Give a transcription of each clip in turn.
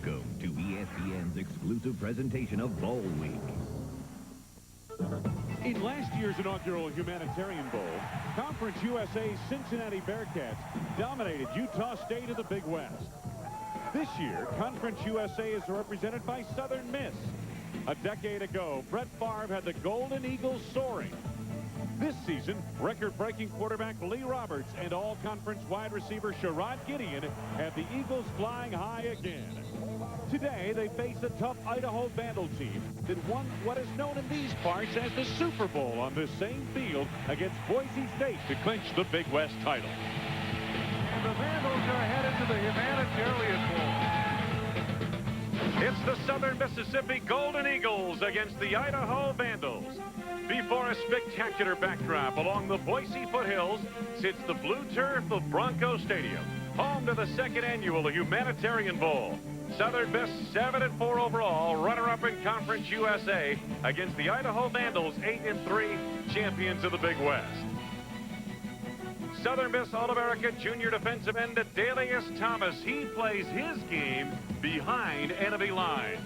Welcome to ESPN's exclusive presentation of Bowl Week. In last year's inaugural Humanitarian Bowl, Conference USA's Cincinnati Bearcats dominated Utah State in the Big West. This year, Conference USA is represented by Southern Miss. A decade ago, Brett Favre had the Golden Eagles soaring. This season, record-breaking quarterback Lee Roberts and all-conference wide receiver Sherrod Gideon have the Eagles flying high again. Today, they face a tough Idaho Vandal team that won what is known in these parts as the Super Bowl on this same field against Boise State to clinch the Big West title. And the Vandals are headed to the Humanitarian Bowl. It's the Southern Mississippi Golden Eagles against the Idaho Vandals. Before a spectacular backdrop along the Boise foothills sits the blue turf of Bronco Stadium, home to the second annual Humanitarian Bowl. Southern Miss 7-4 overall, runner-up in Conference USA against the Idaho Vandals, 8-3 champions of the Big West. Southern Miss All-America junior defensive end Adalius Thomas. He plays his game behind enemy lines.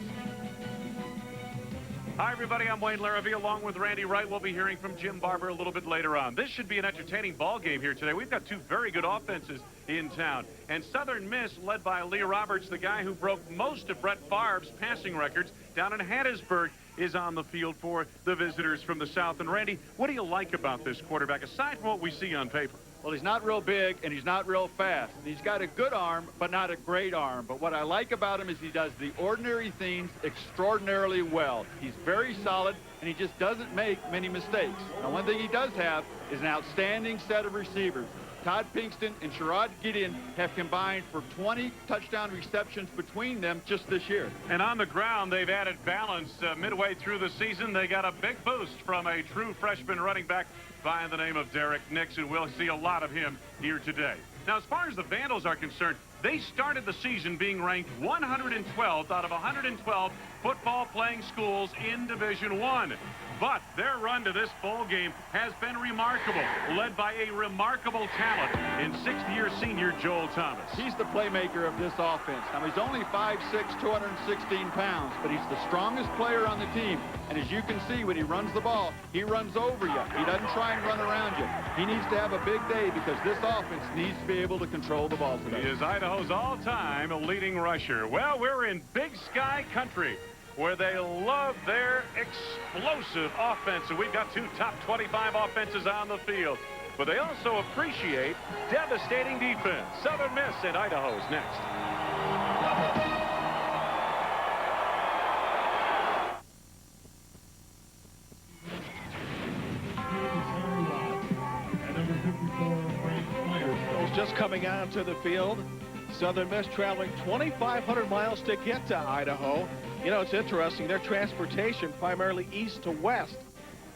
Hi, everybody. I'm Wayne Larrabee along with Randy Wright. We'll be hearing from Jim Barber a little bit later on. This should be an entertaining ball game here today. We've got two very good offenses in town. And Southern Miss, led by Lee Roberts, the guy who broke most of Brett Favre's passing records down in Hattiesburg, is on the field for the visitors from the South. And, Randy, what do you like about this quarterback, aside from what we see on paper? Well, he's not real big, and he's not real fast. He's got a good arm, but not a great arm. But what I like about him is he does the ordinary things extraordinarily well. He's very solid, and he just doesn't make many mistakes. Now, one thing he does have is an outstanding set of receivers. Todd Pinkston and Sherrod Gideon have combined for 20 touchdown receptions between them just this year. And on the ground, they've added balance midway through the season. They got a big boost from a true freshman running back by the name of Derek Nix, and we'll see a lot of him here today. Now, as far as the Vandals are concerned, they started the season being ranked 112th out of 112 football-playing schools in Division I. But their run to this bowl game has been remarkable, led by a remarkable talent in sixth-year senior Joel Thomas. He's the playmaker of this offense. Now, he's only 5'6", 216 pounds, but he's the strongest player on the team. And as you can see, when he runs the ball, he runs over you. He doesn't try and run around you. He needs to have a big day because this offense needs to be able to control the ball today. He is Idaho's all-time leading rusher. Well, we're in Big Sky country, where they love their explosive offense. And we've got two top 25 offenses on the field. But they also appreciate devastating defense. Southern Miss and Idaho's next. He's just coming onto the field. Southern Miss traveling 2,500 miles to get to Idaho. You know, it's interesting. Their transportation primarily east to west.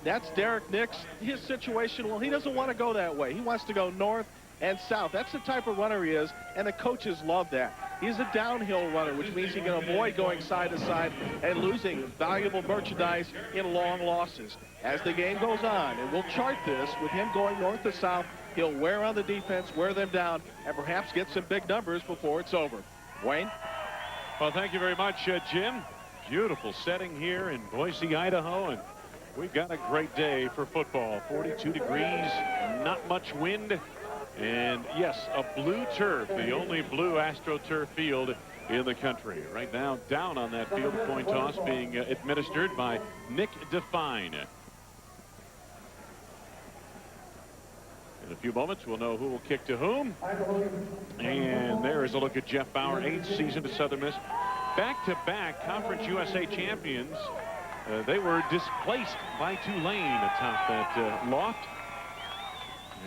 That's Derek Nix. His situation, well, he doesn't want to go that way. He wants to go north and south. That's the type of runner he is, and the coaches love that. He's a downhill runner, which means he can avoid going side to side and losing valuable merchandise in long losses. As the game goes on, and we'll chart this with him going north to south, he'll wear on the defense, wear them down, and perhaps get some big numbers before it's over. Wayne? Well, thank you very much, Jim. Beautiful setting here in Boise, Idaho, and we've got a great day for football. 42 degrees, not much wind, and yes, a blue turf, the only blue AstroTurf field in the country. Right now, down on that field, the coin toss being administered by Nick Define. In a few moments, we'll know who will kick to whom. And there is a look at Jeff Bauer, 8th season to Southern Miss. Back-to-back Conference USA champions. They were displaced by Tulane atop that loft.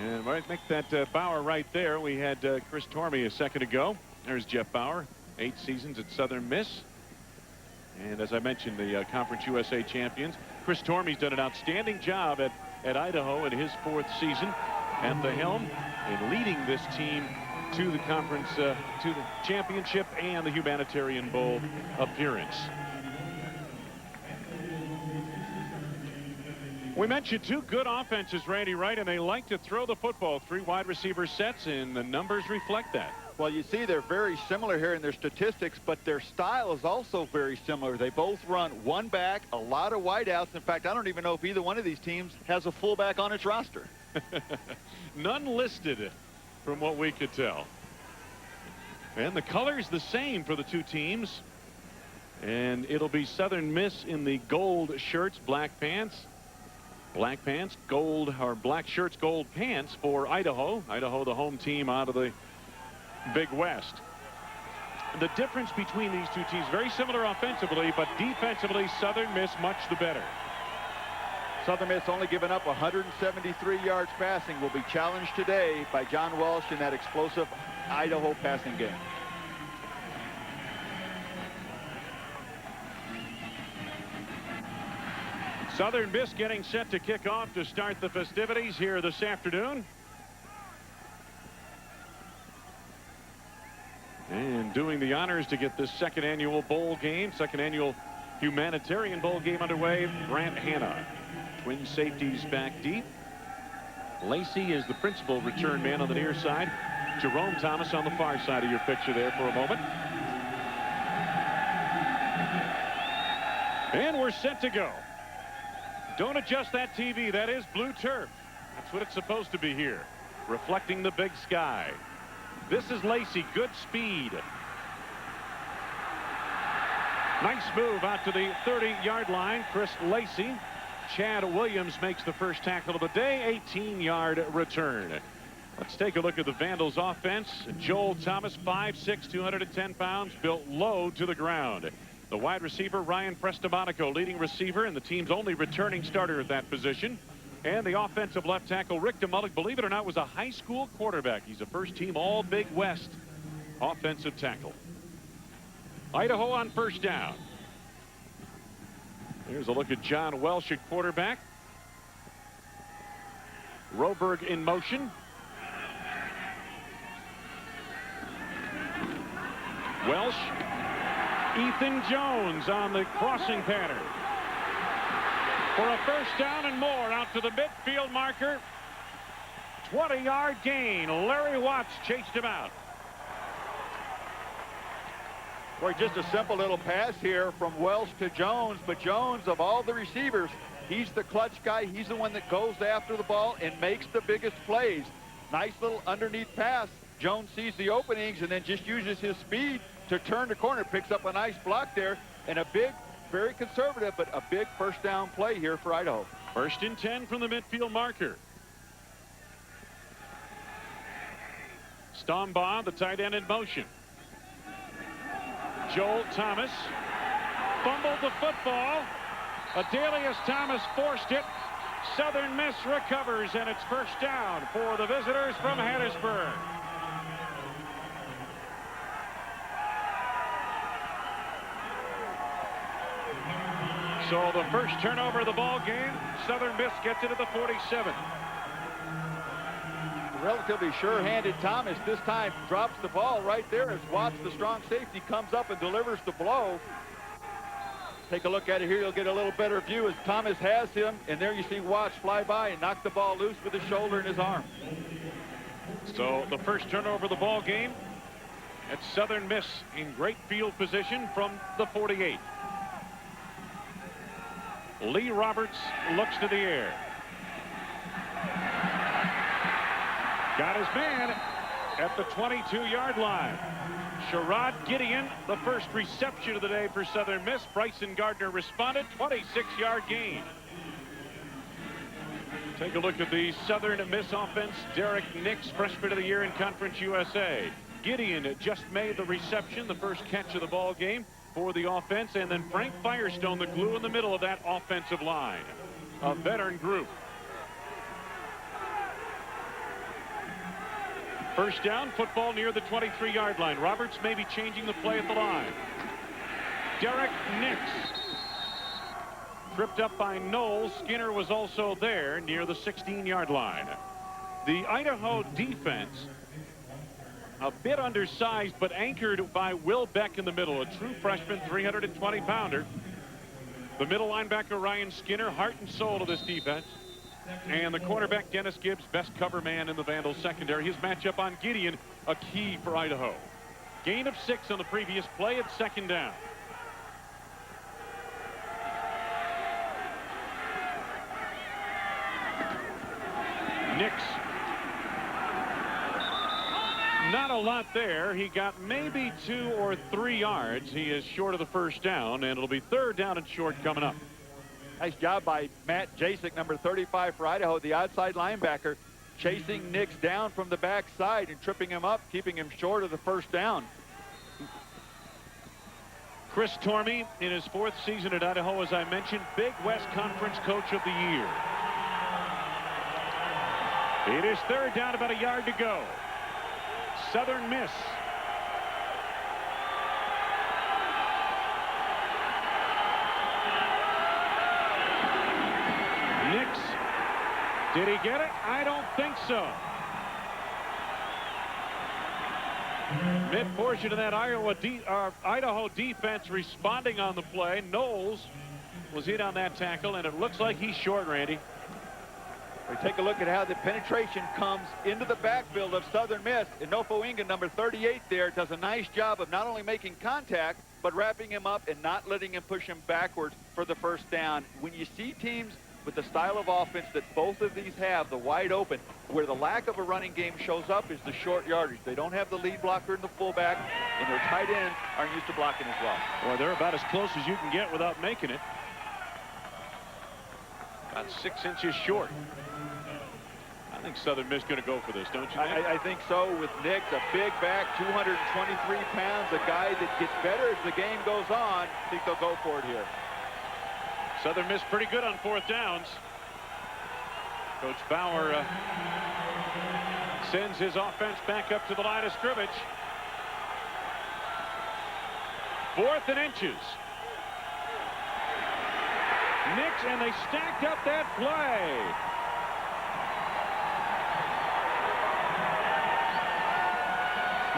And right, make that Bauer right there. We had Chris Tormey a second ago. There's Jeff Bauer, 8 seasons at Southern Miss. And as I mentioned, the Conference USA champions. Chris Tormey's done an outstanding job at Idaho in his 4th season at the helm in leading this team to the conference, to the championship and the Humanitarian Bowl appearance. We mentioned two good offenses, Randy Wright, and they like to throw the football. 3 wide receiver sets, and the numbers reflect that. Well, you see they're very similar here in their statistics, but their style is also very similar. They both run one back, a lot of wideouts. In fact, I don't even know if either one of these teams has a fullback on its roster. None listed from what we could tell. And the color's the same for the two teams. And it'll be Southern Miss in the gold shirts, black pants. Black pants, gold, or black shirts, gold pants for Idaho. Idaho, the home team out of the Big West. The difference between these two teams, very similar offensively, but defensively, Southern Miss much the better. Southern Miss only giving up 173 yards passing, will be challenged today by John Welsh in that explosive Idaho passing game. Southern Miss getting set to kick off to start the festivities here this afternoon. And doing the honors to get this second annual bowl game, second annual Humanitarian bowl game underway, Grant Hanna. Twin safeties back deep. Lacey is the principal return man on the near side. Jerome Thomas on the far side of your picture there for a moment. And we're set to go. Don't adjust that TV. That is blue turf. That's what it's supposed to be here, reflecting the big sky. This is Lacey. Good speed. Nice move out to the 30-yard line. Chris Lacey. Chad Williams makes the first tackle of the day. 18-yard return. Let's take a look at the Vandals offense. Joel Thomas, 5'6", 210 pounds, built low to the ground. The wide receiver, Ryan Prestamonico, leading receiver and the team's only returning starter at that position. And the offensive left tackle, Rick DeMullick, believe it or not, was a high school quarterback. He's a first-team All-Big West offensive tackle. Idaho on first down. Here's a look at John Welsh at quarterback. Roberg in motion. Welsh. Ethan Jones on the crossing pattern. For a first down and more out to the midfield marker. 20-yard gain. Larry Watts chased him out. Boy, just a simple little pass here from Welsh to Jones, but Jones, of all the receivers, he's the clutch guy. He's the one that goes after the ball and makes the biggest plays. Nice little underneath pass. Jones sees the openings and then just uses his speed to turn the corner. Picks up a nice block there, and a big, very conservative, but a big first down play here for Idaho. First and 10 from the midfield marker. Stombaugh, the tight end, in motion. Joel Thomas fumbled the football. Adelius Thomas forced it. Southern Miss recovers, and it's first down for the visitors from Hattiesburg. So the first turnover of the ball game, Southern Miss gets it to the 47. Relatively sure-handed Thomas this time drops the ball right there as Watts, the strong safety, comes up and delivers the blow. Take a look at it here. You'll get a little better view as Thomas has him, and there you see Watts fly by and knock the ball loose with his shoulder and his arm. So the first turnover of the ball game. It's Southern Miss in great field position from the 48. Lee Roberts looks to the air. Got his man at the 22-yard line. Sherrod Gideon, the first reception of the day for Southern Miss. Bryson Gardner responded. 26-yard gain. Take a look at the Southern Miss offense. Derek Nix, freshman of the year in Conference USA. Gideon just made the reception, the first catch of the ball game for the offense, and then Frank Firestone, the glue in the middle of that offensive line. A veteran group. First down, football near the 23-yard line. Roberts may be changing the play at the line. Derek Nix. Tripped up by Knowles. Skinner was also there near the 16-yard line. The Idaho defense, a bit undersized, but anchored by Will Beck in the middle, a true freshman, 320-pounder. The middle linebacker, Ryan Skinner, heart and soul of this defense. And the cornerback, Dennis Gibbs, best cover man in the Vandals secondary. His matchup on Gideon a key for Idaho. Gain of 6 on the previous play at 2nd down. Nix. Not a lot there. He got maybe 2 or 3 yards. He is short of the 1st down, and it'll be 3rd down and short coming up. Nice job by Matt Jasek, number 35 for Idaho, the outside linebacker, chasing Nix down from the backside and tripping him up, keeping him short of the 1st down. Chris Tormey, in his 4th season at Idaho, as I mentioned, Big West Conference Coach of the Year. It is 3rd down, about a yard to go. Southern Miss. Nix. Did he get it? I don't think so. Mid portion of that Idaho defense responding on the play. Knowles was hit on that tackle, and it looks like he's short, Randy. We take a look at how the penetration comes into the backfield of Southern Miss. And Nofoinga, number 38 there, does a nice job of not only making contact, but wrapping him up and not letting him push him backwards for the 1st down. When you see teams with the style of offense that both of these have, the wide open, where the lack of a running game shows up is the short yardage. They don't have the lead blocker and the fullback, and their tight ends aren't used to blocking as well. Well, they're about as close as you can get without making it. About 6 inches short. I think Southern Miss going to go for this, don't you, Nick? I think so, with Nix, a big back, 223 pounds, a guy that gets better as the game goes on. I think they'll go for it here. Southern Miss pretty good on 4th downs. Coach Bauer sends his offense back up to the line of scrimmage. 4th and inches. Nix, and they stacked up that play.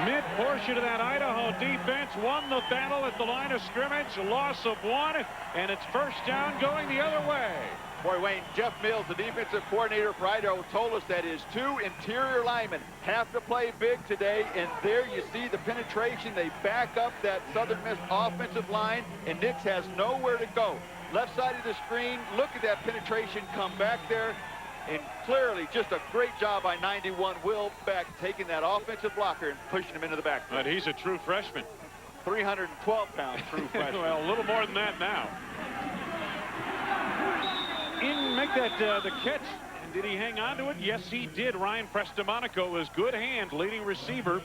Mid-portion of that Idaho defense won the battle at the line of scrimmage. A loss of 1, and it's 1st down going the other way. Boy, Wayne, Jeff Mills, the defensive coordinator for Idaho, told us that his 2 interior linemen have to play big today, and there you see the penetration. They back up that Southern Miss offensive line, and Nix has nowhere to go. Left side of the screen, look at that penetration come back there. And clearly just a great job by 91 Will Beck taking that offensive blocker and pushing him into the backfield. But he's a true freshman. 312-pound true freshman. Well, a little more than that now. In make that the catch. And did he hang on to it? Yes, he did. Ryan Prestamonico was good hand, leading receiver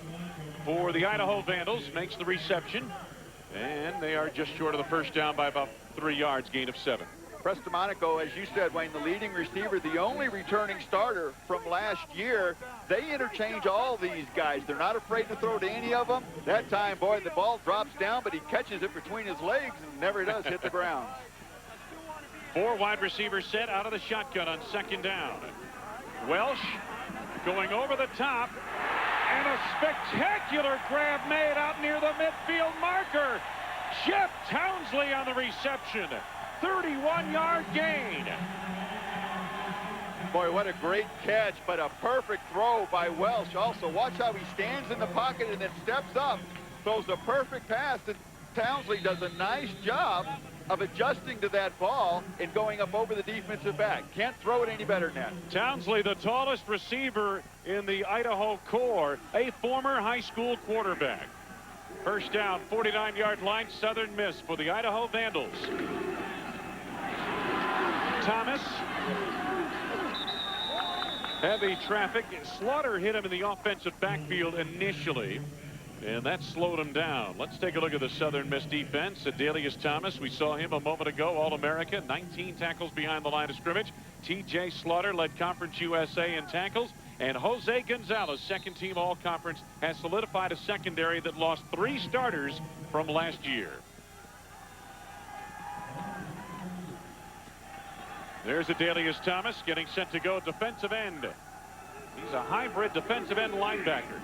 for the Idaho Vandals. Makes the reception. And they are just short of the 1st down by about 3 yards, gain of 7. Prestamonico, as you said, Wayne, the leading receiver, the only returning starter from last year. They interchange all these guys. They're not afraid to throw to any of them. That time, boy, the ball drops down, but he catches it between his legs and never does hit the ground. 4 wide receivers set out of the shotgun on 2nd down. Welsh going over the top, and a spectacular grab made out near the midfield marker. Jeff Townsley on the reception. 31-yard gain. Boy, what a great catch, but a perfect throw by Welsh. Also, watch how he stands in the pocket and then steps up, throws a perfect pass, and Townsley does a nice job of adjusting to that ball and going up over the defensive back. Can't throw it any better than that. Townsley, the tallest receiver in the Idaho Corps, a former high school quarterback. 1st down, 49-yard line, Southern Miss for the Idaho Vandals. Thomas. Heavy traffic. Slaughter hit him in the offensive backfield initially, and that slowed him down. Let's take a look at the Southern Miss defense. Adelius Thomas, we saw him a moment ago, All-America, 19 tackles behind the line of scrimmage. T.J. Slaughter led Conference USA in tackles, and Jose Gonzalez, 2nd-team All-Conference, has solidified a secondary that lost 3 starters from last year. There's Adelius Thomas getting set to go defensive end. He's a hybrid defensive end linebacker.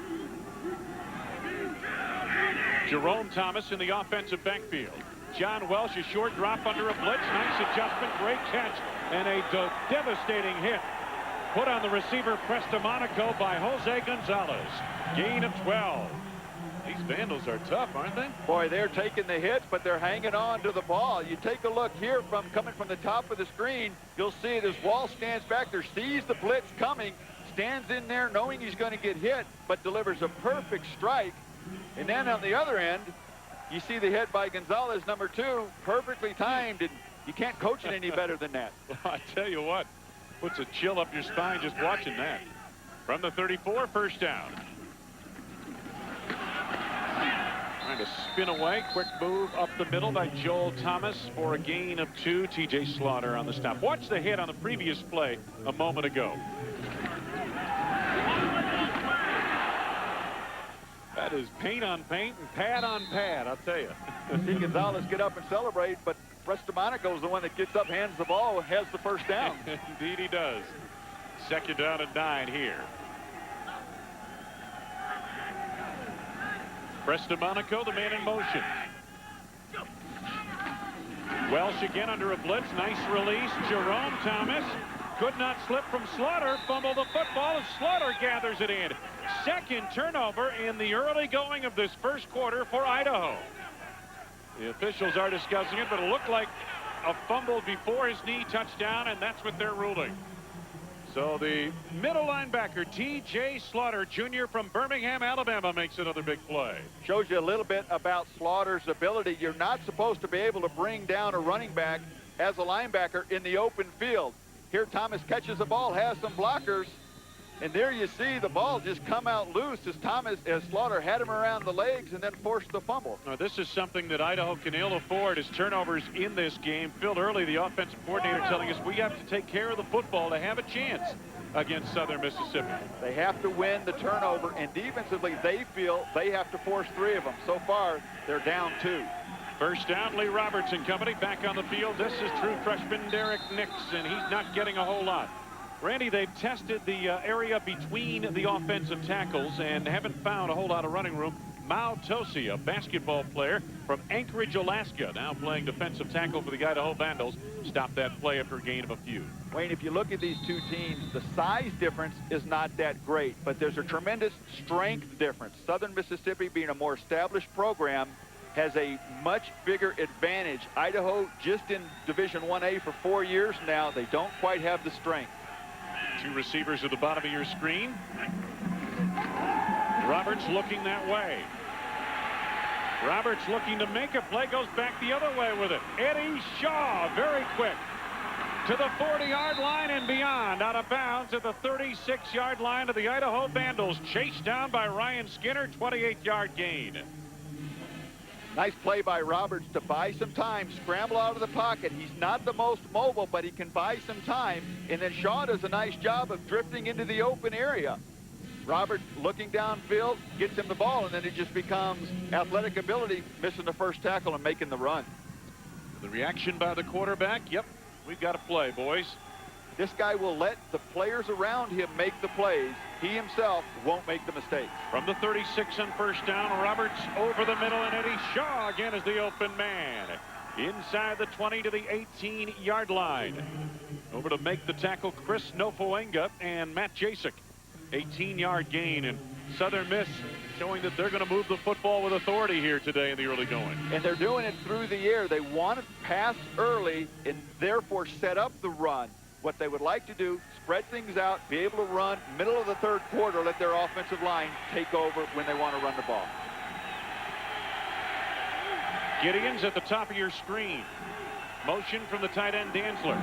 Jerome Thomas in the offensive backfield. John Welsh, a short drop under a blitz. Nice adjustment, great catch, and a devastating hit put on the receiver Prestamonaco by Jose Gonzalez. Gain of 12. These Vandals are tough, aren't they? Boy, they're taking the hits, but they're hanging on to the ball. You take a look here coming from the top of the screen. You'll see this Wall stands back there, sees the blitz coming, stands in there knowing he's going to get hit, but delivers a perfect strike. And then on the other end, you see the hit by Gonzalez, number 2, perfectly timed, and you can't coach it any better than that. Well, I tell you what, puts a chill up your spine just watching that. From the 34, first down. Trying to spin away. Quick move up the middle by Joel Thomas for a gain of 2. T.J. Slaughter on the stop. Watch the hit on the previous play a moment ago. That is paint on paint and pad on pad, I'll tell you. See Gonzalez get up and celebrate, but Prestamonaco is the one that gets up, hands the ball, and has the first down. Indeed he does. Second down and 9 here. Prestamonaco, the man in motion. Welsh again under a blitz. Nice release. Jerome Thomas could not slip from Slaughter. Fumble the football as Slaughter gathers it in. Second turnover in the early going of this first quarter for Idaho. The officials are discussing it, but it looked like a fumble before his knee touchdown, and that's what they're ruling. So the middle linebacker, T.J. Slaughter Jr. from Birmingham, Alabama, makes another big play. Shows you a little bit about Slaughter's ability. You're not supposed to be able to bring down a running back as a linebacker in the open field. Here Thomas catches the ball, has some blockers, and there you see the ball just come out loose as Slaughter had him around the legs and then forced the fumble. Now, this is something that Idaho can ill afford, is turnovers in this game. Phil Early, the offensive coordinator, telling us we have to take care of the football to have a chance against Southern Mississippi. They have to win the turnover, and defensively they feel they have to force 3 of them. So far, they're down 2. First down, Lee Roberts and company back on the field. This is true freshman Derek Nix, and he's not getting a whole lot. Randy, they've tested the area between the offensive tackles and haven't found a whole lot of running room. Mao Tosi, a basketball player from Anchorage, Alaska, now playing defensive tackle for the Idaho Vandals, stopped that play after a gain of a few. Wayne, if you look at these two teams, the size difference is not that great, but there's a tremendous strength difference. Southern Mississippi, being a more established program, has a much bigger advantage. Idaho, just in Division 1A for 4 years now, they don't quite have the strength. 2 receivers at the bottom of your screen. Roberts looking that way. Roberts looking to make a play, goes back the other way with it. Eddie Shaw, very quick, to the 40-yard line and beyond, out of bounds at the 36-yard line of the Idaho Vandals, chased down by Ryan Skinner, 28-yard gain. Nice play by Roberts to buy some time, scramble out of the pocket. He's not the most mobile, but he can buy some time. And then Shaw does a nice job of drifting into the open area. Roberts looking downfield, gets him the ball, and then it just becomes athletic ability, missing the first tackle and making the run. The reaction by the quarterback, yep, we've got to play, boys. This guy will let the players around him make the plays. He himself won't make the mistakes. From the 36 on first down, Roberts over the middle, and Eddie Shaw again is the open man. Inside the 20 to the 18-yard line. Over to make the tackle, Chris Nofoenga and Matt Jasek. 18-yard gain, and Southern Miss showing that they're going to move the football with authority here today in the early going. And they're doing it through the air. They want to pass early and therefore set up the run. What they would like to do, spread things out, be able to run middle of the third quarter, let their offensive line take over when they want to run the ball. Gideon's at the top of your screen. Motion from the tight end, Dantzler.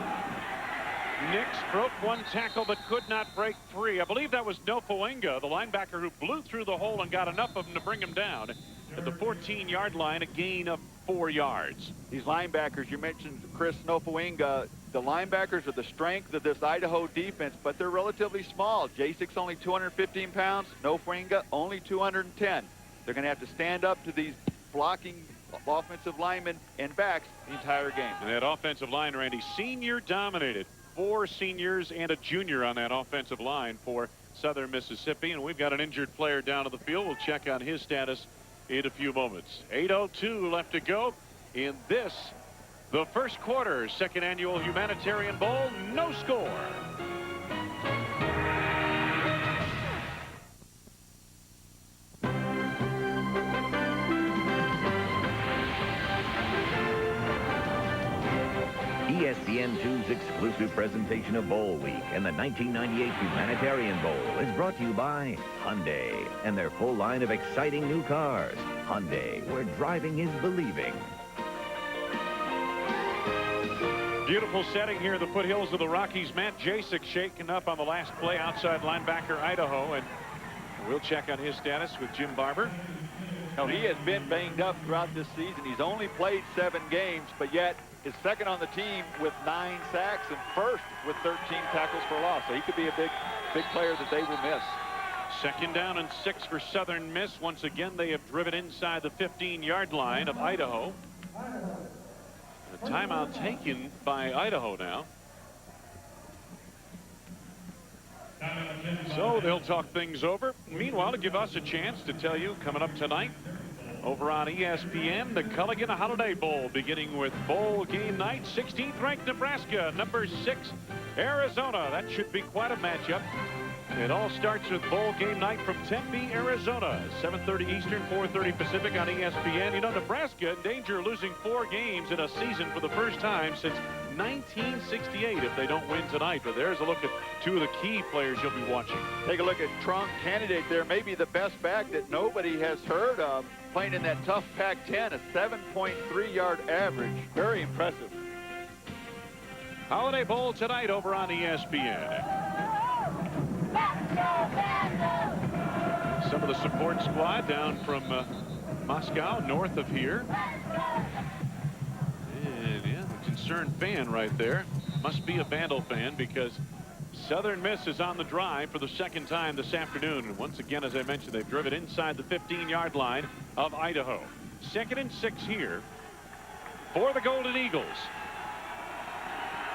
Nix broke 1 tackle but could not break 3. I believe that was Nofoenga, the linebacker, who blew through the hole and got enough of him to bring him down at the 14-yard line, a gain of 4 yards. These linebackers, you mentioned Chris Nofoenga. The linebackers are the strength of this Idaho defense, but they're relatively small. Jasek's only 215 pounds. Nofoenga only 210. They're going to have to stand up to these blocking offensive linemen and backs the entire game. And that offensive line, Randy, senior dominated. 4 seniors and a junior on that offensive line for Southern Mississippi. And we've got an injured player down on the field. We'll check on his status in a few moments. 8:02 left to go in this, the first quarter, second annual Humanitarian Bowl. No score. Division II's exclusive presentation of Bowl Week and the 1998 Humanitarian Bowl is brought to you by Hyundai and their full line of exciting new cars. Hyundai, where driving is believing. Beautiful setting here in the foothills of the Rockies. Matt Jasek shaken up on the last play, outside linebacker Idaho, and we'll check on his status with Jim Barber. Now, he has been banged up throughout this season. He's only played 7 games, but yet is second on the team with 9 sacks and first with 13 tackles for loss. So he could be a big player that they will miss. 2nd down and 6 for Southern Miss. Once again, they have driven inside the 15-yard line of Idaho. A timeout taken by Idaho now. So they'll talk things over. Meanwhile, to give us a chance to tell you, coming up tonight over on ESPN, the Culligan Holiday Bowl, beginning with bowl game night. 16th ranked Nebraska, number 6 Arizona. That should be quite a matchup. It all starts with bowl game night from Tempe, Arizona. 7:30 Eastern, 4:30 Pacific on ESPN. You know, Nebraska in danger of losing 4 games in a season for the first time since 1968 if they don't win tonight. But there's a look at 2 of the key players you'll be watching. Take a look at Trump, candidate there, maybe the best back that nobody has heard of, playing in that tough Pac-10, a 7.3-yard average. Very impressive. Holiday Bowl tonight over on ESPN. Some of the support squad down from Moscow, north of here. And yeah, a concerned fan right there. Must be a Vandal fan, because Southern Miss is on the drive for the 2nd time this afternoon. And once again, as I mentioned, they've driven inside the 15-yard line of Idaho. 2nd and 6 here for the Golden Eagles.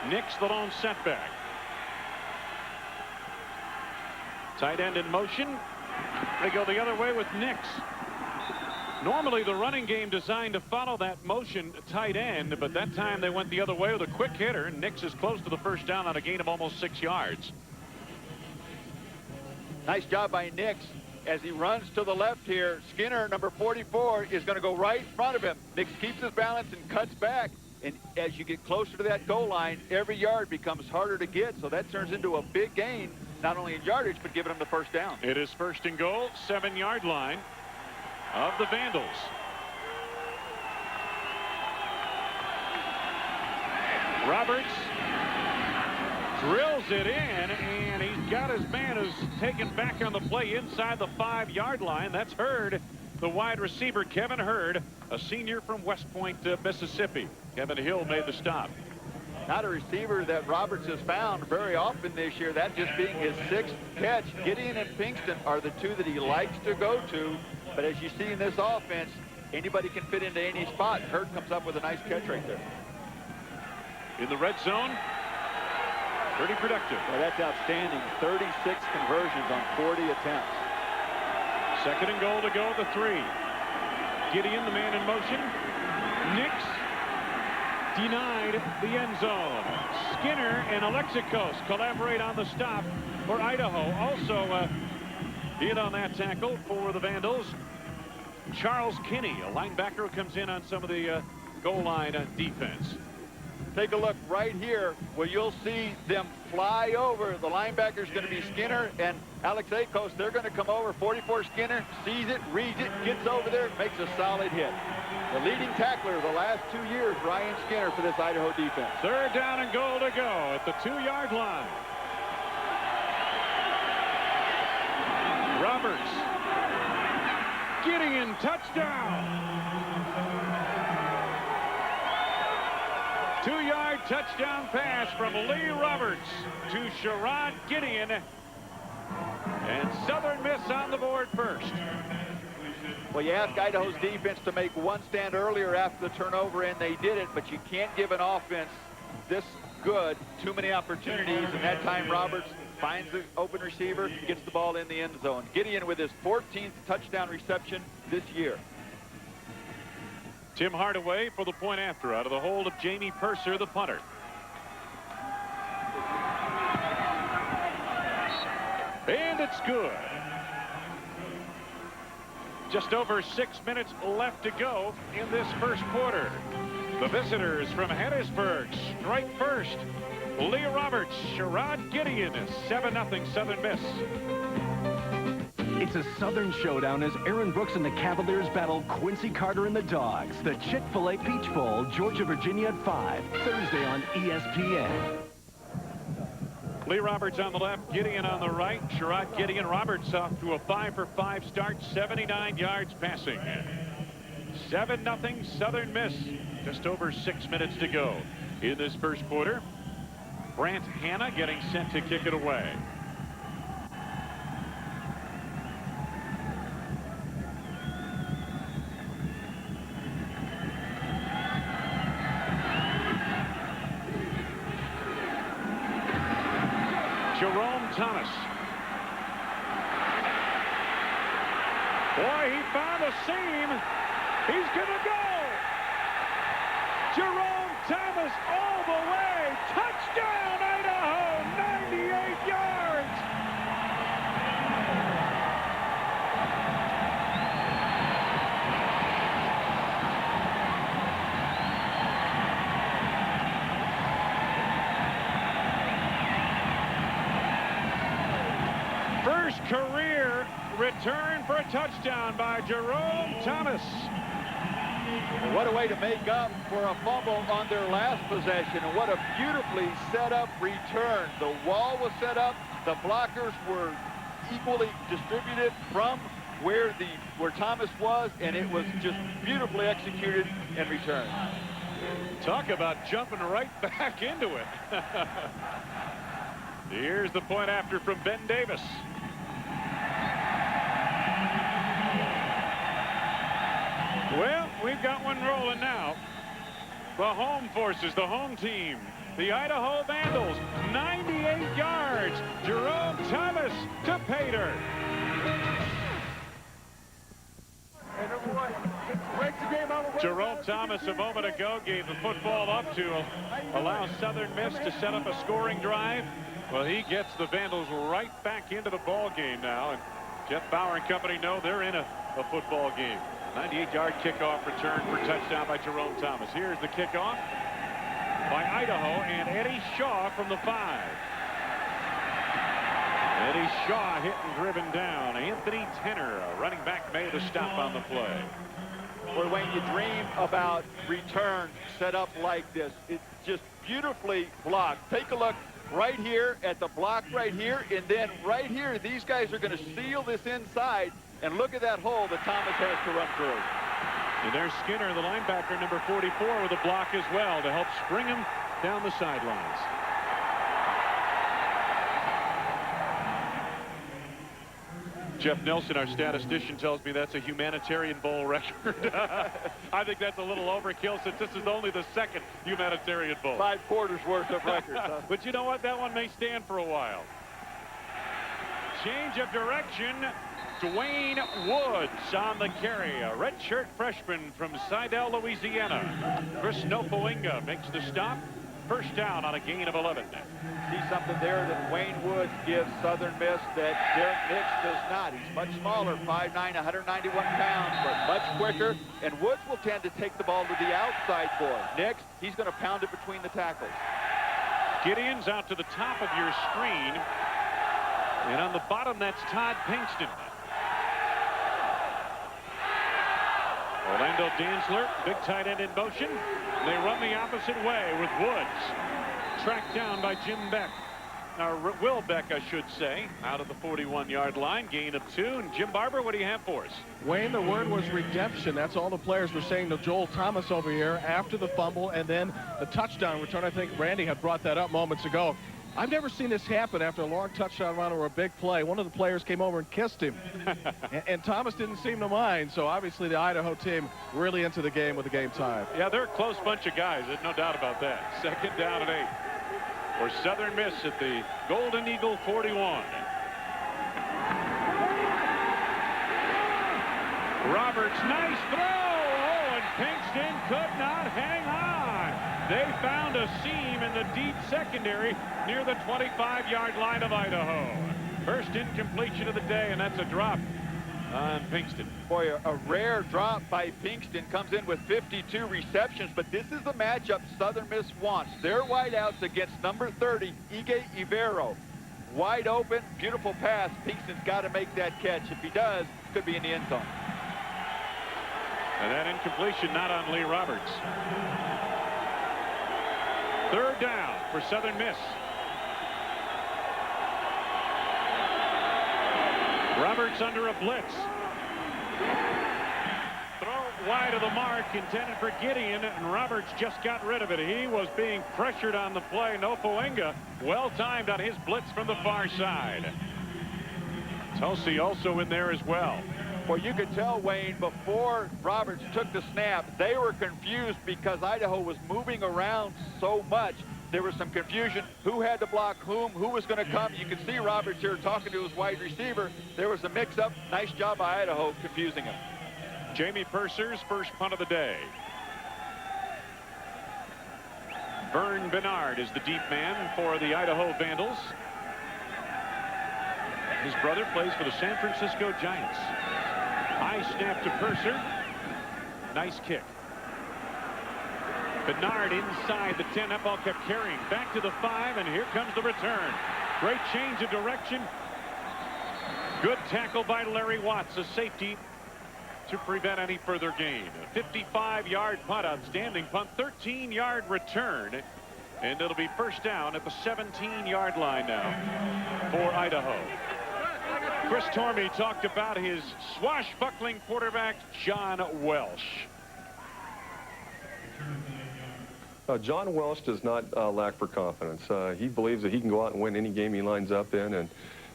Nix the lone setback. Tight end in motion. They go the other way with Nix. Normally the running game designed to follow that motion tight end, but that time they went the other way with a quick hitter. Nix is close to the 1st down on a gain of almost 6 yards. Nice job by Nix as he runs to the left here. Skinner, number 44, is going to go right in front of him. Nix keeps his balance and cuts back. And as you get closer to that goal line, every yard becomes harder to get. So that turns into a big gain, not only in yardage, but giving them the 1st down. It is 1st and goal, 7-yard line of the Vandals. Roberts drills it in, and he's got his man who's taken back on the play inside the 5-yard line. That's Hurd, the wide receiver, Kevin Hurd, a senior from West Point, Mississippi. Kevin Hill made the stop. Not a receiver that Roberts has found very often this year, that just being his 6th catch. Gideon and Pinkston are the 2 that he likes to go to. But as you see in this offense, anybody can fit into any spot. Hurd comes up with a nice catch right there. In the red zone, pretty productive. Well, that's outstanding. 36 conversions on 40 attempts. 2nd and goal to go at the 3. Gideon, the man in motion. Nix denied the end zone. Skinner and Alexikos collaborate on the stop for Idaho. Also in on that tackle for the Vandals, Charles Kinney, a linebacker who comes in on some of the goal line defense. Take a look right here where you'll see them fly over. The linebacker's going to be Skinner and Alexikos. They're going to come over. 44 Skinner sees it, reads it, gets over there, makes a solid hit. The leading tackler the last 2 years, Ryan Skinner, for this Idaho defense. 3rd down and goal to go at the 2-yard line. Roberts. Gideon, touchdown. 2-yard touchdown pass from Lee Roberts to Sherrod Gideon. And Southern Miss on the board first. Well, you ask Idaho's defense to make one stand earlier after the turnover, and they did it, but you can't give an offense this good too many opportunities, and that time Roberts finds the open receiver, gets the ball in the end zone. Gideon with his 14th touchdown reception this year. Tim Hardaway for the point after out of the hold of Jamie Purser, the punter. And it's good. Just over 6 minutes left to go in this first quarter. The visitors from Hattiesburg strike first. Lee Roberts, Sherrod Gideon, 7-0 Southern Miss. It's a Southern showdown as Aaron Brooks and the Cavaliers battle Quincy Carter and the Dogs. The Chick-fil-A Peach Bowl, Georgia, Virginia at 5, Thursday on ESPN. Lee Roberts on the left, Gideon on the right. Sherrod Gideon. Roberts off to a 5-for-5 start, 79 yards passing. 7-0 Southern Miss. Just over 6 minutes to go in this first quarter. Brant Hanna getting sent to kick it away. Jerome Thomas. Boy, he found a seam. He's gonna go. Jerome Thomas all the way. Touchdown, Idaho, 98 yards. First career return for a touchdown by Jerome Thomas. What a way to make up for a fumble on their last possession, and what a beautifully set up return. The wall was set up, the blockers were equally distributed from where Thomas was, and it was just beautifully executed and returned. Talk about jumping right back into it. Here's the point after from Ben Davis. Well, we've got one rolling now. The home forces, the home team, the Idaho Vandals, 98 yards. Jerome Thomas to Pater. Jerome Thomas a moment ago gave the football up to allow Southern Miss to set up a scoring drive. Well, he gets the Vandals right back into the ball game now, and Jeff Bauer and company know they're in a football game. 98-yard kickoff return for touchdown by Jerome Thomas. Here's the kickoff by Idaho, and Eddie Shaw from the 5. Eddie Shaw hit and driven down. Anthony Tenner, a running back, made the stop on the play. Boy, when you dream about return set up like this, it's just beautifully blocked. Take a look right here at the block right here, and then right here, these guys are going to seal this inside. And look at that hole that Thomas has to run through. And there's Skinner, the linebacker, number 44, with a block as well to help spring him down the sidelines. Jeff Nelson, our statistician, tells me that's a Humanitarian Bowl record. I think that's a little overkill since this is only the second Humanitarian Bowl. 5 quarters worth of records. Huh? But you know what? That one may stand for a while. Change of direction. Dwayne Woods on the carry, a redshirt freshman from Sidell, Louisiana. Chris Nopoinga makes the stop. First down on a gain of 11. See something there that Wayne Woods gives Southern Miss that Derek Nix does not. He's much smaller, 5'9", 191 pounds, but much quicker. And Woods will tend to take the ball to the outside for him. Nix, he's going to pound it between the tackles. Gideon's out to the top of your screen. And on the bottom, that's Todd Pinkston. Orlando Dantzler, big tight end in motion. They run the opposite way with Woods. Tracked down by Jim Beck. Will Beck, I should say, out of the 41-yard line. Gain of 2. And Jim Barber, what do you have for us? Wayne, the word was redemption. That's all the players were saying to Joel Thomas over here after the fumble and then the touchdown return. I think Randy had brought that up moments ago. I've never seen this happen after a long touchdown run or a big play. One of the players came over and kissed him. and Thomas didn't seem to mind. So obviously the Idaho team really into the game with the game time. Yeah, they're a close bunch of guys. There's no doubt about that. Second down and 8 for Southern Miss at the Golden Eagle 41. Roberts, nice throw. Oh, and Pinkston could not hang on. They found a seam in the deep secondary near the 25-yard line of Idaho. First incompletion of the day, and that's a drop. on Pinkston. Boy, a rare drop by Pinkston. Comes in with 52 receptions, but this is the matchup Southern Miss wants. Their wideouts against number 30, Ige Ivero. Wide open, beautiful pass. Pinkston's got to make that catch. If he does, could be in the end zone. And that incompletion not on Lee Roberts. Third down for Southern Miss. Roberts under a blitz. Throw wide of the mark intended for Gideon, and Roberts just got rid of it. He was being pressured on the play. Nofoenga well timed on his blitz from the far side. Tulsi also in there as well. Well, you could tell, Wayne, before Roberts took the snap, they were confused because Idaho was moving around so much. There was some confusion. Who had to block whom? Who was going to come? You could see Roberts here talking to his wide receiver. There was a mix-up. Nice job by Idaho confusing him. Jamie Purser's first punt of the day. Vern Bernard is the deep man for the Idaho Vandals. His brother plays for the San Francisco Giants. High snap to Purser. Nice kick. Bernard inside the 10. That ball kept carrying back to the 5, and here comes the return. Great change of direction. Good tackle by Larry Watts, a safety to prevent any further gain. A 55-yard punt, outstanding punt, 13-yard return, and it'll be first down at the 17-yard line now for Idaho. Chris Tormey talked about his swashbuckling quarterback, John Welsh. John Welsh does not lack for confidence. He believes that he can go out and win any game he lines up in,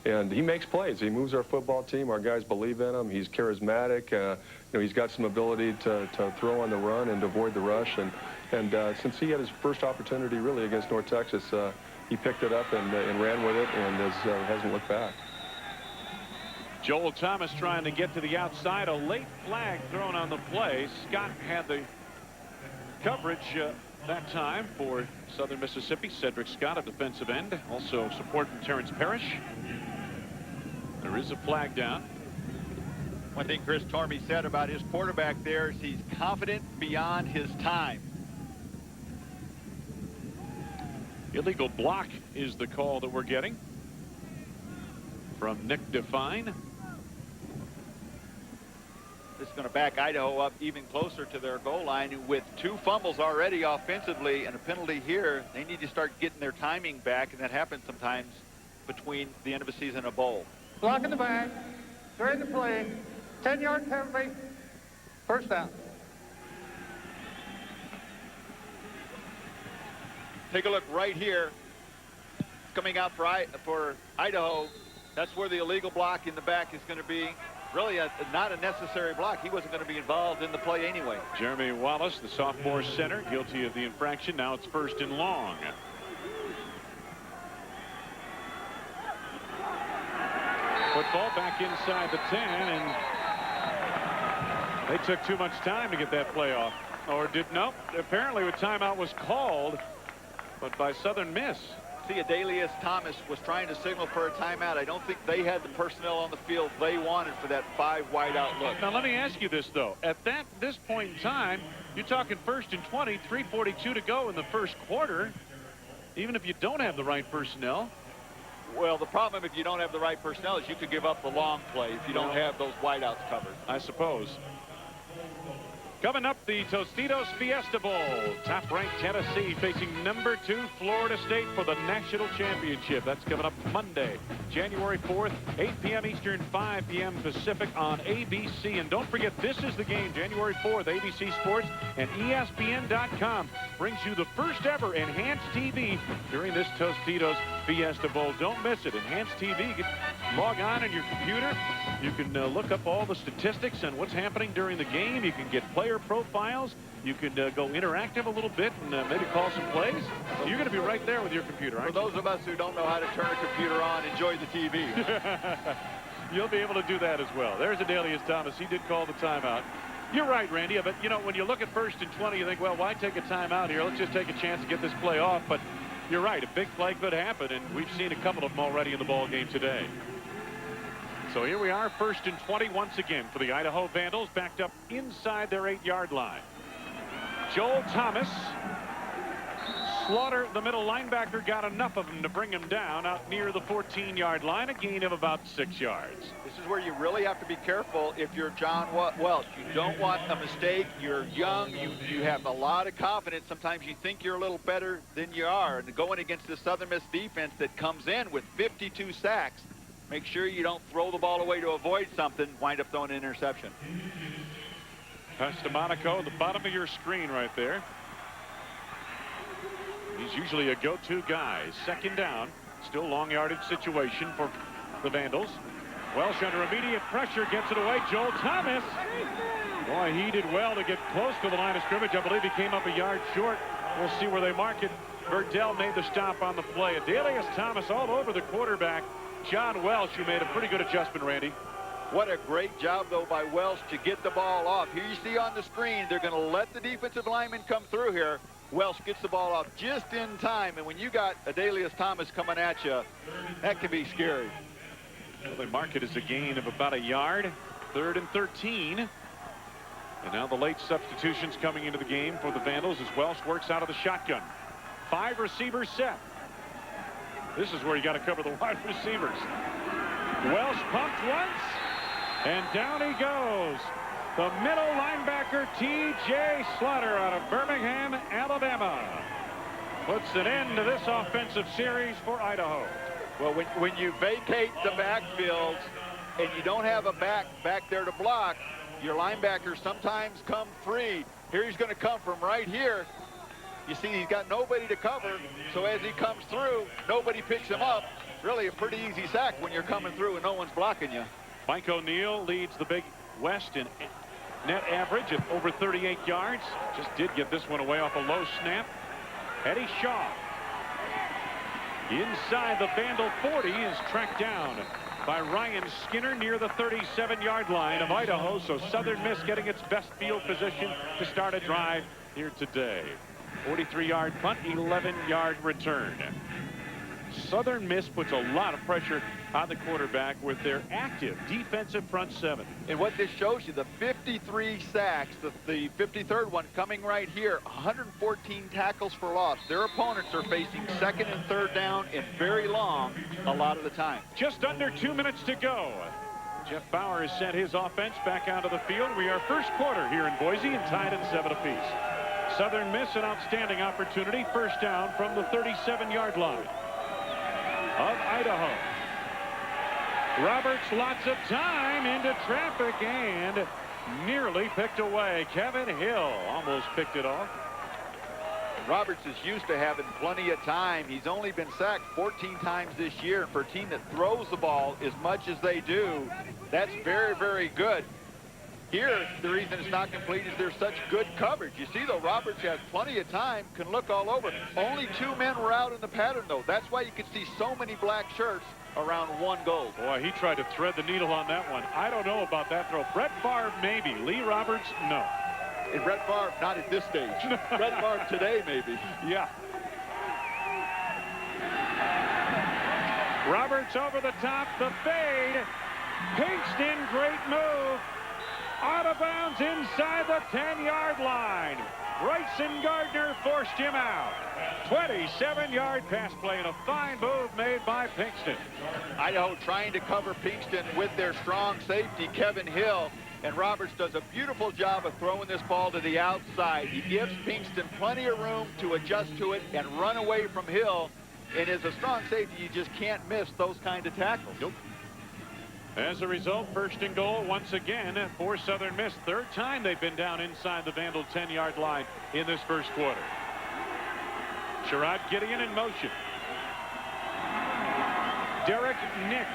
and he makes plays. He moves our football team. Our guys believe in him. He's charismatic. You know, he's got some ability to throw on the run and to avoid the rush. And since he had his first opportunity really against North Texas, he picked it up and ran with it and hasn't looked back. Joel Thomas trying to get to the outside. A late flag thrown on the play. Scott had the coverage that time for Southern Mississippi. Cedric Scott, a defensive end, also supporting Terrence Parrish. There is a flag down. One thing Chris Tormey said about his quarterback there is he's confident beyond his time. Illegal block is the call that we're getting from Nick Define. This is going to back Idaho up even closer to their goal line with 2 fumbles already offensively and a penalty here. They need to start getting their timing back, and that happens sometimes between the end of a season and a bowl. Block in the back, during the play, 10-yard penalty, first down. Take a look right here. Coming out for Idaho, that's where the illegal block in the back is going to be. Really not a necessary block. He wasn't going to be involved in the play anyway. Jeremy Wallace, the sophomore center, guilty of the infraction. Now it's first and long. Football back inside the 10, and they took too much time to get that play off. Or nope, apparently a timeout was called, but by Southern Miss. See, Adelius Thomas was trying to signal for a timeout. I don't think they had the personnel on the field they wanted for that 5 wide out look. Now let me ask you this though. At this point in time, you're talking first and 20, 3:42 to go in the first quarter. Even if you don't have the right personnel. Well, the problem if you don't have the right personnel is you could give up the long play if you don't have those wideouts covered. I suppose. Coming up, the Tostitos Fiesta Bowl. Top-ranked Tennessee facing number 2 Florida State for the national championship. That's coming up Monday, January 4th, 8 p.m. Eastern, 5 p.m. Pacific on ABC. And don't forget, this is the game, January 4th, ABC Sports and ESPN.com brings you the first ever enhanced TV during this Tostitos Fiesta Bowl. Don't miss it. Enhanced TV. You can log on your computer. You can look up all the statistics and what's happening during the game. You can get player profiles. You can go interactive a little bit and maybe call some plays. You're going to be right there with your computer, aren't you? For those of us who don't know how to turn a computer on, enjoy the TV. You'll be able to do that as well. There's Adelius Thomas. He did call the timeout. You're right, Randy, but, you know, when you look at first and 20, you think, well, why take a timeout here? Let's just take a chance to get this play off. But you're right, a big play could happen, and we've seen a couple of them already in the ball game today. So here we are, 1st and 20 once again for the Idaho Vandals, backed up inside their 8-yard line. Joel Thomas. Slaughter, the middle linebacker, got enough of him to bring him down out near the 14-yard line, a gain of about 6 yards. This is where you really have to be careful if you're John Welch. You don't want a mistake. You're young. You have a lot of confidence. Sometimes you think you're a little better than you are. And going against the Southern Miss defense that comes in with 52 sacks, make sure you don't throw the ball away to avoid something, wind up throwing an interception. Pass to Monaco, the bottom of your screen right there. He's usually a go-to guy. 2nd down. Still long yardage situation for the Vandals. Welsh under immediate pressure gets it away. Joel Thomas. Boy, he did well to get close to the line of scrimmage. I believe he came up a yard short. We'll see where they mark it. Verdell made the stop on the play. Adelius Thomas all over the quarterback. John Welsh, who made a pretty good adjustment, Randy. What a great job, though, by Welsh to get the ball off. Here you see on the screen, they're going to let the defensive lineman come through here. Welsh gets the ball off just in time, and when you got Adelius Thomas coming at you, that can be scary. Well, they mark it as a gain of about a yard. 3rd and 13. And now the late substitutions coming into the game for the Vandals as Welsh works out of the shotgun. 5 receivers set. This is where you got to cover the wide receivers. Welsh pumped once, and down he goes. The middle linebacker, T.J. Slaughter out of Birmingham, Alabama, puts an end to this offensive series for Idaho. Well, when you vacate the backfield and you don't have a back there to block, your linebackers sometimes come free. Here he's going to come from right here. You see, he's got nobody to cover, so as he comes through, nobody picks him up. Really a pretty easy sack when you're coming through and no one's blocking you. Mike O'Neill leads the Big West in net average at over 38 yards. Just did get this one away off a low snap. Eddie Shaw inside the Vandal 40 is tracked down by Ryan Skinner near the 37-yard line of Idaho. So Southern Miss getting its best field position to start a drive here today. 43-yard punt, 11-yard return. Southern Miss puts a lot of pressure on the quarterback with their active defensive front 7. And what this shows you, the 53 sacks, the 53rd one coming right here, 114 tackles for loss. Their opponents are facing 2nd and 3rd down and very long a lot of the time. Just under 2 minutes to go. Jeff Bauer has sent his offense back onto the field. We are first quarter here in Boise and tied at 7 apiece. Southern Miss an outstanding opportunity. 1st down from the 37-yard line of Idaho. Roberts lots of time into traffic and nearly picked away. Kevin Hill almost picked it off. Roberts is used to having plenty of time. He's only been sacked 14 times this year. And for a team that throws the ball as much as they do, that's very, very good. Here, the reason it's not complete is there's such good coverage. You see, though, Roberts has plenty of time, can look all over. Only 2 men were out in the pattern, though. That's why you can see so many black shirts around 1 goal. Boy, he tried to thread the needle on that one. I don't know about that throw. Brett Favre, maybe. Lee Roberts, no. And Brett Favre, not at this stage. Brett Favre today, maybe. Yeah. Roberts over the top, the fade. Pinkston, great move. Out of bounds inside the 10-yard line. Bryson Gardner forced him out. 27-yard pass play and a fine move made by Pinkston. Idaho trying to cover Pinkston with their strong safety, Kevin Hill. And Roberts does a beautiful job of throwing this ball to the outside. He gives Pinkston plenty of room to adjust to it and run away from Hill. And as a strong safety, you just can't miss those kind of tackles. Nope. As a result, 1st and goal once again for Southern Miss. 3rd time they've been down inside the Vandal 10-yard line in this 1st quarter. Sherrod Gideon in motion. Derek Nix.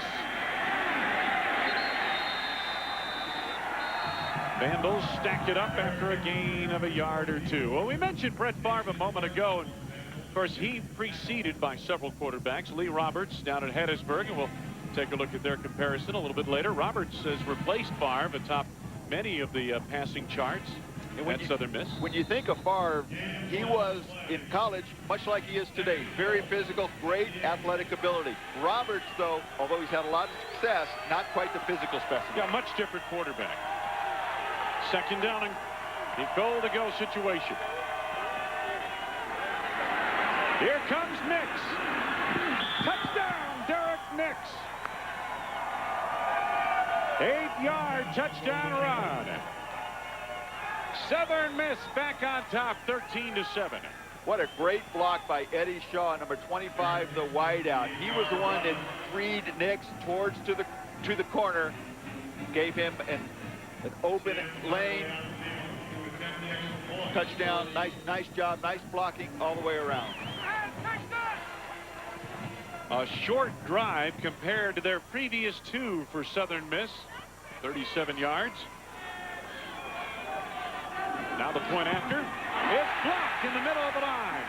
Vandals stacked it up after a gain of a yard or 2. Well, we mentioned Brett Favre a moment ago, and of course he preceded by several quarterbacks. Lee Roberts down at Hattiesburg, and we'll take a look at their comparison a little bit later. Roberts has replaced Favre atop many of the passing charts. at Southern Miss. When you think of Favre, he was in college much like he is today. Very physical, great athletic ability. Roberts, though, although he's had a lot of success, not quite the physical specimen. Yeah, much different quarterback. Second down and goal-to-go situation. Here comes Nix. Touchdown, Derek Nix. 8-yard touchdown run. Southern Miss back on top, 13-7. What a great block by Eddie Shaw, number 25, the wideout. He was the one that freed Nix towards to the corner, gave him an open lane. Touchdown, nice job, nice blocking all the way around. A short drive compared to their previous 2 for Southern Miss, 37 yards. Now the point after is blocked in the middle of the line.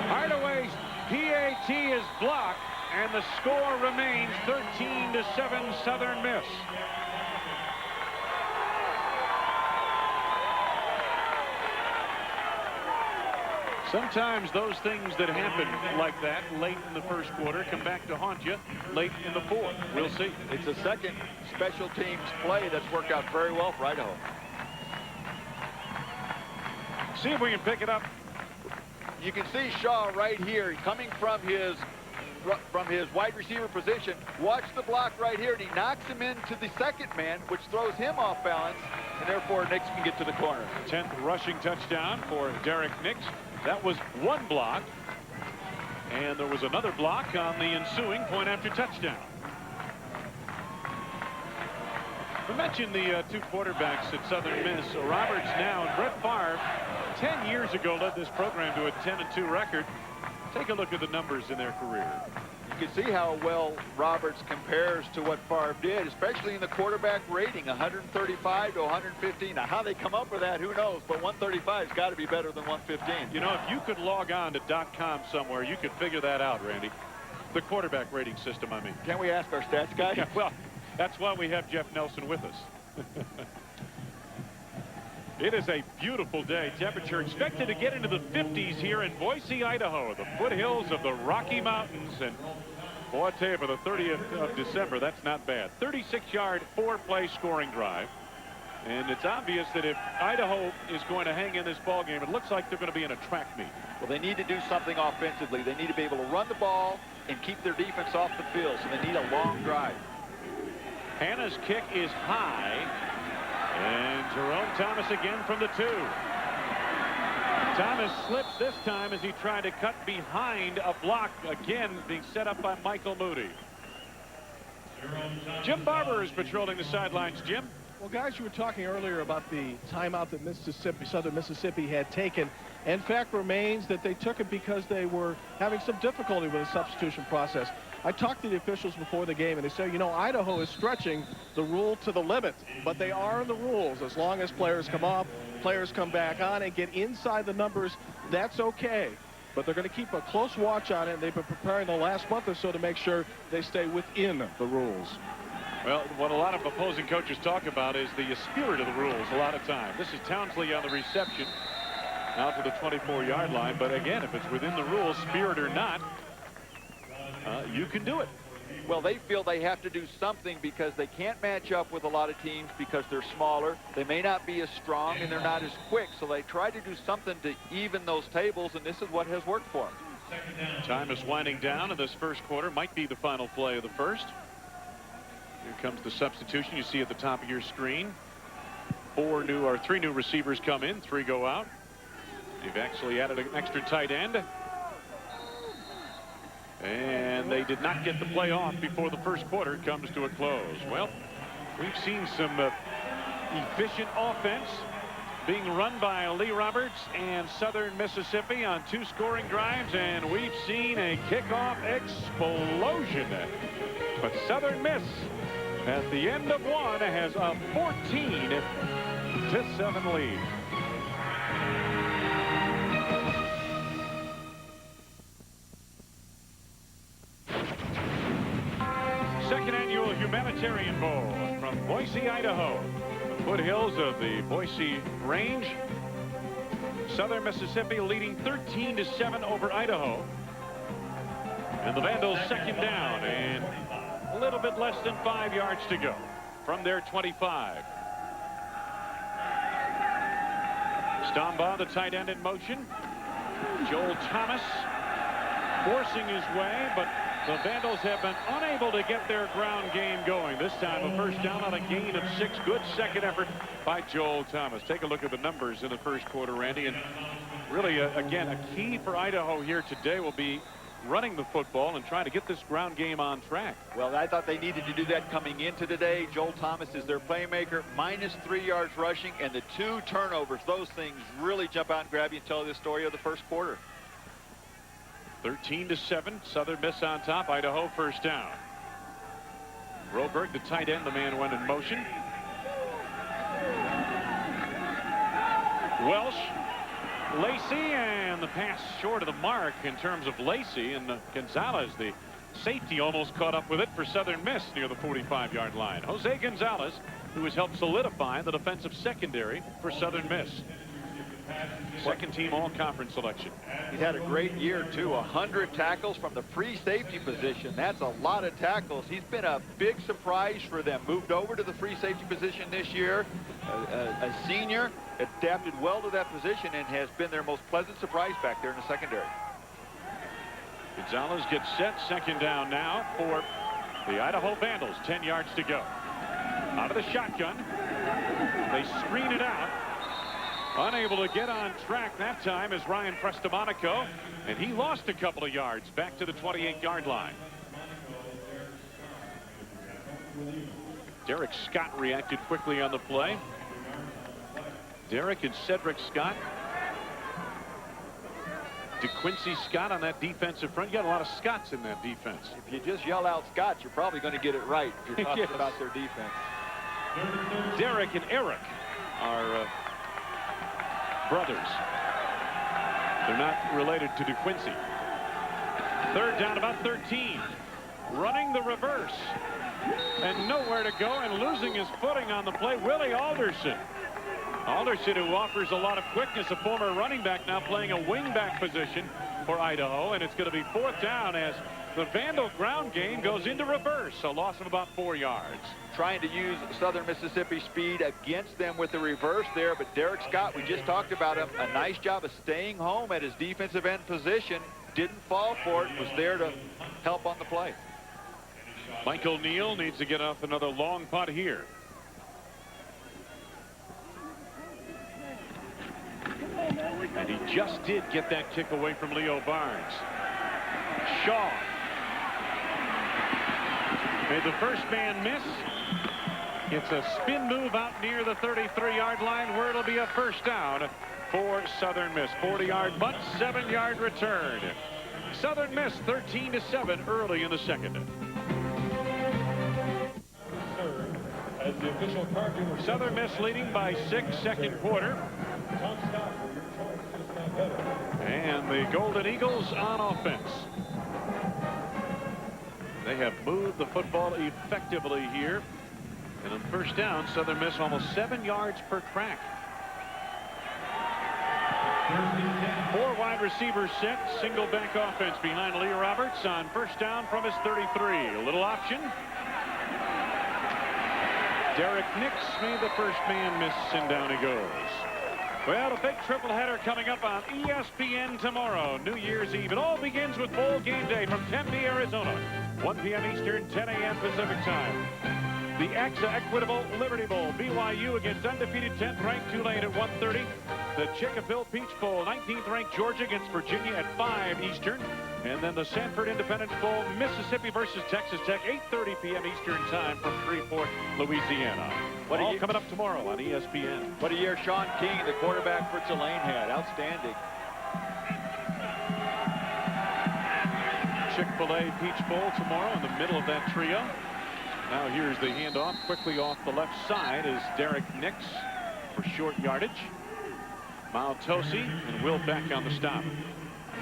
Hardaway's PAT is blocked, and the score remains 13-7 Southern Miss. Sometimes those things that happen like that late in the first quarter come back to haunt you late in the fourth. We'll see. It's a second special teams play that's worked out very well for Idaho. See if we can pick it up. You can see Shaw right here coming from his wide receiver position. Watch the block right here, and he knocks him into the second man, which throws him off balance, and therefore Nix can get to the corner. 10th rushing touchdown for Derek Nix. That was one block, and there was another block on the ensuing point after touchdown. We mentioned the 2 quarterbacks at Southern Miss. Roberts now, and Brett Favre 10 years ago led this program to a 10-2 record. Take a look at the numbers in their career. You can see how well Roberts compares to what Favre did, especially in the quarterback rating, 135 to 115. Now, how they come up with that, who knows? But 135 has got to be better than 115. You know, if you could log on to .com somewhere, you could figure that out, Randy. The quarterback rating system, I mean. Can't we ask our stats guy? Yeah, well, that's why we have Jeff Nelson with us. It is a beautiful day. Temperature expected to get into the 50s here in Boise, Idaho, the foothills of the Rocky Mountains. And boy, I tell you, for the 30th of December, that's not bad. 36-yard, 4-play scoring drive. And it's obvious that if Idaho is going to hang in this ball game, it looks like they're going to be in a track meet. Well, they need to do something offensively. They need to be able to run the ball and keep their defense off the field, so they need a long drive. Hannah's kick is high. And Jerome Thomas again from the 2. Thomas slips this time as he tried to cut behind a block, again being set up by Michael Moody. Jim Barber is patrolling the sidelines. Jim? Well, guys, you were talking earlier about the timeout that Southern Mississippi had taken. And fact remains that they took it because they were having some difficulty with the substitution process. I talked to the officials before the game, and they say, you know, Idaho is stretching the rule to the limit, but they are in the rules. As long as players come off, players come back on and get inside the numbers, that's okay. But they're going to keep a close watch on it, and they've been preparing the last month or so to make sure they stay within the rules. Well, what a lot of opposing coaches talk about is the spirit of the rules a lot of time. This is Townsley on the reception out to the 24-yard line. But again, if it's within the rules, spirit or not, you can do it. Well, they feel they have to do something because they can't match up with a lot of teams because they're smaller. They may not be as strong, and they're not as quick. So they try to do something to even those tables, and this is what has worked for them. Time is winding down in this first quarter. Might be the final play of the first. Here comes the substitution you see at the top of your screen. 3 new receivers come in, 3 go out. They've actually added an extra tight end. And they did not get the play off before the first quarter comes to a close. Well, we've seen some efficient offense being run by Lee Roberts and Southern Mississippi on 2 scoring drives, and we've seen a kickoff explosion. But Southern Miss, at the end of one, has a 14-7 lead. Second annual Humanitarian Bowl from Boise, Idaho. foothills of the Boise Range. Southern Mississippi leading 13-7 over Idaho. And the Vandals second down and a little bit less than 5 yards to go from their 25. Stombaugh, the tight end, in motion. Joel Thomas forcing his way, but the Vandals have been unable to get their ground game going. This time a first down on a gain of 6. Good second effort by Joel Thomas. Take a look at the numbers in the first quarter, Randy. And really, again, a key for Idaho here today will be running the football and trying to get this ground game on track. Well, I thought they needed to do that coming into today. Joel Thomas is their playmaker, minus 3 yards rushing, and the 2 turnovers. Those things really jump out and grab you and tell you the story of the first quarter. 13-7, Southern Miss on top. Idaho first down. Broberg, the tight end, the man went in motion. Welsh, Lacey, and the pass short of the mark in terms of Lacey, and Gonzalez, the safety, almost caught up with it for Southern Miss near the 45-yard line. Jose Gonzalez, who has helped solidify the defensive secondary for Southern Miss. Second team all-conference selection. He's had a great year, too. 100 tackles from the free safety position. That's a lot of tackles. He's been a big surprise for them. Moved over to the free safety position this year. A senior, adapted well to that position and has been their most pleasant surprise back there in the secondary. Gonzalez gets set. Second down now for the Idaho Vandals. 10 yards to go. Out of the shotgun. They screen it out. Unable to get on track that time is Ryan Prestamonico, and he lost a couple of yards back to the 28-yard line. Derek Scott reacted quickly on the play. Derek and Cedric Scott. DeQuincy Scott on that defensive front. You got a lot of Scotts in that defense. If you just yell out Scott, you're probably going to get it right if you're talking Yes. about their defense. Derek and Eric are brothers. They're not related to DeQuincy. Third down, about 13. Running the reverse. And nowhere to go, and losing his footing on the play, Willie Alderson. Alderson, who offers a lot of quickness, a former running back, now playing a wingback position for Idaho. And it's going to be fourth down as the Vandal ground game goes into reverse. A loss of about 4 yards. Trying to use Southern Mississippi speed against them with the reverse there, but Derek Scott, we just talked about him, a nice job of staying home at his defensive end position, didn't fall for it, was there to help on the play. Michael Neal needs to get off another long punt here. And he just did get that kick away from Leo Barnes. Shaw made the first man miss. It's a spin move out near the 33-yard line where it'll be a first down for Southern Miss. 40-yard bunt, 7-yard return. Southern Miss 13-7 early in the second. As the official car dealer, Southern Miss leading by 6, second quarter. And the Golden Eagles on offense. They have moved the football effectively here. And on first down, Southern Miss almost 7 yards per crack. 4 wide receivers set. Single back offense behind Lee Roberts on first down from his 33. A little option. Derek Nix made the first man miss, and down he goes. Well, a big triple header coming up on ESPN tomorrow, New Year's Eve. It all begins with bowl game day from Tempe, Arizona. 1 p.m. Eastern, 10 a.m. Pacific time. The AXA Equitable Liberty Bowl. BYU against undefeated 10th ranked Tulane at 1:30. The Chicopee Peach Bowl. 19th ranked Georgia against Virginia at 5 Eastern. And then the Sanford Independence Bowl. Mississippi versus Texas Tech. 8:30 p.m. Eastern time from Freeport, Louisiana. All coming up tomorrow on ESPN. What a year Sean King, the quarterback for Tulane, had. Outstanding. Chick-fil-A Peach Bowl tomorrow in the middle of that trio. Now here's the handoff quickly off the left side is Derek Nix for short yardage. Maltosi and Will Beck on the stop.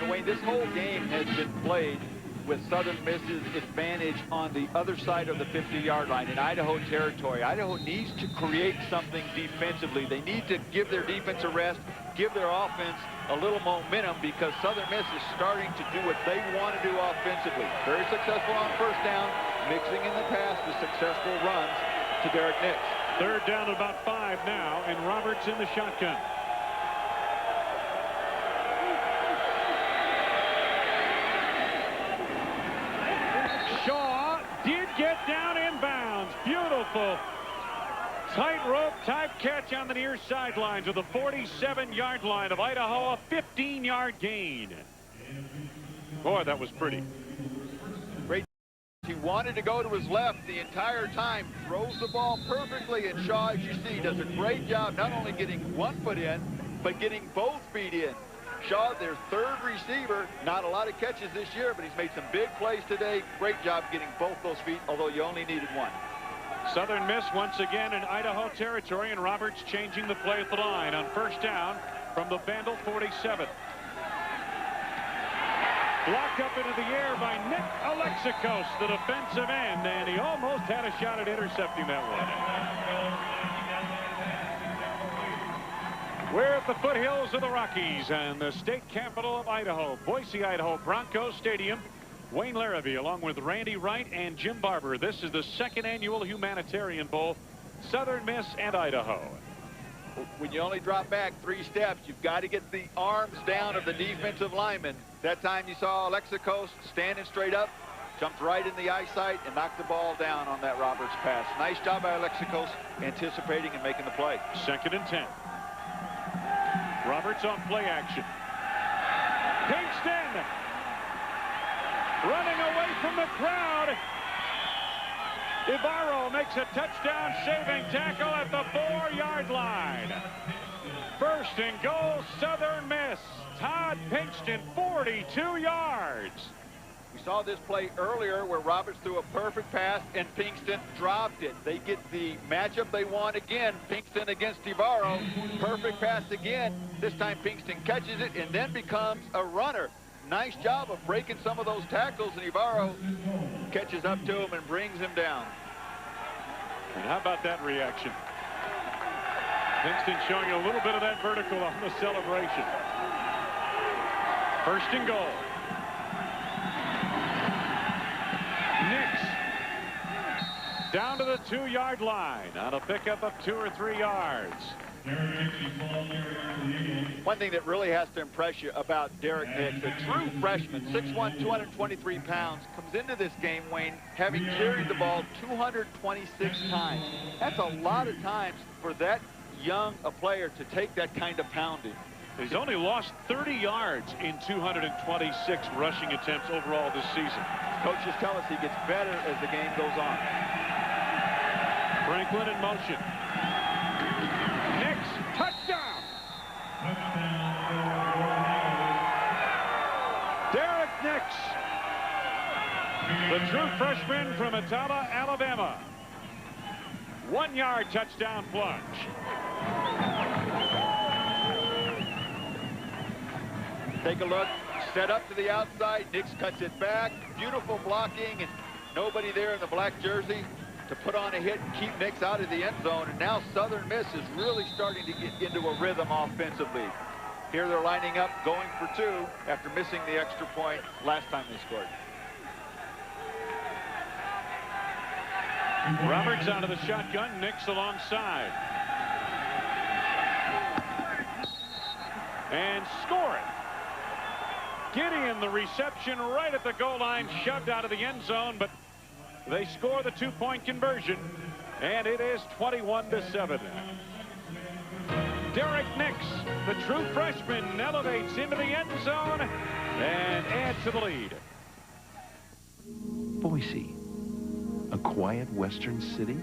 The way this whole game has been played, with Southern Miss's advantage on the other side of the 50-yard line in Idaho territory. Idaho needs to create something defensively. They need to give their defense a rest, give their offense a little momentum, because Southern Miss is starting to do what they want to do offensively. Very successful on first down, mixing in the pass with successful runs to Derek Nix. Third down, about 5 now, and Roberts in the shotgun. Shaw did get down in bounds. Beautiful tightrope type catch on the near sideline to the 47-yard line of Idaho. A 15-yard gain. Boy, that was pretty. Great. He wanted to go to his left the entire time. Throws the ball perfectly, and Shaw, as you see, does a great job not only getting one foot in, but getting both feet in. Shaw, their third receiver. Not a lot of catches this year, but he's made some big plays today. Great job getting both those feet, although you only needed one. Southern Miss once again in Idaho territory, and Roberts changing the play at the line on first down from the Vandal 47. Blocked up into the air by Nick Alexakos, the defensive end, and he almost had a shot at intercepting that one. We're at the foothills of the Rockies and the state capital of Idaho, Boise, Idaho, Bronco Stadium. Wayne Larrabee along with Randy Wright and Jim Barber. This is the second annual Humanitarian Bowl, Southern Miss and Idaho. When you only drop back 3 steps, you've got to get the arms down of the defensive lineman. That time you saw Alexakos standing straight up, jumped right in the eyesight and knocked the ball down on that Roberts pass. Nice job by Alexakos anticipating and making the play. 2nd and 10. Roberts on play action. Pinkston running away from the crowd. Ibarro makes a touchdown saving tackle at the 4-yard line. 1st and goal, Southern Miss. Todd Pinkston, 42 yards. We saw this play earlier where Roberts threw a perfect pass and Pinkston dropped it. They get the matchup they want again. Pinkston against Ibarro. Perfect pass again. This time Pinkston catches it and then becomes a runner. Nice job of breaking some of those tackles, and Ibarro catches up to him and brings him down. And how about that reaction? Pinkston showing a little bit of that vertical on the celebration. 1st and goal. Nix down to the 2-yard line on a pickup of 2 or 3 yards. One thing that really has to impress you about Derek Nix, a true freshman, 6'1", 223 pounds, comes into this game, Wayne, having carried the ball 226 times. That's a lot of times for that young a player to take that kind of pounding. He's only lost 30 yards in 226 rushing attempts overall this season. Coaches tell us he gets better as the game goes on. Franklin in motion. Nix, touchdown! Derek Nix, the true freshman from Atala, Alabama. 1-yard touchdown plunge. Take a look, set up to the outside. Nix cuts it back. Beautiful blocking, and nobody there in the black jersey to put on a hit and keep Nix out of the end zone. And now Southern Miss is really starting to get into a rhythm offensively. Here they're lining up, going for 2 after missing the extra point last time they scored. Roberts out of the shotgun, Nix alongside. And score it. Gideon, the reception right at the goal line, shoved out of the end zone, but they score the 2-point conversion, and it is 21-7. Derek Nix, the true freshman, elevates into the end zone and adds to the lead. Boise, a quiet western city.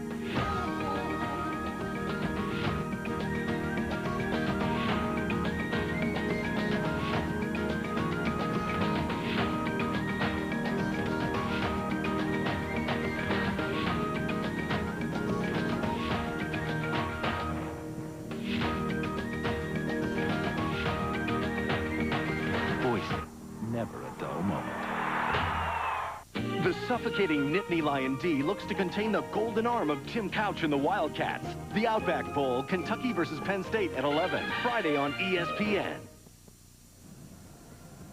Never a dull moment. suffocating Nittany Lion D looks to contain the golden arm of Tim Couch and the Wildcats. The Outback Bowl, Kentucky versus Penn State at 11, Friday on ESPN.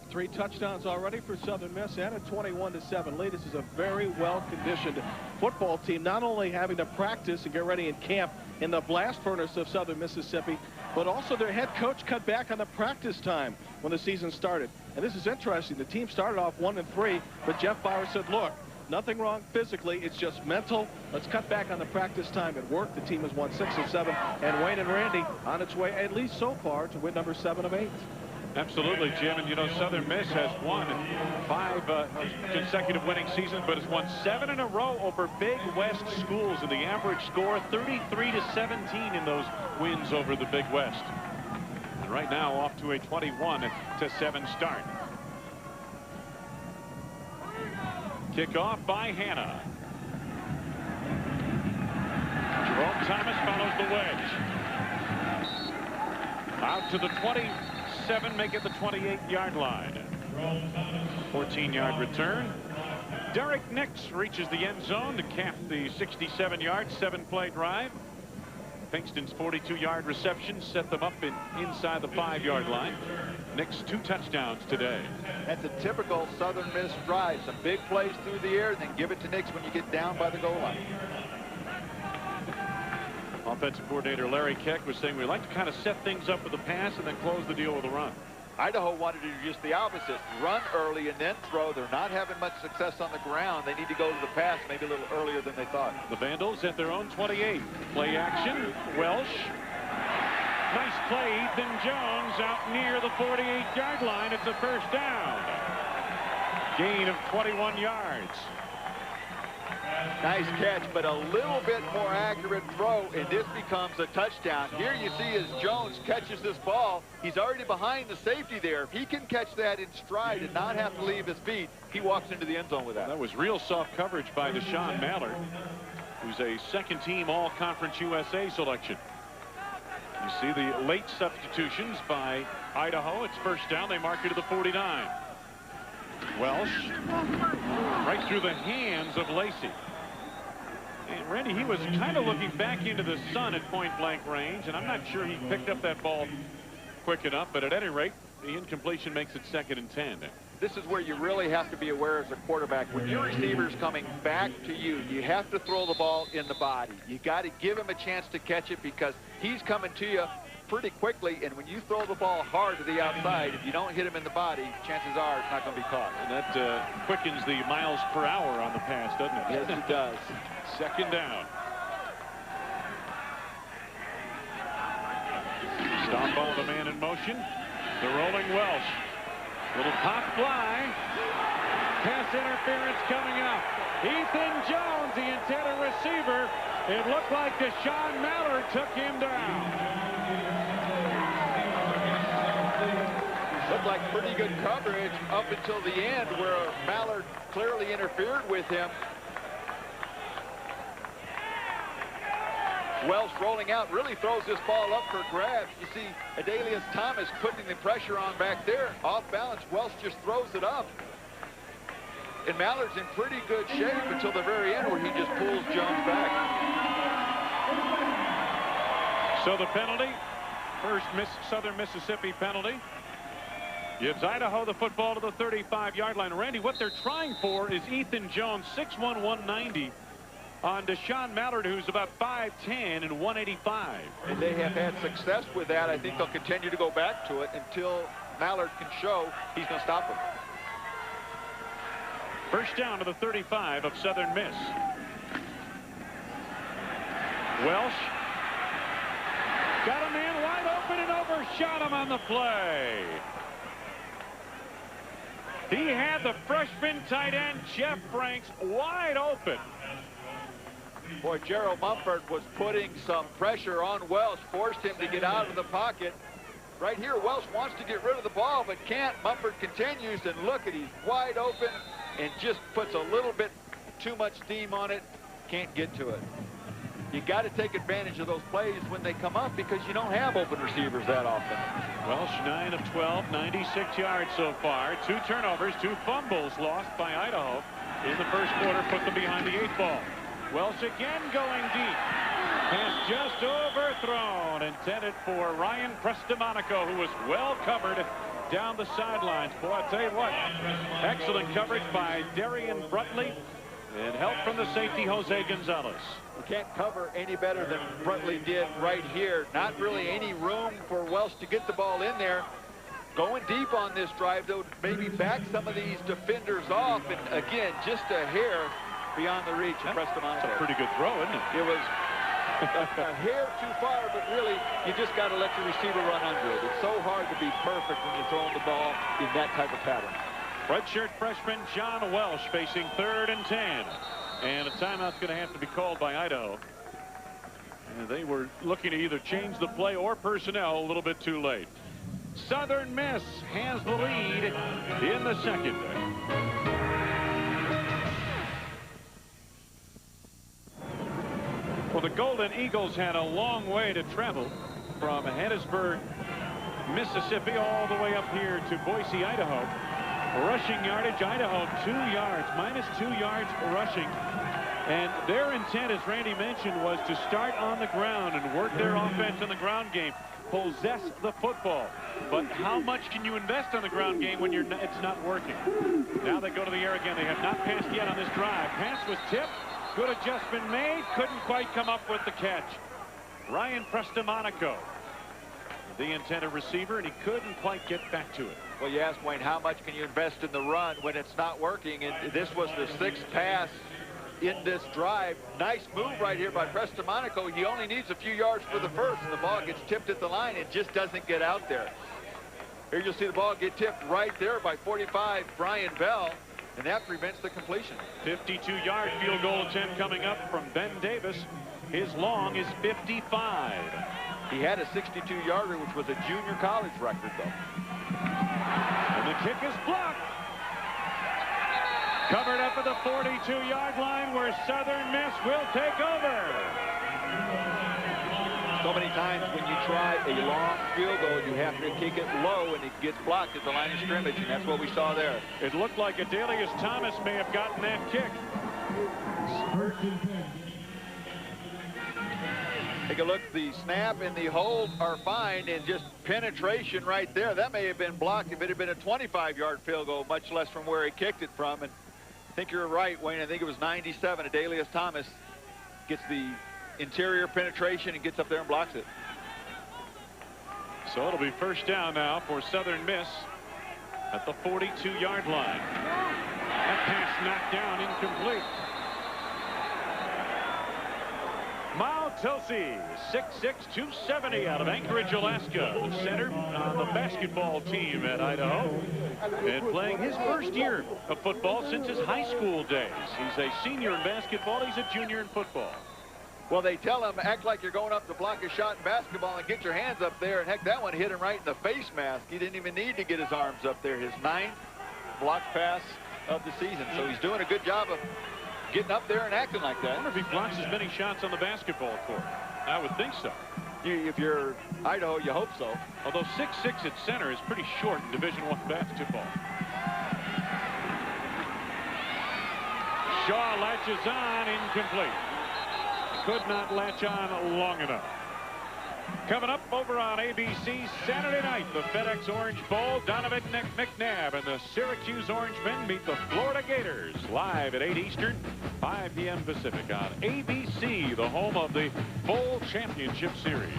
3 touchdowns already for Southern Miss and a 21-7 lead. This is a very well-conditioned football team, not only having to practice and get ready in camp in the blast furnace of Southern Mississippi, but also their head coach cut back on the practice time when the season started. And this is interesting. The team started off 1-3, but Jeff Bauer said, look, nothing wrong physically. It's just mental. Let's cut back on the practice time. It worked. The team has won 6 of 7. And Wayne and Randy on its way, at least so far, to win number 7 of 8. Absolutely, Jim. And, you know, Southern Miss has won 5 consecutive winning seasons, but has won 7 in a row over Big West schools. And the average score, 33-17 in those wins over the Big West. And right now, off to a 21-7 start. Kickoff by Hanna. Jerome Thomas follows the wedge. Out to the 27, make it the 28-yard line. 14-yard return. Derek Nix reaches the end zone to cap the 67-yard, 7-play drive. Pinkston's 42-yard reception set them up inside the 5-yard line. Nix 2 touchdowns today. That's a typical Southern Miss drive. Some big plays through the air, then give it to Nix when you get down by the goal line. Offensive coordinator Larry Keck was saying we like to kind of set things up with the pass and then close the deal with a run. Idaho wanted to do just the opposite. Run early and then throw. They're not having much success on the ground. They need to go to the pass maybe a little earlier than they thought. The Vandals at their own 28. Play action. Welsh. Nice play. Ethan Jones out near the 48-yard line. It's a first down. Gain of 21 yards. Nice catch, but a little bit more accurate throw, and this becomes a touchdown. Here you see as Jones catches this ball, he's already behind the safety there. If he can catch that in stride and not have to leave his feet, he walks into the end zone with that. That was real soft coverage by Deshaun Mallard, who's a second-team All-Conference USA selection. You see the late substitutions by Idaho. It's first down. They mark it to the 49. Welsh right through the hands of Lacey. And Randy, he was kind of looking back into the sun at point-blank range, and I'm not sure he picked up that ball quick enough, but at any rate, the incompletion makes it 2nd and 10. This is where you really have to be aware as a quarterback. When your receiver's coming back to you, you have to throw the ball in the body. You got to give him a chance to catch it because he's coming to you pretty quickly, and when you throw the ball hard to the outside, if you don't hit him in the body, chances are it's not going to be caught. And that quickens the miles per hour on the pass, doesn't it? Yes, it does. 2nd down. Stomp ball, the man in motion. The rolling Welsh. Little pop fly. Pass interference coming up. Ethan Jones, the intended receiver. It looked like Deshaun Mallard took him down. Looked like pretty good coverage up until the end where Mallard clearly interfered with him. Welsh rolling out, really throws this ball up for grabs. You see Adalius Thomas putting the pressure on back there. Off balance, Welsh just throws it up. And Mallard's in pretty good shape until the very end where he just pulls Jones back. So the penalty, first Southern Mississippi penalty, gives Idaho the football to the 35-yard line. Randy, what they're trying for is Ethan Jones, 6'1", 190, on Deshaun Mallard, who's about 5'10" and 185. And they have had success with that. I think they'll continue to go back to it until Mallard can show he's going to stop him. First down to the 35 of Southern Miss. Welsh got a man wide open and overshot him on the play. He had the freshman tight end Jeff Franks wide open. Boy, Gerald Mumford was putting some pressure on Welsh, forced him to get out of the pocket. Right here, Welsh wants to get rid of the ball, but can't. Mumford continues, and look at, he's wide open and just puts a little bit too much steam on it. Can't get to it. You got to take advantage of those plays when they come up because you don't have open receivers that often. Welsh 9 of 12, 96 yards so far. 2 turnovers, 2 fumbles lost by Idaho. in the first quarter put them behind the 8 ball. Welsh again going deep. Pass just overthrown, intended for Ryan Prestamonico, who was well covered down the sidelines. Boy, I tell you what, excellent coverage by Darian Brutley and help from the safety, Jose Gonzalez. You can't cover any better than Brutley did right here. Not really any room for Welsh to get the ball in there. Going deep on this drive, though, maybe back some of these defenders off. And again, just a hair beyond the reach of Prestamonico. That's a pretty good throw, isn't it? It was a hair too far, but really, you just got to let your receiver run under it. It's so hard to be perfect when you're throwing the ball in that type of pattern. Redshirt freshman John Welsh facing 3rd and 10. And a timeout's going to have to be called by Idaho. And they were looking to either change the play or personnel a little bit too late. Southern Miss has the lead in the second. Well, the Golden Eagles had a long way to travel from Hattiesburg, Mississippi, all the way up here to Boise, Idaho. Rushing yardage, Idaho 2 yards, -2 yards rushing. And their intent, as Randy mentioned, was to start on the ground and work their offense in the ground game, possess the football. But how much can you invest on the ground game when it's not working? Now they go to the air again. They have not passed yet on this drive. Pass was tipped. Good adjustment made. Couldn't quite come up with the catch. Ryan Prestamonico, the intended receiver, and he couldn't quite get back to it. Well, you asked, Wayne, how much can you invest in the run when it's not working? And this was the 6th pass in this drive. Nice move right here by Prestamonico. He only needs a few yards for the first, and the ball gets tipped at the line. It just doesn't get out there. Here you'll see the ball get tipped right there by 45 Brian Bell, and that prevents the completion. 52-yard field goal attempt coming up from Ben Davis. His long is 55. He had a 62-yarder, which was a junior college record, though. And the kick is blocked. Covered up at the 42-yard line, where Southern Miss will take over. So many times when you try a long field goal, you have to kick it low, and it gets blocked at the line of scrimmage, and that's what we saw there. It looked like Adelius Thomas may have gotten that kick. Take a look. The snap and the hold are fine, and just penetration right there. That may have been blocked if it had been a 25-yard field goal, much less from where he kicked it from. And I think you're right, Wayne. I think it was 97. Adelius Thomas gets the interior penetration and gets up there and blocks it. So it'll be first down now for Southern Miss at the 42-yard line. That pass knocked down, incomplete. Mal Tosi, 6'6", 270 out of Anchorage, Alaska, the center on the basketball team at Idaho, and playing his first year of football since his high school days. He's a senior in basketball. He's a junior in football. Well, they tell him, act like you're going up to block a shot in basketball and get your hands up there. And heck, that one hit him right in the face mask. He didn't even need to get his arms up there. His 9th block pass of the season. So he's doing a good job of getting up there and acting like that. I wonder if he blocks as many shots on the basketball court. I would think so. If you're Idaho, you hope so. Although 6'6" at center is pretty short in Division I basketball. Shaw latches on, incomplete. Could not latch on long enough. Coming up over on ABC Saturday night, the FedEx Orange Bowl. Donovan McNabb and the Syracuse Orangemen meet the Florida Gators live at 8 Eastern, 5 p.m. Pacific on ABC, the home of the Bowl Championship Series.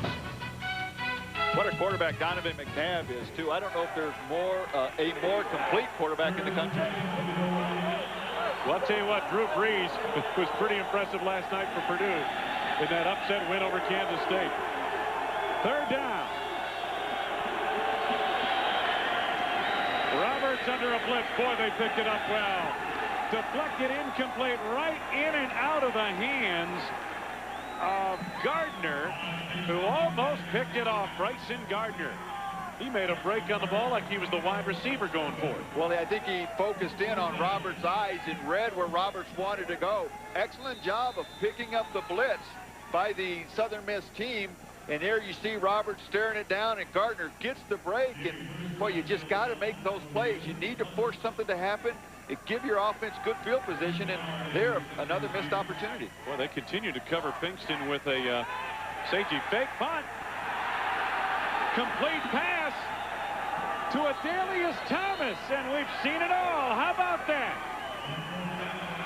What a quarterback Donovan McNabb is, too. I don't know if there's a more complete quarterback in the country. Well, I'll tell you what, Drew Brees was pretty impressive last night for Purdue in that upset win over Kansas State. Third down. Roberts under a blitz. Boy, they picked it up well. Deflected, incomplete, right in and out of the hands of Gardner, who almost picked it off. Bryson Gardner. He made a break on the ball like he was the wide receiver going for it. Well, I think he focused in on Roberts' eyes and read where Roberts wanted to go. Excellent job of picking up the blitz by the Southern Miss team. And there you see Roberts staring it down, and Gardner gets the break. And, boy, you just got to make those plays. You need to force something to happen. give your offense good field position, and there, another missed opportunity. Well, they continue to cover Pinkston with a safety fake punt. Complete pass to Adalius Thomas, and we've seen it all. How about that?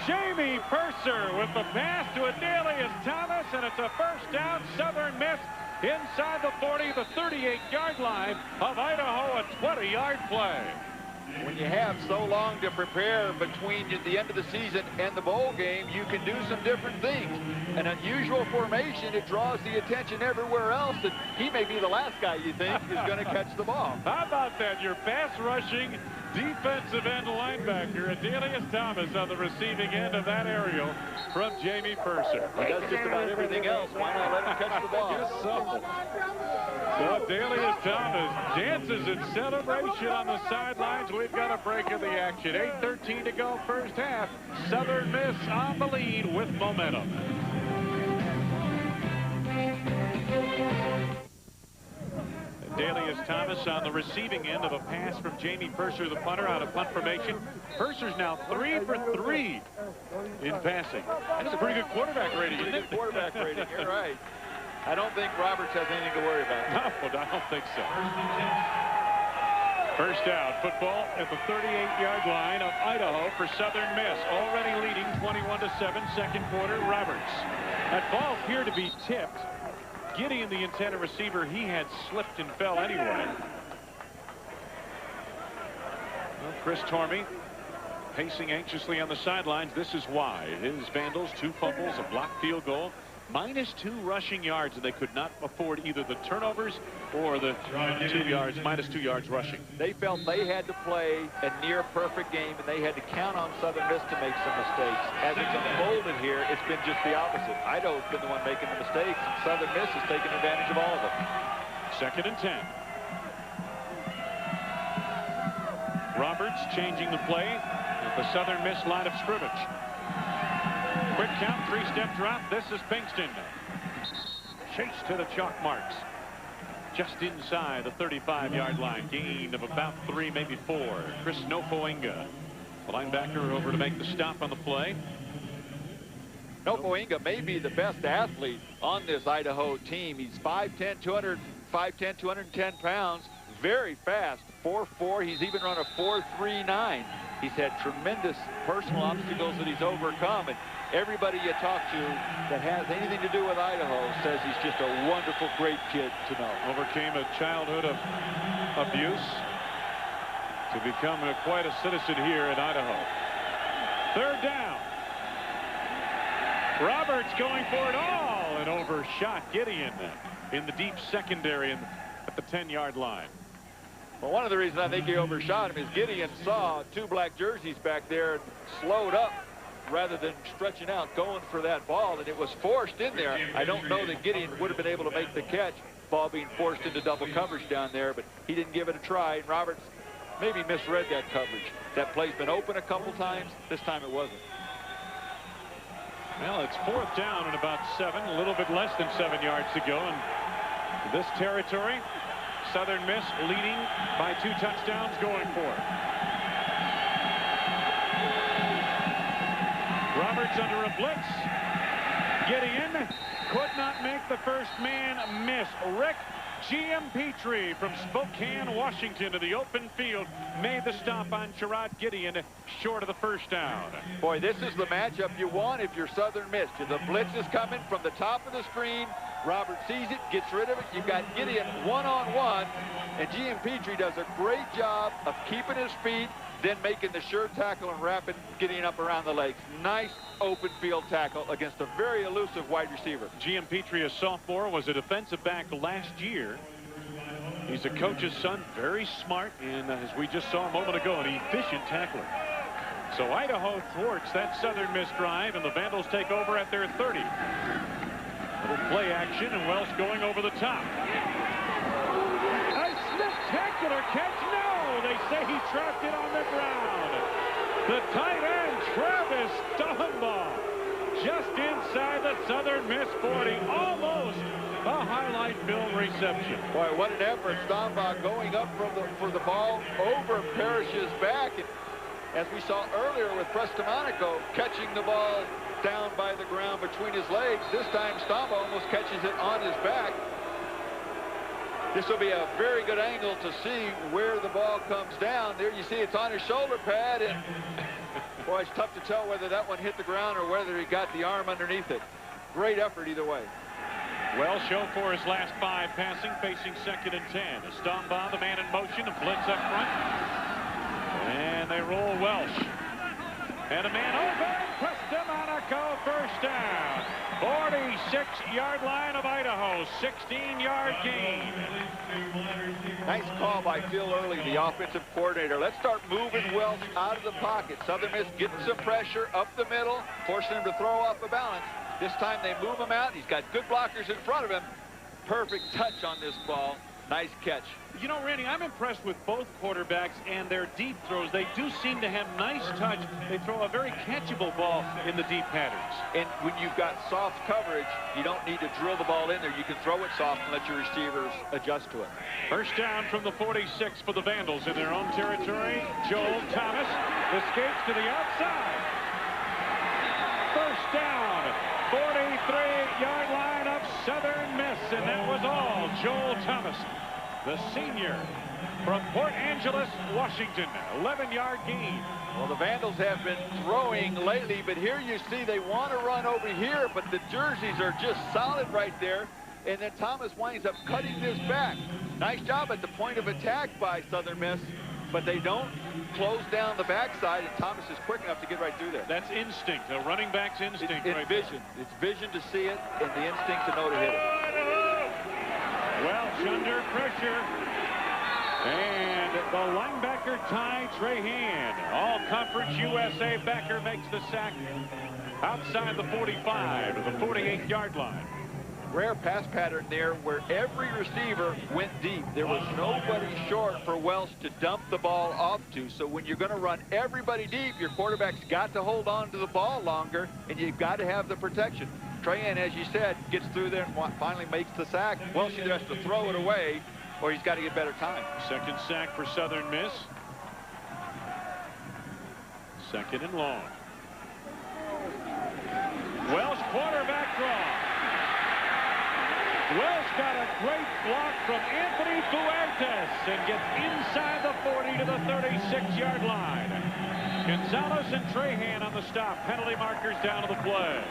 Jamie Purser with the pass to Adalius Thomas, and it's a first down. Southern Miss inside the 40, the 38-yard line of Idaho, a 20-yard play. When you have so long to prepare between the end of the season and the bowl game, you can do some different things. An unusual formation, it draws the attention everywhere else, and he may be the last guy you think is going to catch the ball. How about that? Your pass-rushing defensive end linebacker, Adalius Thomas, on the receiving end of that aerial from Jamie Purser. He does just about everything else. Why not let him catch the ball? Yes, so. So Adalius Thomas dances in celebration on the sidelines. We've got a break of the action. 8:13 to go first half. Southern Miss on the lead with momentum. Adalius Thomas on the receiving end of a pass from Jamie Purser, the punter, out of punt formation. Purser's now 3 for 3 in passing. That's a pretty good quarterback rating, isn't it? Quarterback rating, you're right. I don't think Roberts has anything to worry about. No, I don't think so. First down, football at the 38-yard line of Idaho for Southern Miss. Already leading 21-7, second quarter. Roberts. That ball appeared to be tipped. Gideon, the intended receiver, he had slipped and fell anyway. Well, Chris Tormey pacing anxiously on the sidelines. This is why. His Vandals, 2 fumbles, a blocked field goal, -2 rushing yards, and they could not afford either the turnovers or the -2 yards rushing. They felt they had to play a near perfect game, and they had to count on Southern Miss to make some mistakes. As it's unfolded here, it's been just the opposite. Idaho's been the one making the mistakes, and Southern Miss has taken advantage of all of them. 2nd and 10. Roberts changing the play at the Southern Miss line of scrimmage. Quick count, 3-step drop. This is Pinkston. Chase to the chalk marks. Just inside the 35-yard line. Gain of about 3, maybe 4. Chris Nofoinga, the linebacker, over to make the stop on the play. Nofoinga may be the best athlete on this Idaho team. He's 5'10", 210 pounds. Very fast. 4'4". He's even run a 4.39. He's had tremendous personal obstacles that he's overcome, and everybody you talk to that has anything to do with Idaho says he's just a wonderful, great kid to know. Overcame a childhood of abuse to become quite a citizen here in Idaho. 3rd down. Roberts going for it all and overshot Gideon in the deep secondary at the 10-yard line. Well, one of the reasons I think he overshot him is Gideon saw 2 black jerseys back there and slowed up rather than stretching out, going for that ball, and it was forced in there. I don't know that Gideon would have been able to make the catch, ball being forced into double coverage down there, but he didn't give it a try, and Roberts maybe misread that coverage. That play's been open a couple times. This time it wasn't. Well, it's 4th down and about 7, a little bit less than 7 yards to go in this territory. Southern Miss leading by 2 touchdowns, going for it. Roberts under a blitz. Gideon could not make the first man miss. Rick Giampetri from Spokane, Washington, to the open field, made the stop on Sherrod Gideon, short of the first down. Boy, this is the matchup you want if you're Southern Miss. The blitz is coming from the top of the screen. Robert sees it, gets rid of it. You've got Gideon one-on-one, and Giampetri does a great job of keeping his feet, then making the sure tackle and wrapping Gideon up around the legs. Nice open field tackle against a very elusive wide receiver. Giampetri, a sophomore, was a defensive back last year. He's a coach's son, very smart, and as we just saw a moment ago, an efficient tackler. So Idaho thwarts that Southern Miss drive, and the Vandals take over at their 30. Little play action, and Welsh going over the top. A spectacular catch. No, they say he trapped it on the ground. The tight end, Travis Stombaugh, just inside the Southern Miss 40. Almost a highlight film reception. Boy, what an effort. Stombaugh going up for the ball over Parrish's back. And as we saw earlier with Prestamonico catching the ball down by the ground between his legs. This time Stambo almost catches it on his back. This will be a very good angle to see where the ball comes down. There you see it's on his shoulder pad, and boy, it's tough to tell whether that one hit the ground or whether he got the arm underneath it. Great effort either way. Welsh show for his last 5 passing, facing 2nd and 10. Stambo, the man in motion, a blitz up front. And they roll Welsh. And a man over. Prestamonico, first down. 46-yard line of Idaho. 16-yard gain. Nice call by Phil Early, the offensive coordinator. Let's start moving Welsh out of the pocket. Southern Miss getting some pressure up the middle, forcing him to throw off the balance. This time they move him out. He's got good blockers in front of him. Perfect touch on this ball. Nice catch. You know, Randy, I'm impressed with both quarterbacks and their deep throws. They do seem to have nice touch. They throw a very catchable ball in the deep patterns. And when you've got soft coverage, you don't need to drill the ball in there. You can throw it soft and let your receivers adjust to it. First down from the 46 for the Vandals in their own territory. Joel Thomas escapes to the outside. First down, 43-yard line of Southern Miss, and that was all. Joel Thomas, the senior from Port Angeles, Washington, 11-yard gain. Well, the Vandals have been throwing lately, but here you see they want to run over here, but the jerseys are just solid right there, and then Thomas winds up cutting this back. Nice job at the point of attack by Southern Miss, but they don't close down the backside, and Thomas is quick enough to get right through there. That's instinct, a running back's instinct. It's vision. It's vision to see it and the instinct to know to hit it. Welsh under pressure. And the linebacker, Ty Trahan. All-Conference USA backer makes the sack outside the 45 to the 48-yard line. Rare pass pattern there where every receiver went deep. There was nobody short for Welsh to dump the ball off to. So when you're going to run everybody deep, your quarterback's got to hold on to the ball longer, and you've got to have the protection. Trahan, as you said, gets through there and finally makes the sack. Welsh either has to throw it away or he's got to get better time. Second sack for Southern Miss. 2nd and long. Welsh quarterback draw. Welsh got a great block from Anthony Fuertes and gets inside the 40 to the 36-yard line. Gonzalez and Trahan on the stop. Penalty markers down to the play.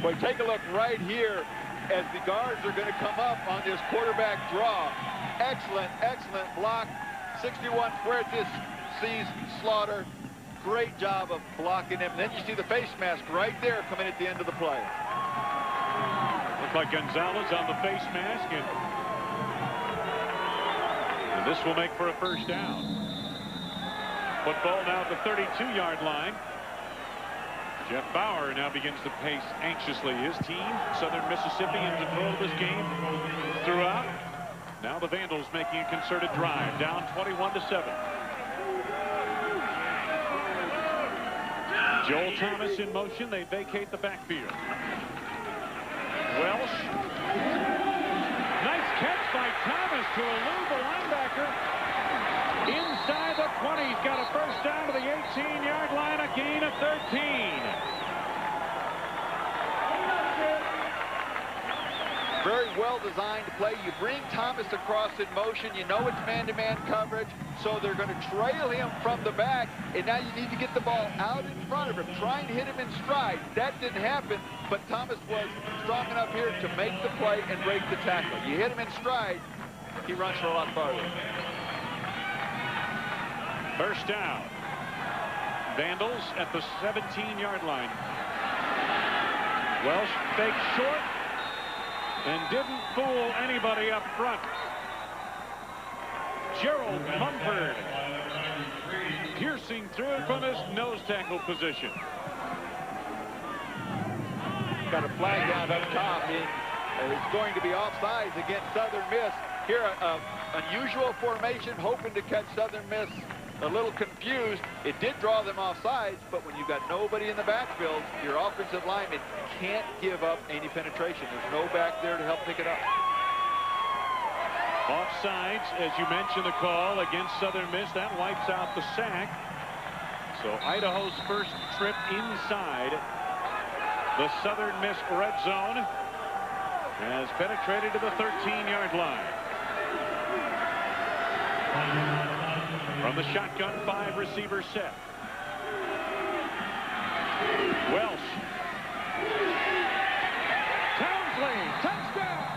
Boy, take a look right here as the guards are going to come up on this quarterback draw. Excellent, excellent block. 61 Fuertes sees Slaughter. Great job of blocking him. Then you see the face mask right there coming at the end of the play. Looks like Gonzalez on the face mask, and this will make for a first down. Football now at the 32-yard line. Jeff Bauer now begins to pace anxiously his team. Southern Mississippi in control of this game throughout. Now the Vandals making a concerted drive, down 21-7. Joel Thomas in motion. They vacate the backfield. Welsh. Nice catch by Thomas to elude the linebacker. Inside the 20. He's got a first down to the 18-yard line. A gain of 13. Very well-designed play. You bring Thomas across in motion. You know it's man-to-man coverage, so they're going to trail him from the back, and now you need to get the ball out in front of him, trying to hit him in stride. That didn't happen, but Thomas was strong enough here to make the play and break the tackle. You hit him in stride, he runs for a lot farther. First down. Vandals at the 17-yard line. Welsh fakes short and didn't fool anybody up front. Gerald Mumford piercing through from his nose tackle position. Got a flag down up top. It's going to be offsides against Southern Miss. Here, unusual formation, hoping to catch Southern Miss a little confused. It did draw them offsides, but when you've got nobody in the backfield, your offensive lineman can't give up any penetration. There's no back there to help pick it up. Offsides, as you mentioned, the call against Southern Miss. That wipes out the sack. So Idaho's first trip inside the Southern Miss red zone has penetrated to the 13-yard line. From the shotgun 5-receiver set. Welsh. Townsley, touchdown!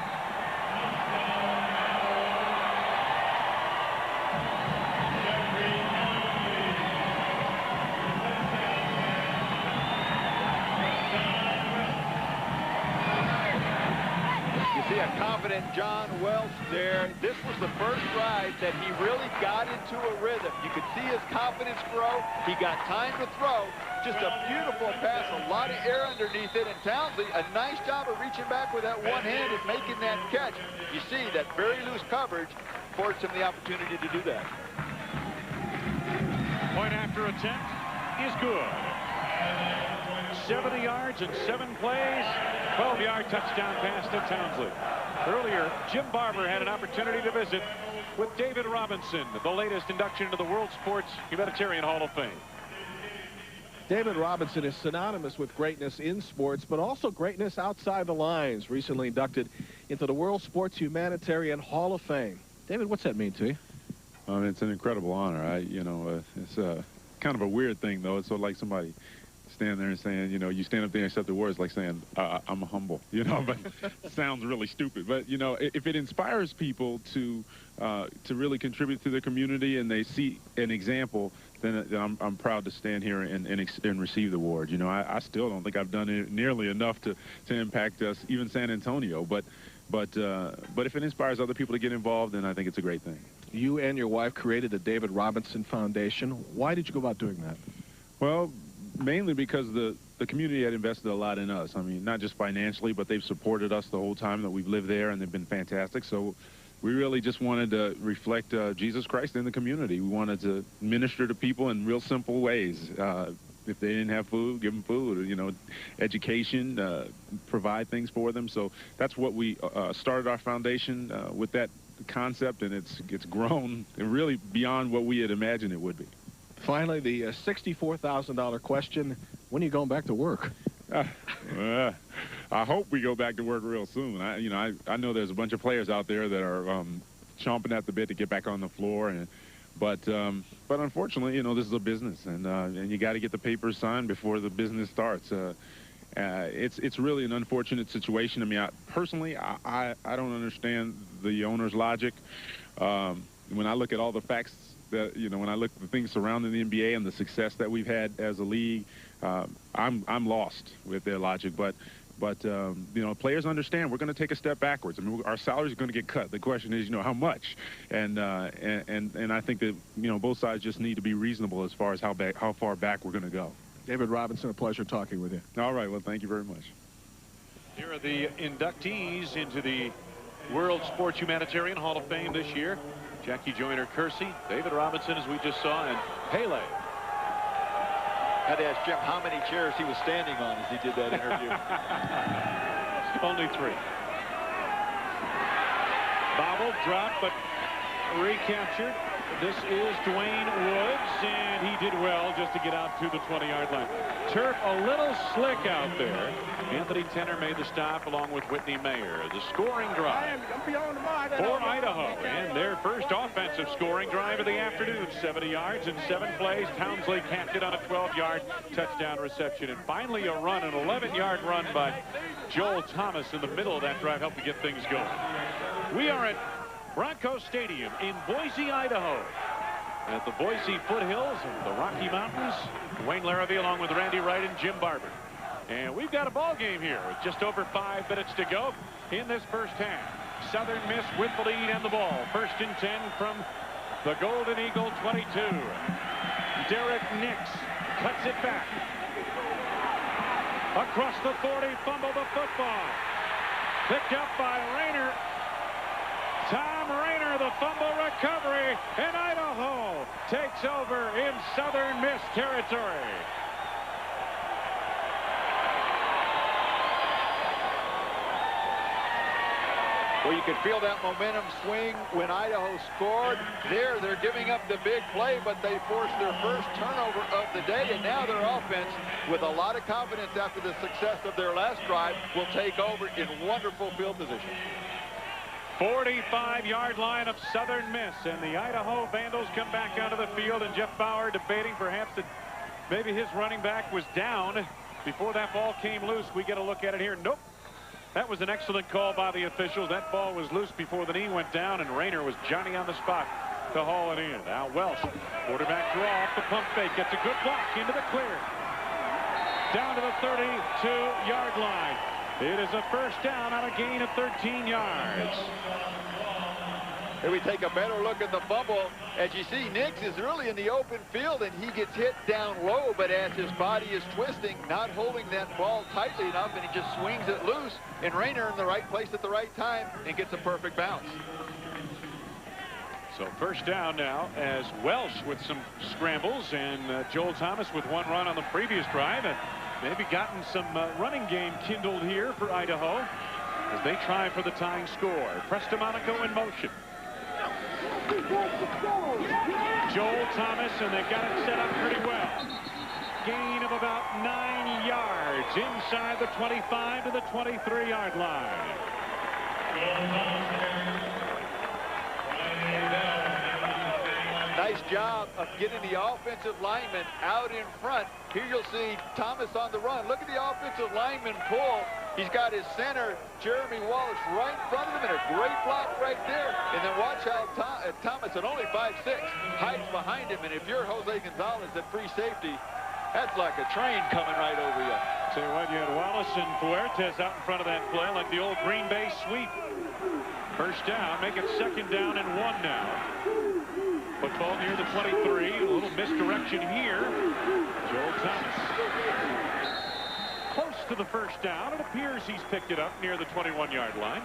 See a confident John Welsh there. This was the first drive that he really got into a rhythm. You could see his confidence grow. He got time to throw. Just a beautiful pass, a lot of air underneath it. And Townsley, a nice job of reaching back with that one hand and making that catch. You see that very loose coverage affords him the opportunity to do that. Point after attempt is good. 70 yards and 7 plays. 12-yard touchdown pass to Townsley. Earlier, Jim Barber had an opportunity to visit with David Robinson, the latest induction into the World Sports Humanitarian Hall of Fame. David Robinson is synonymous with greatness in sports, but also greatness outside the lines. Recently inducted into the World Sports Humanitarian Hall of Fame. David, what's that mean to you? It's an incredible honor. It's kind of a weird thing, though. It's sort of like somebody stand there and saying, you stand up there and accept the words like saying, I'm humble, but it sounds really stupid. But, if it inspires people to really contribute to the community and they see an example, then I'm proud to stand here and receive the award. I still don't think I've done it nearly enough to impact us, even San Antonio. But if it inspires other people to get involved, then I think it's a great thing. You and your wife created the David Robinson Foundation. Why did you go about doing that? Well, mainly because the community had invested a lot in us. I mean, not just financially, but they've supported us the whole time that we've lived there, and they've been fantastic. So we really just wanted to reflect Jesus Christ in the community. We wanted to minister to people in real simple ways. If they didn't have food, give them food, education, provide things for them. So that's what we started our foundation with, that concept, and it's grown really beyond what we had imagined it would be. Finally, the $64,000 question, when are you going back to work? I hope we go back to work real soon. I know there's a bunch of players out there that are chomping at the bit to get back on the floor, but unfortunately, this is a business, and you got to get the papers signed before the business starts. It's really an unfortunate situation. I mean, personally, I don't understand the owner's logic. When I look at all the facts, when I look at the things surrounding the NBA and the success that we've had as a league, I'm lost with their logic. But players understand we're going to take a step backwards. I mean, our salaries are going to get cut. The question is, how much? And I think that both sides just need to be reasonable as far as how far back we're going to go. David Robinson, a pleasure talking with you. All right. Well, thank you very much. Here are the inductees into the World Sports Humanitarian Hall of Fame this year. Jackie Joyner-Kersee, David Robinson, as we just saw, and Pele. Had to ask Jim how many chairs he was standing on as he did that interview. Only 3. Bobbled, dropped, but recaptured. This is Dwayne Woods, and he did well just to get out to the 20-yard line. Turf a little slick out there. Anthony Tenner made the stop along with Whitney Mayer. The scoring drive for Idaho, and their first offensive scoring drive of the afternoon. 70 yards and 7 plays. Townsley capped it on a 12-yard touchdown reception. And finally a run, an 11-yard run by Joel Thomas in the middle of that drive helped to get things going. We are at Bronco Stadium in Boise, Idaho, at the Boise foothills of the Rocky Mountains. Wayne Larrabee along with Randy Wright and Jim Barber. And we've got a ball game here with just over 5 minutes to go in this first half. Southern Miss with the lead and the ball. 1st and 10 from the Golden Eagle 22. Derek Nix cuts it back. Across the 40, fumble the football. Picked up by Rayner. Tom Rayner, the fumble recovery, and Idaho takes over in Southern Miss territory. Well, you could feel that momentum swing when Idaho scored. There, they're giving up the big play, but they forced their first turnover of the day, and now their offense, with a lot of confidence after the success of their last drive, will take over in wonderful field position. 45-yard line of Southern Miss, and the Idaho Vandals come back onto the field, and Jeff Bauer debating perhaps that maybe his running back was down before that ball came loose. We get a look at it here. Nope. That was an excellent call by the officials. That ball was loose before the knee went down, and Rayner was Johnny on the spot to haul it in. Now Welsh, quarterback draw off the pump fake, gets a good block into the clear. Down to the 32-yard line. It is a first down on a gain of 13 yards. Here we take a better look at the fumble. As you see, Nix is really in the open field, and he gets hit down low, but as his body is twisting, not holding that ball tightly enough, and he just swings it loose, and Rayner in the right place at the right time and gets a perfect bounce. So first down now as Welsh with some scrambles, and Joel Thomas with one run on the previous drive, and maybe gotten some running game kindled here for Idaho as they try for the tying score. Prestimonaco in motion. Joel Thomas, and they've got it set up pretty well. Gain of about 9 yards inside the 25 to the 23-yard line. Nice job of getting the offensive lineman out in front. Here you'll see Thomas on the run. Look at the offensive lineman pull. He's got his center, Jeremy Wallace, right in front of him, and a great block right there. And then watch how Thomas, at only 5'6", hides behind him. And if you're Jose Gonzalez at free safety, that's like a train coming right over you. Tell you what, you had Wallace and Fuertes out in front of that play like the old Green Bay sweep. First down, make it second down and 1 now. Football near the 23, a little misdirection here. Joel Thomas. Close to the first down. It appears he's picked it up near the 21-yard line.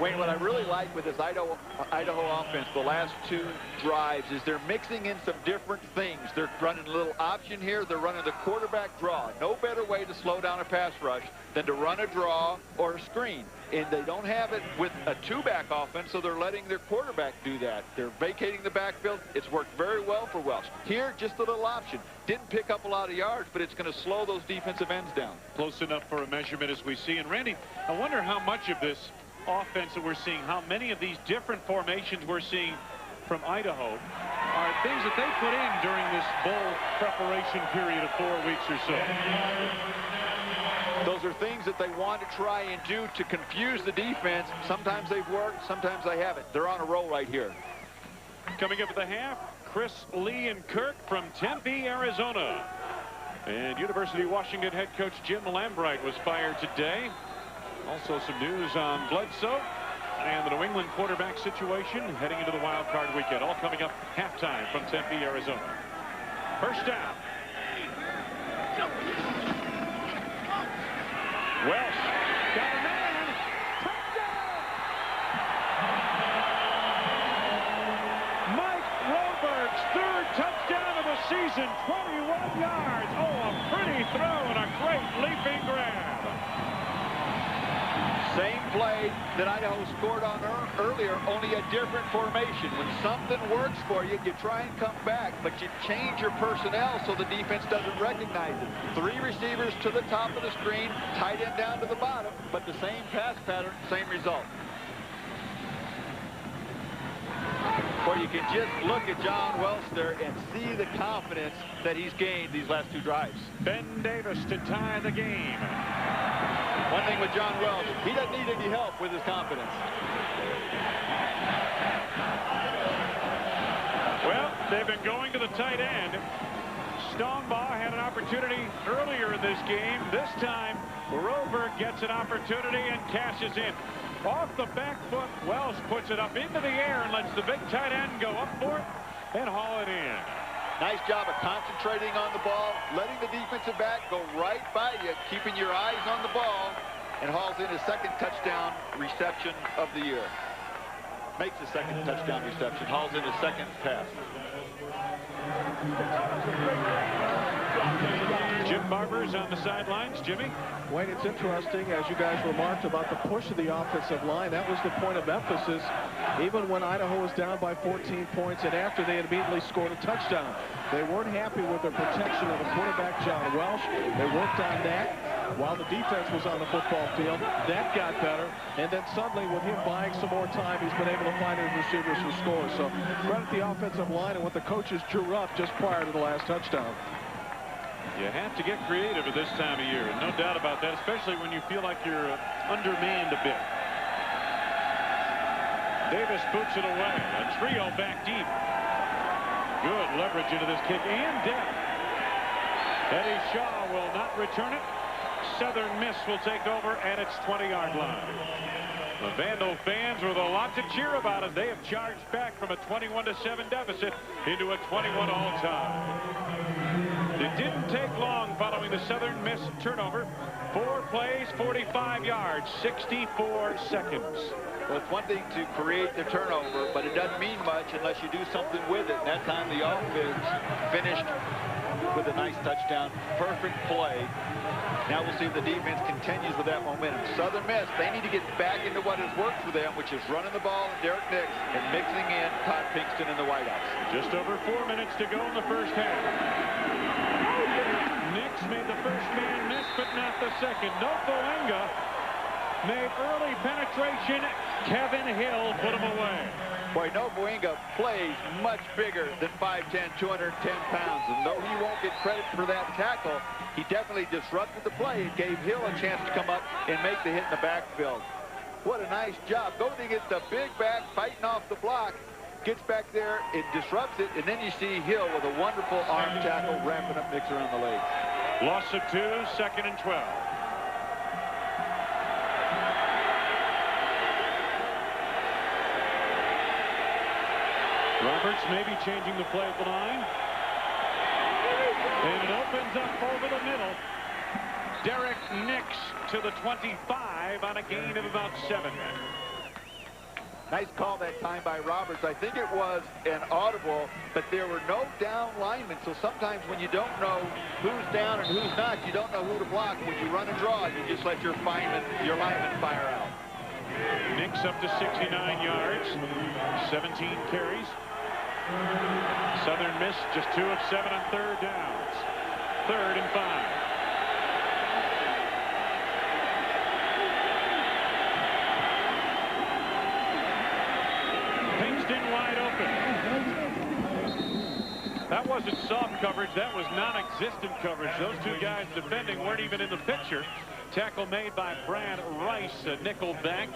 Wayne, what I really like with this Idaho offense the last 2 drives is they're mixing in some different things. They're running a little option here. They're running the quarterback draw. No better way to slow down a pass rush than to run a draw or a screen. And they don't have it with a 2-back offense, so they're letting their quarterback do that. They're vacating the backfield. It's worked very well for Welsh. Here, just a little option. Didn't pick up a lot of yards, but it's going to slow those defensive ends down. Close enough for a measurement as we see. And Randy, I wonder how much of this offense that we're seeing, how many of these different formations we're seeing from Idaho are things that they put in during this bowl preparation period of 4 weeks or so. Those are things that they want to try and do to confuse the defense. Sometimes they've worked, sometimes they haven't. They're on a roll right here. Coming up at the half, Chris Lee and Kirk from Tempe, Arizona. And University of Washington head coach Jim Lambright was fired today. Also some news on Bledsoe and the New England quarterback situation heading into the wild card weekend. All coming up halftime from Tempe, Arizona. First down. Welsh got a man. Touchdown! Mike Robert's 3rd touchdown of the season. 21 yards. Oh, a pretty throw and a great leaping grab. Same play that Idaho scored on earlier, only a different formation. When something works for you, you try and come back, but you change your personnel so the defense doesn't recognize it. 3 receivers to the top of the screen, tight end down to the bottom, but the same pass pattern, same result. Or you can just look at John Welsh there and see the confidence that he's gained these last 2 drives. Ben Davis to tie the game. One thing with John Welsh, he doesn't need any help with his confidence. Well, they've been going to the tight end. Stonbaugh had an opportunity earlier in this game. This time, Rover gets an opportunity and cashes in. Off the back foot, Welsh puts it up into the air and lets the big tight end go up for it and haul it in. Nice job of concentrating on the ball, letting the defensive back go right by you, keeping your eyes on the ball, and hauls in his 2nd touchdown reception of the year. makes the second touchdown reception, hauls in his second pass. Jim Barber's on the sidelines. Jimmy? Wayne, it's interesting, as you guys remarked about the push of the offensive line. That was the point of emphasis, even when Idaho was down by 14 points and after they had immediately scored a touchdown. They weren't happy with their protection of the quarterback, John Welsh. They worked on that while the defense was on the football field. That got better, and then suddenly with him buying some more time, he's been able to find his receivers who score. So credit the offensive line and what the coaches drew up just prior to the last touchdown. You have to get creative at this time of year, and no doubt about that, especially when you feel like you're undermanned a bit. Davis boots it away. A trio back deep. Good leverage into this kick and depth. Eddie Shaw will not return it. Southern Miss will take over at its 20-yard line. The Vandal fans with a lot to cheer about as they have charged back from a 21-7 deficit into a 21 all-time. It didn't take long following the Southern Miss turnover. 4 plays, 45 yards, 64 seconds. Well, it's one thing to create the turnover, but it doesn't mean much unless you do something with it. And that time the offense finished with a nice touchdown. Perfect play. Now we'll see if the defense continues with that momentum. Southern Miss, they need to get back into what has worked for them, which is running the ball and Derek Nix and mixing in Todd Pinkston in the Whitehouse. Just over 4 minutes to go in the first half. Nix made the first man miss, but not the second. Nofoenga made early penetration. Kevin Hill put him away. Boy, Nofoenga plays much bigger than 5'10", 210 pounds. And though he won't get credit for that tackle, he definitely disrupted the play and gave Hill a chance to come up and make the hit in the backfield. What a nice job. Goes against the big back, fighting off the block. Gets back there, it disrupts it, and then you see Hill with a wonderful arm tackle, wrapping up Nix around the legs. Loss of 2, 2nd and 12. Roberts maybe changing the play at the line. And it opens up over the middle. Derek Nix to the 25 on a gain of about 7. Nice call that time by Roberts. I think it was an audible, but there were no down linemen. So sometimes when you don't know who's down and who's not, you don't know who to block. When you run a draw, you just let your lineman fire out. Nix up to 69 yards, 17 carries. Southern Miss just 2 of 7 on third downs. 3rd and 5. Pinkston wide open. That wasn't soft coverage. That was non-existent coverage. Those two guys defending weren't even in the picture. Tackle made by Brad Rice, a nickel back.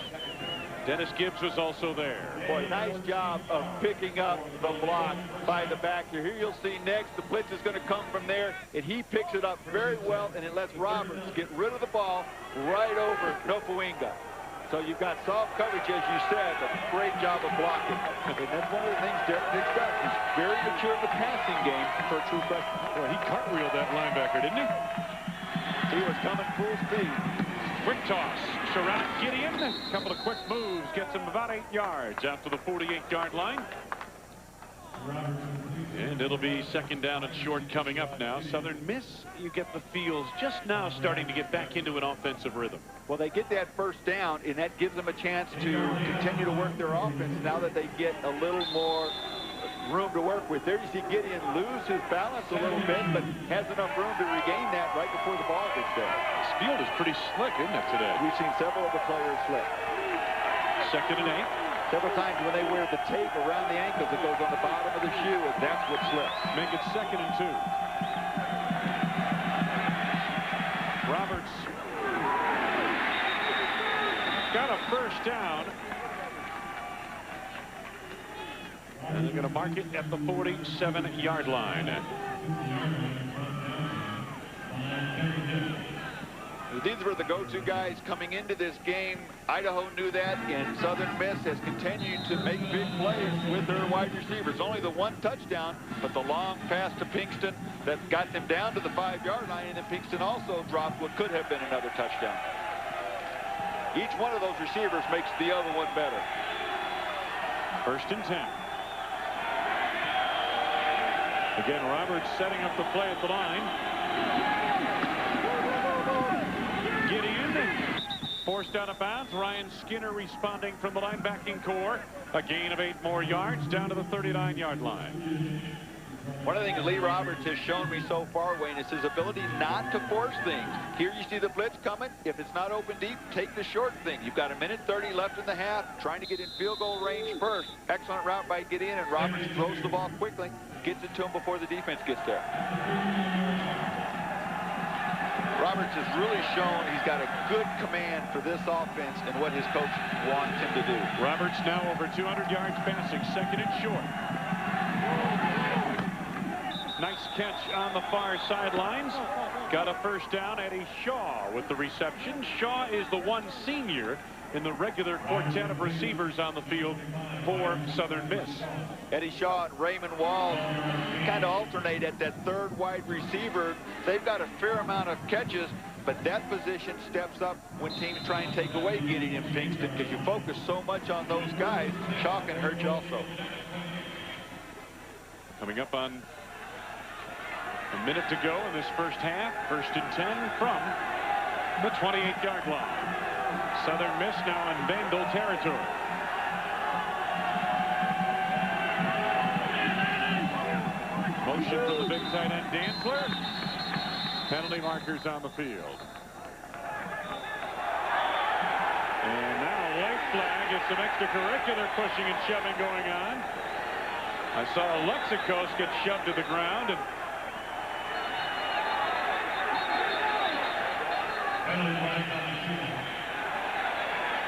Dennis Gibbs was also there. Boy, nice job of picking up the block by the back here. Here you'll see Nix. The blitz is going to come from there, and he picks it up very well, and it lets Roberts get rid of the ball right over Nofoenga. So you've got soft coverage, as you said, but great job of blocking. And that's one of the things Derek Nix does. He's very mature in the passing game for a true freshman. Well, he cartwheeled that linebacker, didn't he? He was coming full speed. Quick toss. Sherrod Gideon. A couple of quick moves. Gets him about 8 yards after the 48-yard line. And it'll be 2nd down and short coming up now. Southern Miss, you get the feels just now starting to get back into an offensive rhythm. Well, they get that first down, and that gives them a chance to continue to work their offense now that they get a little more room to work with. There you see Gideon lose his balance a little bit, but has enough room to regain that right before the ball gets there. This field is pretty slick, isn't it, today? We've seen several of the players slip. 2nd and 8. Several times when they wear the tape around the ankles, it goes on the bottom of the shoe, and that's what slips. Make it 2nd and 2. Roberts got a first down. And they're going to mark it at the 47-yard line. These were the go-to guys coming into this game. Idaho knew that, and Southern Miss has continued to make big plays with their wide receivers. Only the 1 touchdown, but the long pass to Pinkston that got them down to the 5-yard line, and then Pinkston also dropped what could have been another touchdown. Each one of those receivers makes the other one better. First and 10. Again, Roberts setting up the play at the line. Gideon forced out of bounds. Ryan Skinner responding from the linebacking core. A gain of 8 more yards down to the 39-yard line. One of the things Lee Roberts has shown me so far, Wayne, is his ability not to force things. Here you see the blitz coming. If it's not open deep, take the short thing. You've got 1:30 left in the half, trying to get in field goal range first. Excellent route by Gideon, and Roberts throws the ball quickly, gets it to him before the defense gets there. Roberts has really shown he's got a good command for this offense and what his coach wants him to do. Roberts now over 200 yards passing, second and short. Nice catch on the far sidelines. Got a first down. Eddie Shaw with the reception. Shaw is the one senior in the regular quartet of receivers on the field for Southern Miss. Eddie Shaw and Raymond Walls kind of alternate at that third wide receiver. They've got a fair amount of catches, but that position steps up when teams try and take away Gideon Pinkston, because you focus so much on those guys. Shaw can hurt you also. Coming up on a minute to go in this first half. First and 10 from the 28-yard line. Southern Miss now in Vandal territory. Motion from the big tight end Dantzler. Penalty markers on the field. And now a white flag. It's some extracurricular pushing and shoving going on. I saw Alexakos get shoved to the ground, and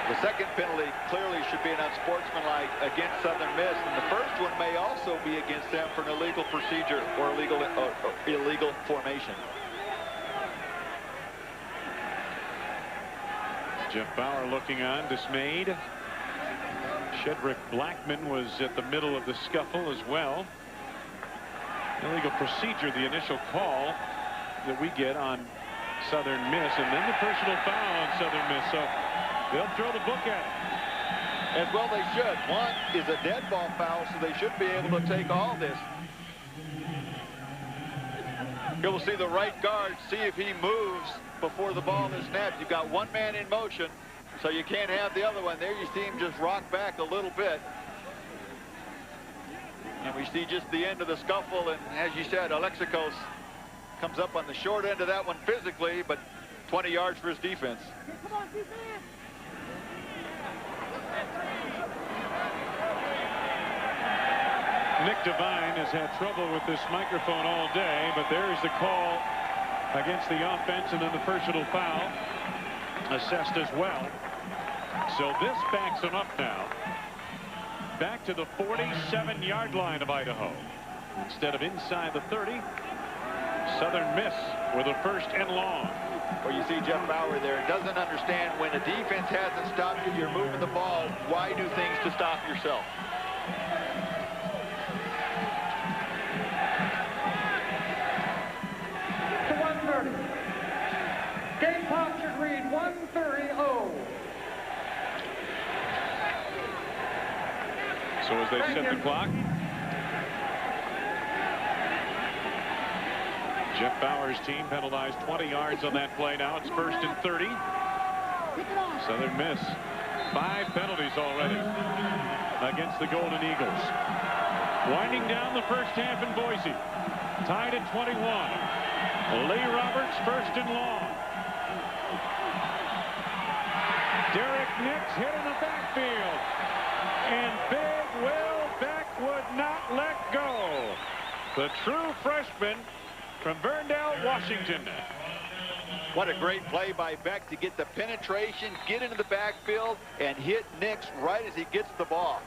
the second penalty clearly should be an unsportsmanlike against Southern Miss, and the first one may also be against them for an illegal procedure or illegal formation. Jeff Bauer looking on, dismayed. Shedrick Blackman was at the middle of the scuffle as well. Illegal procedure, the initial call that we get on Southern Miss, and then the personal foul on Southern Miss. So they'll throw the book at it. As well they should. One is a dead ball foul, so they should be able to take all this. You'll see the right guard see if he moves before the ball is snapped. You've got one man in motion, so you can't have the other one. There you see him just rock back a little bit. And we see just the end of the scuffle, and as you said, Alexakos comes up on the short end of that one physically, but 20 yards for his defense. Nick Devine has had trouble with this microphone all day, but there's the call against the offense, and then the personal foul assessed as well. So this backs them up now. Back to the 47-yard line of Idaho. Instead of inside the 30, Southern Miss with a first and long. Well, you see Jeff Bauer there doesn't understand when the defense hasn't stopped you, you're moving the ball. Why do things to stop yourself? To 130. Game clock should read 1:30. So as they set the clock, Jeff Bauer's team penalized 20 yards on that play. Now it's first and 30. Southern Miss, 5 penalties already against the Golden Eagles. Winding down the first half in Boise. Tied at 21. Lee Roberts first and long. Derek Nix hit in the backfield. And Big Will Beck would not let go. The true freshman from Verndale, Washington. What a great play by Beck to get the penetration, get into the backfield, and hit Nix right as he gets the ball.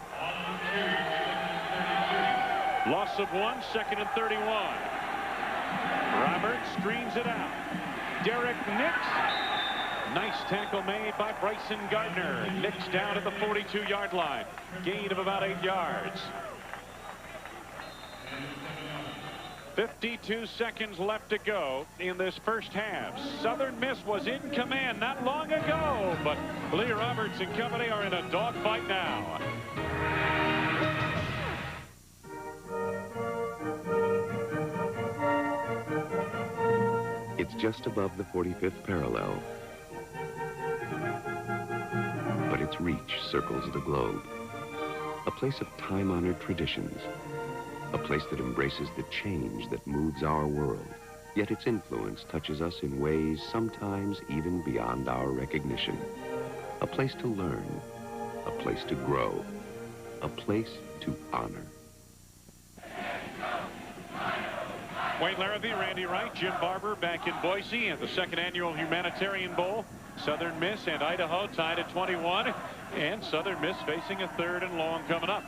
Loss of 1, second and 31. Roberts screens it out. Derek Nix. Nice tackle made by Bryson Gardner. Nix down at the 42-yard line. Gain of about 8 yards. 52 seconds left to go in this first half. Southern Miss was in command not long ago, but Lee Roberts and company are in a dogfight now. It's just above the 45th parallel. But its reach circles the globe. A place of time-honored traditions. A place that embraces the change that moves our world. Yet its influence touches us in ways sometimes even beyond our recognition. A place to learn. A place to grow. A place to honor. Wayne Larrabee, Randy Wright, Jim Barber back in Boise at the second annual Humanitarian Bowl. Southern Miss and Idaho tied at 21. And Southern Miss facing a third and long coming up.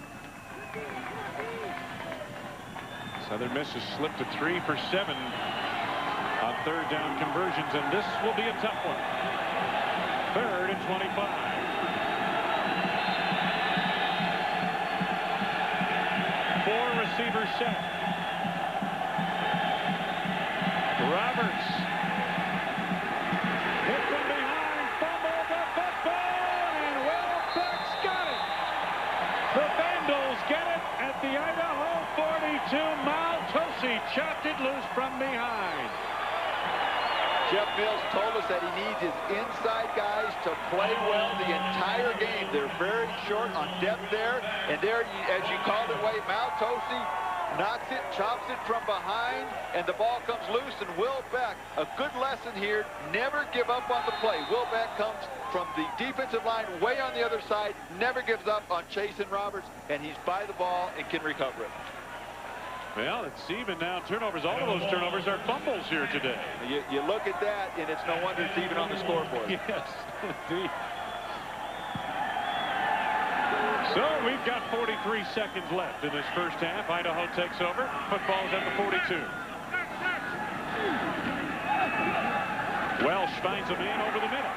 Southern Miss has slipped to 3 for 7 on third down conversions, and this will be a tough one. Third and 25. Four receivers set. Roberts hit from behind, fumbled the football, and Will Beck's got it. The Vandals get it at the Idaho 42. Maltosi chopped it loose from behind. Jeff Mills told us that he needs his inside guys to play well the entire game. They're very short on depth there, and there, as you called it, Wade, Maltosi knocks it, chops it from behind, and the ball comes loose, and Will Beck, a good lesson here, never give up on the play. Will Beck comes from the defensive line way on the other side, never gives up on Chasen Roberts, and he's by the ball and can recover it. Well, it's even now. Turnovers, all of those turnovers are fumbles here today. You look at that, and it's no wonder it's even on the scoreboard. Yes, indeed. So we've got 43 seconds left in this first half. Idaho takes over. Football's at the 42. Welsh finds a man over the middle.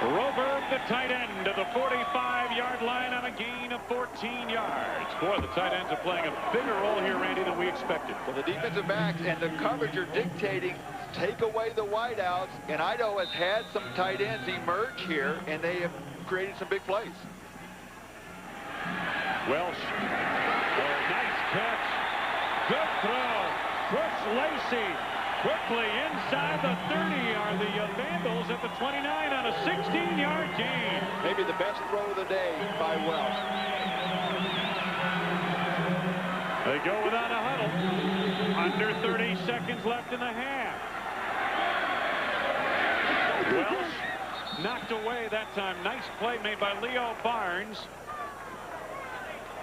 Roberg, the tight end, to the 45-yard line on a gain of 14 yards. Boy, the tight ends are playing a bigger role here, Randy, than we expected. Well, the defensive backs and the coverage are dictating take away the wideouts, and Idaho has had some tight ends emerge here, and they have created some big plays. Welsh, nice catch, good throw. Chris Lacey quickly inside the 30 are the Vandals at the 29 on a 16-yard gain. Maybe the best throw of the day by Welsh. They go without a huddle. Under 30 seconds left in the half. Welsh knocked away that time. Nice play made by Leo Barnes.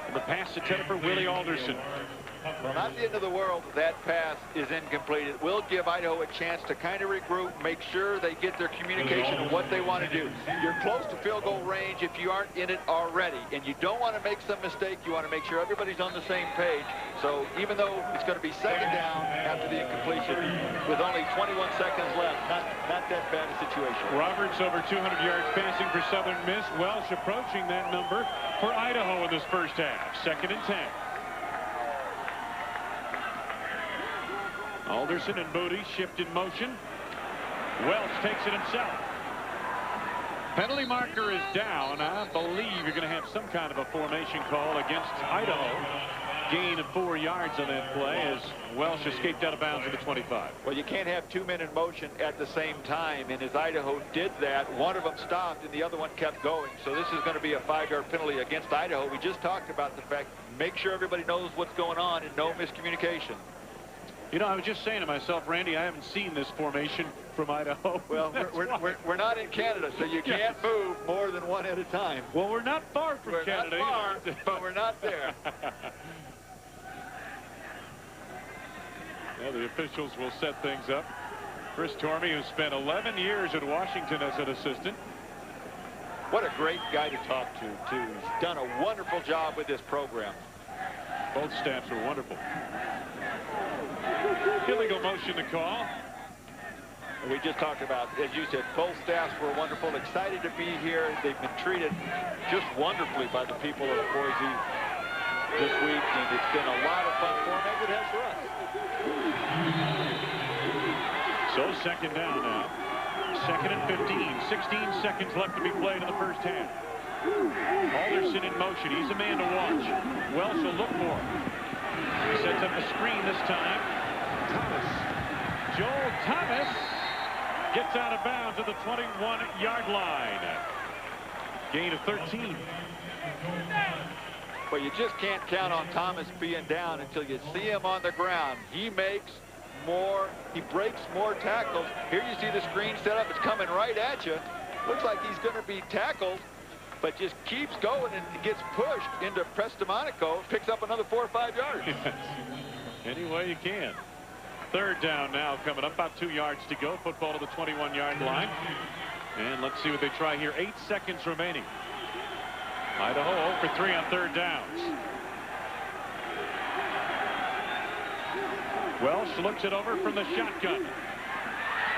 And the pass intended for Willie Alderson. Well, not the end of the world. That pass is incomplete. It will give Idaho a chance to kind of regroup, make sure they get their communication and what they want to do. You're close to field goal range if you aren't in it already, and you don't want to make some mistake. You want to make sure everybody's on the same page. So even though it's going to be second down after the incompletion, with only 21 seconds left, not that bad a situation. Roberts over 200 yards passing for Southern Miss. Welsh approaching that number for Idaho in this first half. 2nd and 10. Alderson and Moody shift in motion. Welsh takes it himself. Penalty marker is down. I believe you're going to have some kind of a formation call against Idaho. Gain of 4 yards on that play as Welsh escaped out of bounds at the 25. Well, you can't have 2 men in motion at the same time, and as Idaho did that, one of them stopped and the other one kept going. So this is going to be a 5-yard penalty against Idaho. We just talked about the fact, make sure everybody knows what's going on and no miscommunication. You know, I was just saying to myself, Randy, I haven't seen this formation from Idaho. Well, we're not in Canada, so you can't move more than one at a time. Well, we're not far from Canada. We're not far, but we're not there. Well, the officials will set things up. Chris Tormey, who spent 11 years at Washington as an assistant. What a great guy to talk to, too. He's done a wonderful job with this program. Both staffs are wonderful. Illegal motion to call. We just talked about, as you said, both staffs were wonderful. Excited to be here. They've been treated just wonderfully by the people of Boise this week, and it's been a lot of fun for them, as it has for us. So 2nd down now. 2nd and 15. 16 seconds left to be played in the first half. Alderson in motion. He's a man to watch. Welsh will look for him. He sets up a screen this time. Thomas. Joel Thomas gets out of bounds at the 21-yard line. Gain of 13. Well, you just can't count on Thomas being down until you see him on the ground. He makes more, he breaks more tackles. Here you see the screen set up. It's coming right at you. Looks like he's going to be tackled, but just keeps going and gets pushed into Prestamonico. Picks up another 4 or 5 yards. Yes. Any way you can. Third down now coming up. About 2 yards to go. Football to the 21-yard line. And let's see what they try here. 8 seconds remaining. Idaho 0 for 3 on third downs. Welsh looks it over from the shotgun.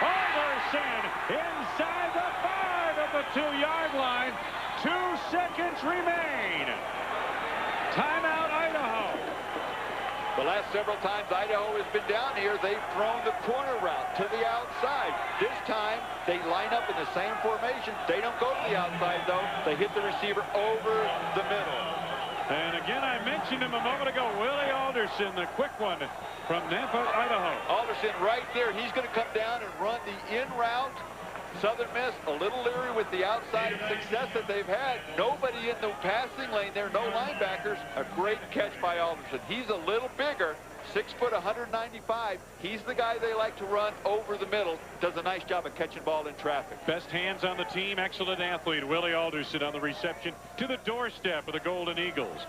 Alderson inside the 5 of the 2-yard line. 2 seconds remain. Timeout, Idaho. The last several times Idaho has been down here, they've thrown the corner route to the outside. This time, they line up in the same formation. They don't go to the outside, though. They hit the receiver over the middle. And again, I mentioned him a moment ago, Willie Alderson, the quick one from Nampa, Idaho. Alderson right there. He's going to come down and run the in route. Southern Miss a little leery with the outside success that they've had. Nobody in the passing lane there, no linebackers. A great catch by Alderson. He's a little bigger, 6 foot, 195. He's the guy they like to run over the middle. Does a nice job of catching ball in traffic. Best hands on the team, excellent athlete. Willie Alderson on the reception to the doorstep of the Golden Eagles.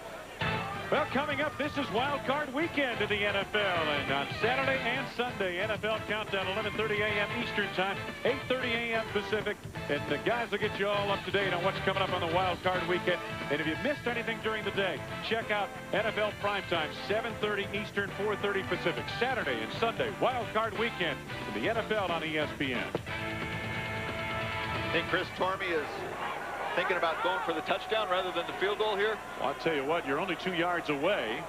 Well, coming up, this is Wild Card Weekend in the NFL, and on Saturday and Sunday, NFL Countdown, 11:30 a.m. Eastern Time, 8:30 a.m. Pacific, and the guys will get you all up to date on what's coming up on the Wild Card Weekend. And if you missed anything during the day, check out NFL Primetime, 7:30 Eastern, 4:30 Pacific, Saturday and Sunday, Wild Card Weekend in the NFL on ESPN. I think Chris Tormey is thinking about going for the touchdown rather than the field goal here. Well, I'll tell you what, you're only 2 yards away.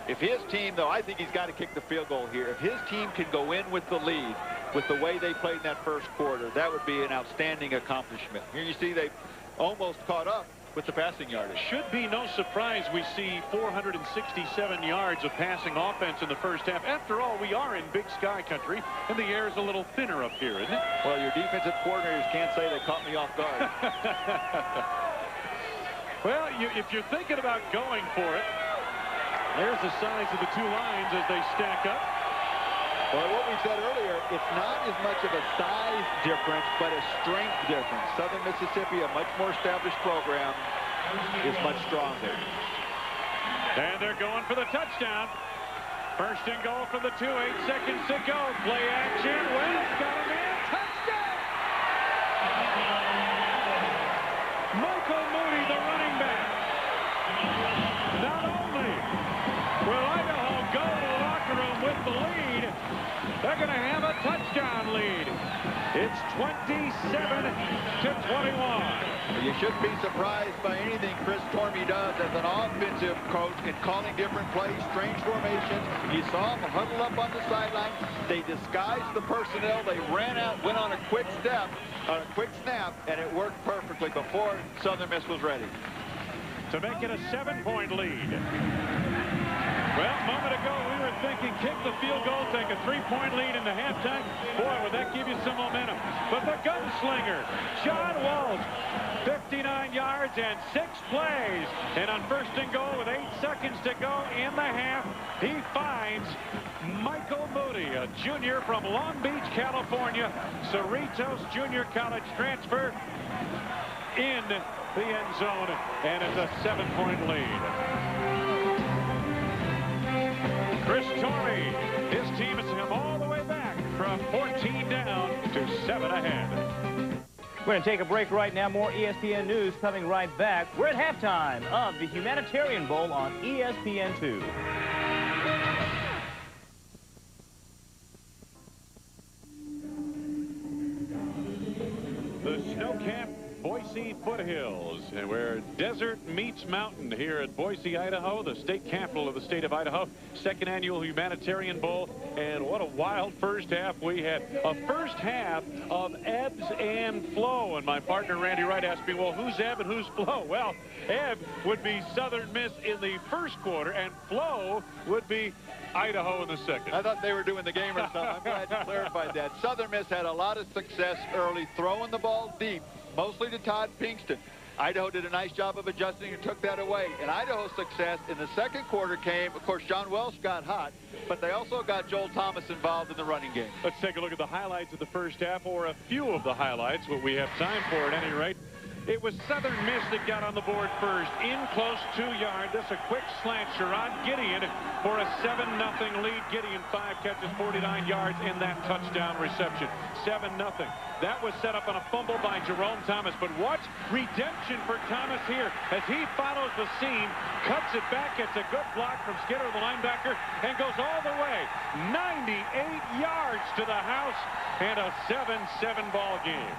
If his team, though, I think he's got to kick the field goal here. If his team can go in with the lead, with the way they played in that first quarter, that would be an outstanding accomplishment. Here you see they almost caught up with the passing yardage. Should be no surprise we see 467 yards of passing offense in the first half. After all, we are in Big Sky country, and the air is a little thinner up here, isn't it? Well, your defensive coordinators can't say they caught me off guard. Well, if you're thinking about going for it, there's the size of the two lines as they stack up. Well, what we said earlier, it's not as much of a size difference, but a strength difference. Southern Mississippi, a much more established program, is much stronger. And they're going for the touchdown. First and goal from the 2, 8 seconds to go. Play action. Wells got a man. Touchdown! Michael Moody, the running back. Not only will Idaho go to the locker room with the lead, they're going to have a touchdown lead. It's 27-21. You shouldn't be surprised by anything Chris Tormey does as an offensive coach in calling different plays, strange formations. You saw them huddle up on the sideline. They disguised the personnel. They ran out, went on a quick step, on a quick snap, and it worked perfectly before Southern Miss was ready. To make it a 7-point lead. Well, a moment ago, we were thinking kick the field goal, take a 3-point lead into halftime. Boy, would that give you some momentum. But the gunslinger, John Walsh, 59 yards and 6 plays. And on first and goal with 8 seconds to go in the half, he finds Michael Moody, a junior from Long Beach, California, Cerritos Junior College transfer, in the end zone, and it's a 7-point lead. Chris Tormey, his team is him all the way back from 14 down to 7 ahead. We're going to take a break right now. More ESPN News coming right back. We're at halftime of the Humanitarian Bowl on ESPN2. The snow camp Boise foothills, and where desert meets mountain here at Boise, Idaho, the state capital of the state of Idaho. Second annual Humanitarian Bowl, and what a wild first half we had. A first half of ebbs and flow, and my partner Randy Wright asked me, well, who's ebb and who's flow? Well, ebb would be Southern Miss in the first quarter, and flow would be Idaho in the second. I thought they were doing the game or something. I'm glad you clarified that. Southern Miss had a lot of success early, throwing the ball deep, mostly to Todd Pinkston. Idaho did a nice job of adjusting and took that away. And Idaho's success in the second quarter came, of course, John Welsh got hot, but they also got Joel Thomas involved in the running game. Let's take a look at the highlights of the first half, or a few of the highlights, what we have time for at any rate. It was Southern Miss that got on the board first. In close, 2 yards. That's a quick slant. Sherrod Gideon for a 7-0 lead. Gideon 5 catches, 49 yards in that touchdown reception. 7-0. That was set up on a fumble by Jerome Thomas. But watch redemption for Thomas here as he follows the seam, cuts it back, gets a good block from Skinner, the linebacker, and goes all the way 98 yards to the house, and a 7-7 ball game.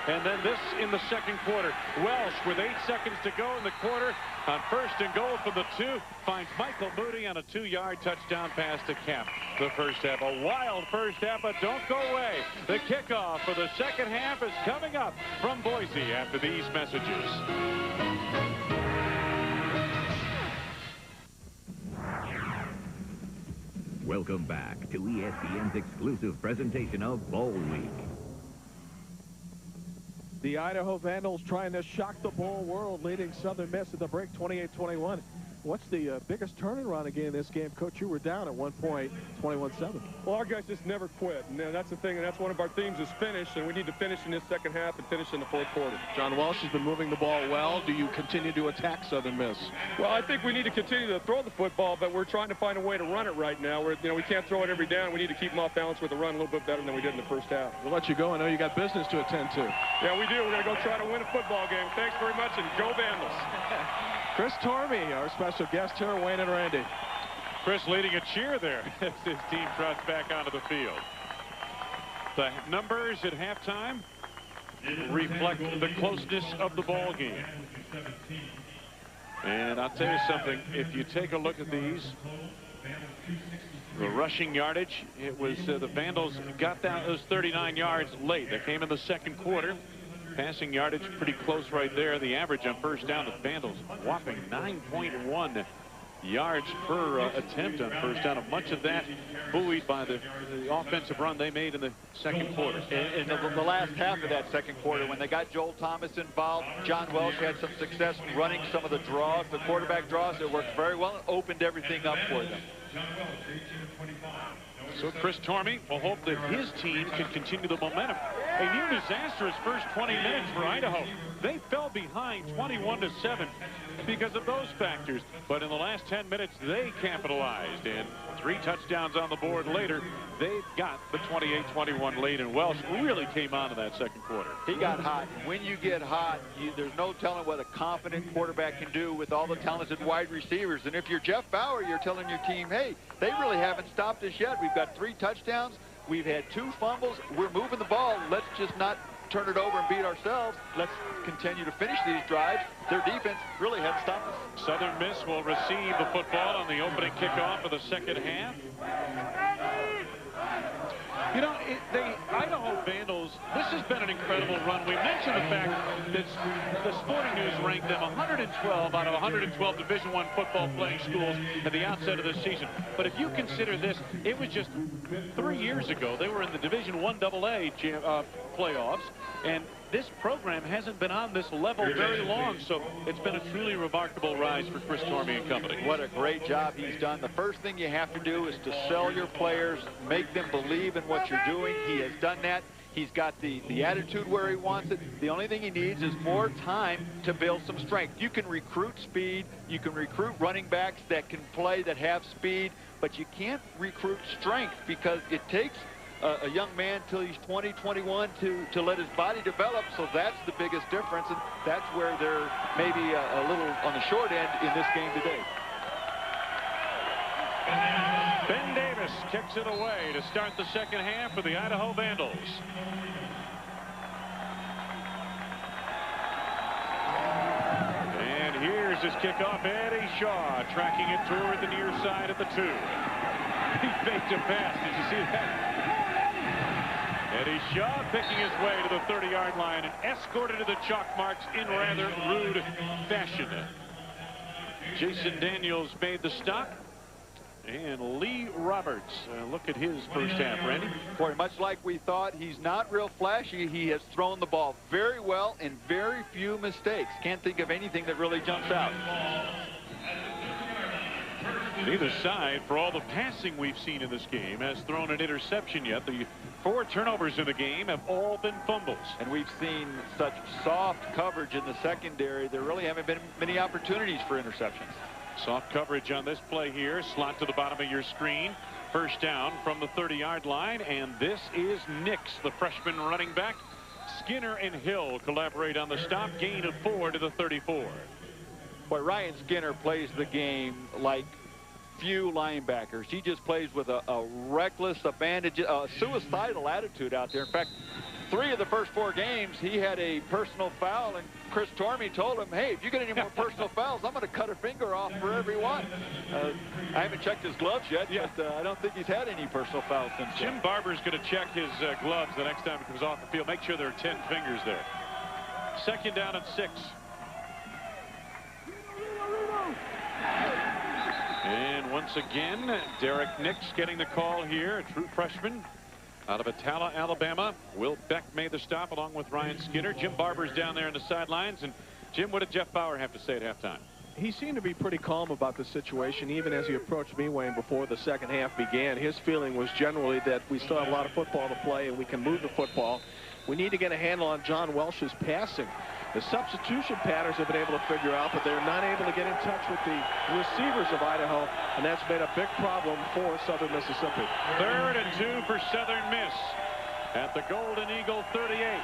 And then this in the second quarter. Welsh with 8 seconds to go in the quarter on 1st and goal for the 2. Finds Michael Moody on a 2-yard touchdown pass to cap the first half. A wild first half, but don't go away. The kickoff for the second half is coming up from Boise after these messages. Welcome back to ESPN's exclusive presentation of Bowl Week. The Idaho Vandals trying to shock the bowl world, leading Southern Miss at the break 28-21. What's the biggest turnaround again in this game? Coach, you were down at one point, 21-7. Well, our guys just never quit, and that's the thing, and that's one of our themes is finish, and we need to finish in this second half and finish in the fourth quarter. John Welsh has been moving the ball well. Do you continue to attack Southern Miss? Well, I think we need to continue to throw the football, but we're trying to find a way to run it right now. We can't throw it every down. We need to keep them off balance with the run a little bit better than we did in the first half. We'll let you go. I know you got business to attend to. Yeah, we do. We're going to go try to win a football game. Thanks very much, and go Vandals. Chris Tormey, our special guest here, Wayne and Randy. Chris leading a cheer there as his team trots back onto the field. The numbers at halftime reflect the closeness of the ball game. And I'll tell you something, if you take a look at these, the rushing yardage, it was the Vandals got those 39 yards late. They came in the second quarter. Passing yardage pretty close right there. The average on first down, the Vandals whopping 9.1 yards per attempt on first down. And much of that buoyed by the offensive run they made in the second quarter. In the last half of that second quarter, when they got Joel Thomas involved, John Welsh had some success running some of the draws, the quarterback draws. It worked very well and opened everything up for them. So Chris Tormey will hope that his team can continue the momentum. A near disastrous first 20 minutes for Idaho. They fell behind 21-7 because of those factors. But in the last 10 minutes, they capitalized. And 3 touchdowns on the board later, they've got the 28-21 lead. And Welsh really came on in that second quarter. He got hot. When you get hot, there's no telling what a confident quarterback can do with all the talented wide receivers. And if you're Jeff Bauer, you're telling your team, hey, they really haven't stopped us yet. We've got 3 touchdowns. We've had 2 fumbles. We're moving the ball. Let's just not turn it over and beat ourselves. Let's continue to finish these drives. Their defense really hasn't stopped us. Southern Miss will receive the football on the opening kickoff of the second half. You know, the Idaho Vandals, this has been an incredible run. We mentioned the fact that the Sporting News ranked them 112 out of 112 Division I football playing schools at the outset of this season. But if you consider this, it was just 3 years ago. They were in the Division I AA playoffs, and this program hasn't been on this level very long, so it's been a truly remarkable rise for Chris Tormey and company. What a great job he's done. The first thing you have to do is to sell your players, make them believe in what you're doing. He has done that. He's got the attitude where he wants it. The only thing he needs is more time to build some strength. You can recruit speed. You can recruit running backs that can play, that have speed, but you can't recruit strength because it takes a young man till he's 20, 21 to let his body develop. So that's the biggest difference, and that's where they're maybe a little on the short end in this game today. Ben Davis kicks it away to start the second half for the Idaho Vandals. his kickoff. Eddie Shaw tracking it toward the near side of the 2. He faked a pass. Did you see that? Eddie Shaw picking his way to the 30-yard line and escorted to the chalk marks in rather rude fashion. Jason Daniels made the stop. And Lee Roberts, look at his first half, Randy. Boy, much like we thought, he's not real flashy. He has thrown the ball very well and very few mistakes. Can't think of anything that really jumps out. Neither side, for all the passing we've seen in this game, has thrown an interception yet. The 4 turnovers in the game have all been fumbles. And we've seen such soft coverage in the secondary. There really haven't been many opportunities for interceptions. Soft coverage on this play here. Slot to the bottom of your screen. First down from the 30-yard line. And this is Nix, the freshman running back. Skinner and Hill collaborate on the stop. Gain of 4 to the 34. Boy, Ryan Skinner plays the game like few linebackers. He just plays with a reckless, suicidal attitude out there. In fact, 3 of the first 4 games, he had a personal foul, and Chris Tormey told him, hey, if you get any more personal fouls, I'm going to cut a finger off for every one. I haven't checked his gloves yet, but I don't think he's had any personal fouls since then. Jim Barber's going to check his gloves the next time he comes off the field. Make sure there are 10 fingers there. Second down and 6. And once again, Derek Nix getting the call here, a true freshman out of Atala, Alabama. Will Beck made the stop along with Ryan Skinner. Jim Barber's down there in the sidelines. And Jim, what did Jeff Bauer have to say at halftime? He seemed to be pretty calm about the situation, even as he approached me, Wayne, before the second half began. His feeling was generally that we still have a lot of football to play and we can move the football. We need to get a handle on John Welsh's passing. The substitution patterns have been able to figure out, but they're not able to get in touch with the receivers of Idaho, and that's been a big problem for Southern Mississippi. 3rd and 2 for Southern Miss at the Golden Eagle 38.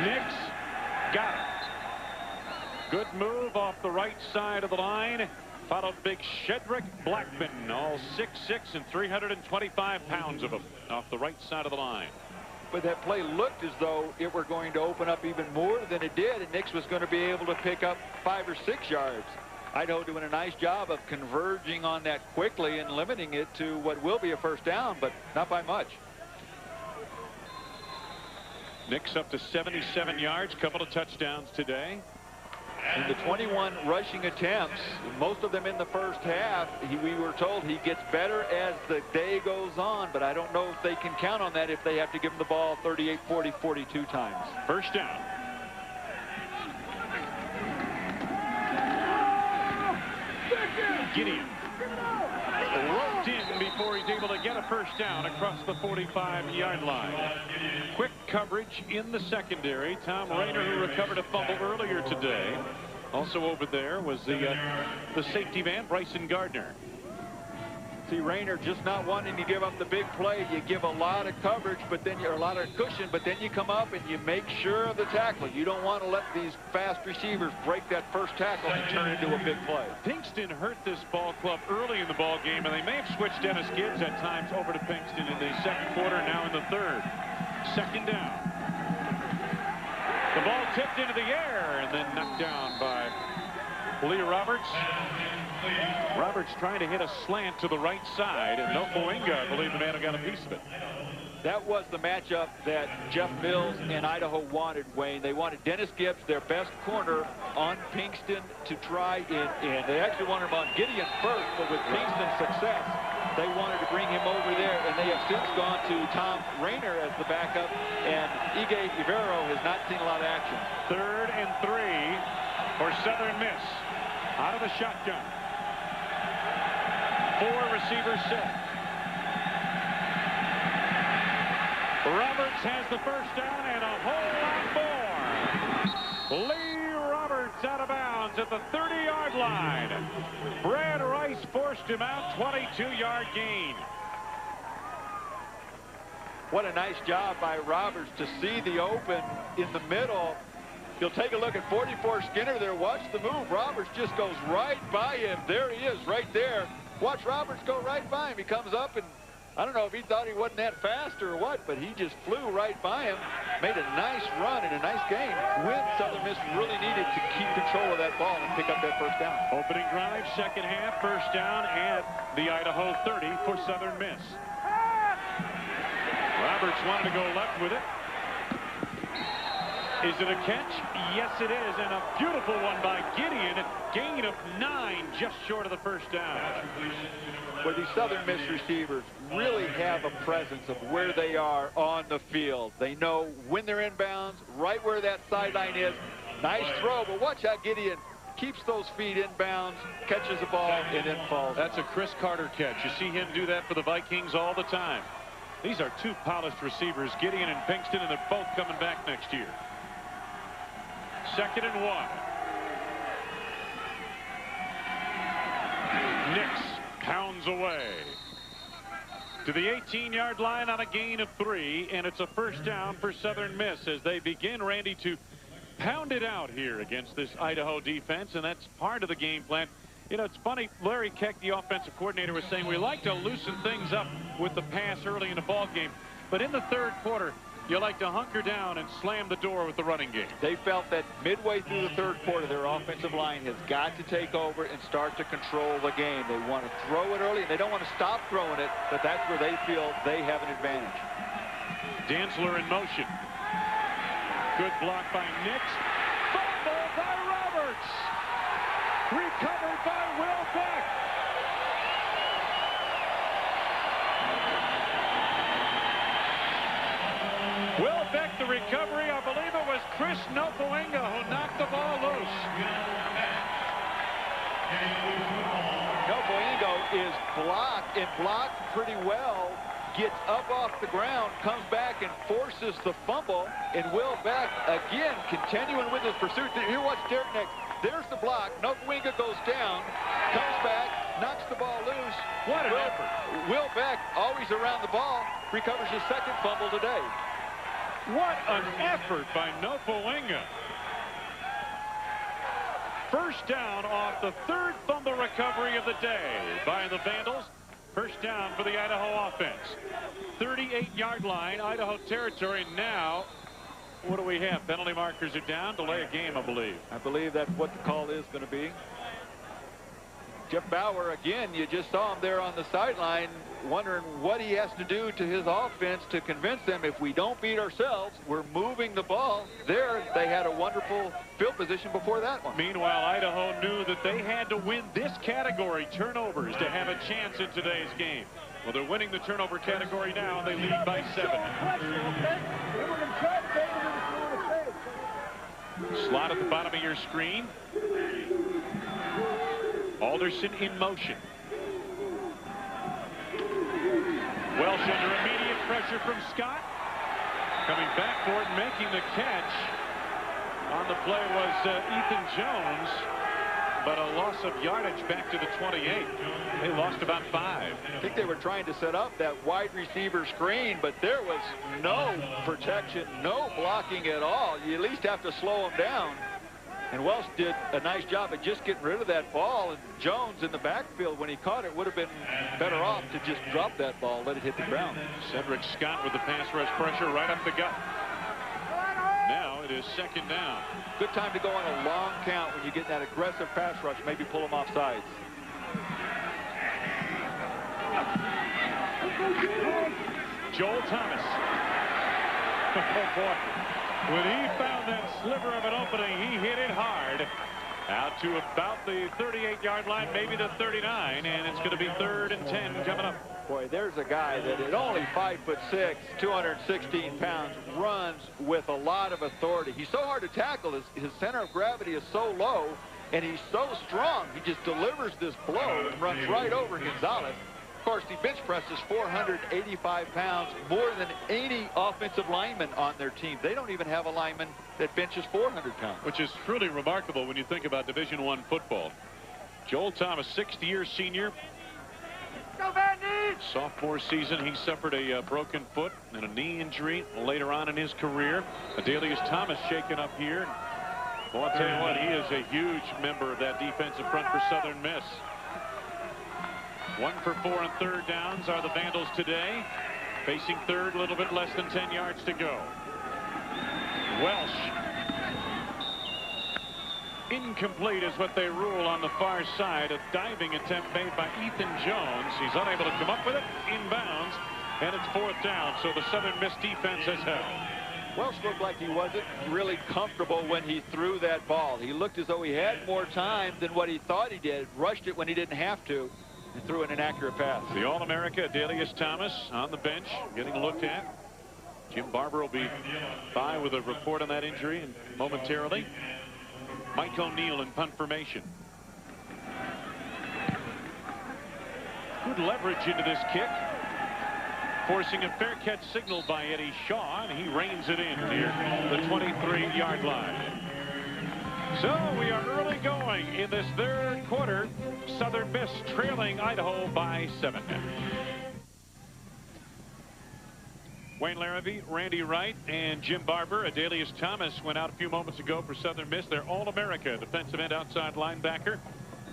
Nix got it. Good move off the right side of the line. Followed big Shedrick Blackman, all 6'6" and 325 pounds of him off the right side of the line. But that play looked as though it were going to open up even more than it did, and Nix was going to be able to pick up 5 or 6 yards. Idaho doing a nice job of converging on that quickly and limiting it to what will be a first down, but not by much. Nix up to 77 yards, couple of touchdowns today. In the 21 rushing attempts, most of them in the first half, we were told he gets better as the day goes on, but I don't know if they can count on that if they have to give him the ball 38, 40, 42 times. First down. Gideon roped in before he's able to get a first down across the 45-yard line. Quick coverage in the secondary. Tom Rayner, who recovered a fumble earlier today. Also over there was the safety man, Bryson Gardner. See, Rayner just not wanting to give up the big play. You give a lot of coverage, but then you're a lot of cushion, but then you come up and you make sure of the tackle. You don't want to let these fast receivers break that first tackle and turn it into a big play. Pinkston hurt this ball club early in the ball game, and they may have switched Dennis Gibbs at times over to Pinkston in the second quarter, now in the third. Second down. The ball tipped into the air and then knocked down by Lee Roberts. Roberts trying to hit a slant to the right side, and no Moenga, I believe the man who got a piece of it. That was the matchup that Jeff Mills and Idaho wanted, Wayne. They wanted Dennis Gibbs, their best corner, on Pinkston to try and they actually wanted him on Gideon first, but with Pinkston's success, they wanted to bring him over there, and they have since gone to Tom Rayner as the backup, and Ige Ivero has not seen a lot of action. 3rd and 3 for Southern Miss. Out of the shotgun. 4 receivers set. Roberts has the first down and a whole lot more. Lee Roberts out of bounds at the 30-yard line. Brad Rice forced him out, 22-yard gain. What a nice job by Roberts to see the open in the middle. You'll take a look at 44 Skinner there. Watch the move. Roberts just goes right by him. There he is right there. Watch Roberts go right by him. He comes up and I don't know if he thought he wasn't that fast or what, but he just flew right by him, made a nice run and a nice game when Southern Miss really needed to keep control of that ball and pick up that first down. Opening drive, second half, first down at the Idaho 30 for Southern Miss. Roberts wanted to go left with it. Is it a catch? Yes, it is, and a beautiful one by Gideon. Gain of 9, just short of the first down. Where these Southern Miss receivers really have a presence of where they are on the field. They know when they're inbounds, right where that sideline is. Nice throw, but watch out, Gideon keeps those feet inbounds, catches the ball, and then falls. That's a Chris Carter catch. You see him do that for the Vikings all the time. These are two polished receivers, Gideon and Pinkston, and they're both coming back next year. 2nd and 1. Nix pounds away to the 18-yard line on a gain of 3, and it's a first down for Southern Miss as they begin, Randy, to pound it out here against this Idaho defense, and that's part of the game plan. You know, it's funny, Larry Keck, the offensive coordinator, was saying we like to loosen things up with the pass early in the ball game, but in the third quarter, you like to hunker down and slam the door with the running game. They felt that midway through the third quarter, their offensive line has got to take over and start to control the game. They want to throw it early, and they don't want to stop throwing it, but that's where they feel they have an advantage. Dantzler in motion. Good block by Nix. Fumble by Roberts. Recovered by Will Beck. Will Beck, the recovery. I believe it was Chris Nofoinga who knocked the ball loose. Nofoinga is blocked and blocked pretty well. Gets up off the ground, comes back and forces the fumble. And Will Beck, again, continuing with his pursuit. Here, watch Derek next. There's the block. Nofoinga goes down, comes back, knocks the ball loose. What an effort. Will Beck, always around the ball, recovers his second fumble today. What an effort by Nofoinga. First down off the third fumble recovery of the day by the Vandals. First down for the Idaho offense. 38-yard line, Idaho territory now. What do we have? Penalty markers are down. Delay a game, I believe. I believe that's what the call is going to be. Jeff Bauer, again, you just saw him there on the sideline wondering what he has to do to his offense to convince them if we don't beat ourselves, we're moving the ball. There, they had a wonderful field position before that one. Meanwhile, Idaho knew that they had to win this category, turnovers, to have a chance in today's game. Well, they're winning the turnover category now, and they lead by 7. Slot at the bottom of your screen. Alderson in motion. Welsh under immediate pressure from Scott. Coming back for it and making the catch on the play was Ethan Jones, but a loss of yardage back to the 28. They lost about 5. I think they were trying to set up that wide receiver screen, but there was no protection, no blocking at all. You at least have to slow them down. And Welsh did a nice job of just getting rid of that ball. And Jones in the backfield, when he caught it, would have been better off to just drop that ball, let it hit the ground. Cedric Scott with the pass rush pressure right up the gut. Now it is second down. Good time to go on a long count when you get that aggressive pass rush. Maybe pull them off sides. Joel Thomas. Oh, boy. When he found that sliver of an opening, he hit it hard. Out to about the 38-yard line, maybe the 39, and it's going to be 3rd and 10 coming up. Boy, there's a guy that at only 5'6", 216 pounds, runs with a lot of authority. He's so hard to tackle. His center of gravity is so low, and he's so strong. He just delivers this blow and runs right over Gonzalez. Of course, the bench press is 485 pounds, more than 80 offensive linemen on their team. They don't even have a lineman that benches 400 pounds. Which is truly remarkable when you think about Division I football. Joel Thomas, 6th-year senior. Sophomore season, he suffered a broken foot and a knee injury later on in his career. Adelius Thomas shaken up here. Well, I'll tell you what, he is a huge member of that defensive front for Southern Miss. 1 for 4 on third downs are the Vandals today. Facing third, a little bit less than 10 yards to go. Welsh. Incomplete is what they rule on the far side. A diving attempt made by Ethan Jones. He's unable to come up with it. Inbounds. And it's 4th down. So the Southern Miss defense has held. Welsh looked like he wasn't really comfortable when he threw that ball. He looked as though he had more time than what he thought he did. Rushed it when he didn't have to. And threw an inaccurate pass. The All-America, Adelius Thomas, on the bench, getting looked at. Jim Barber will be by with a report on that injury and momentarily. Mike O'Neill in punt formation. Good leverage into this kick. Forcing a fair catch signal by Eddie Shaw, and he reins it in near the 23-yard line. So we are early going in this third quarter. Southern Miss trailing Idaho by 7. Wayne Larrabee, Randy Wright, and Jim Barber. Adelius Thomas went out a few moments ago for Southern Miss. Their All-America defensive end outside linebacker.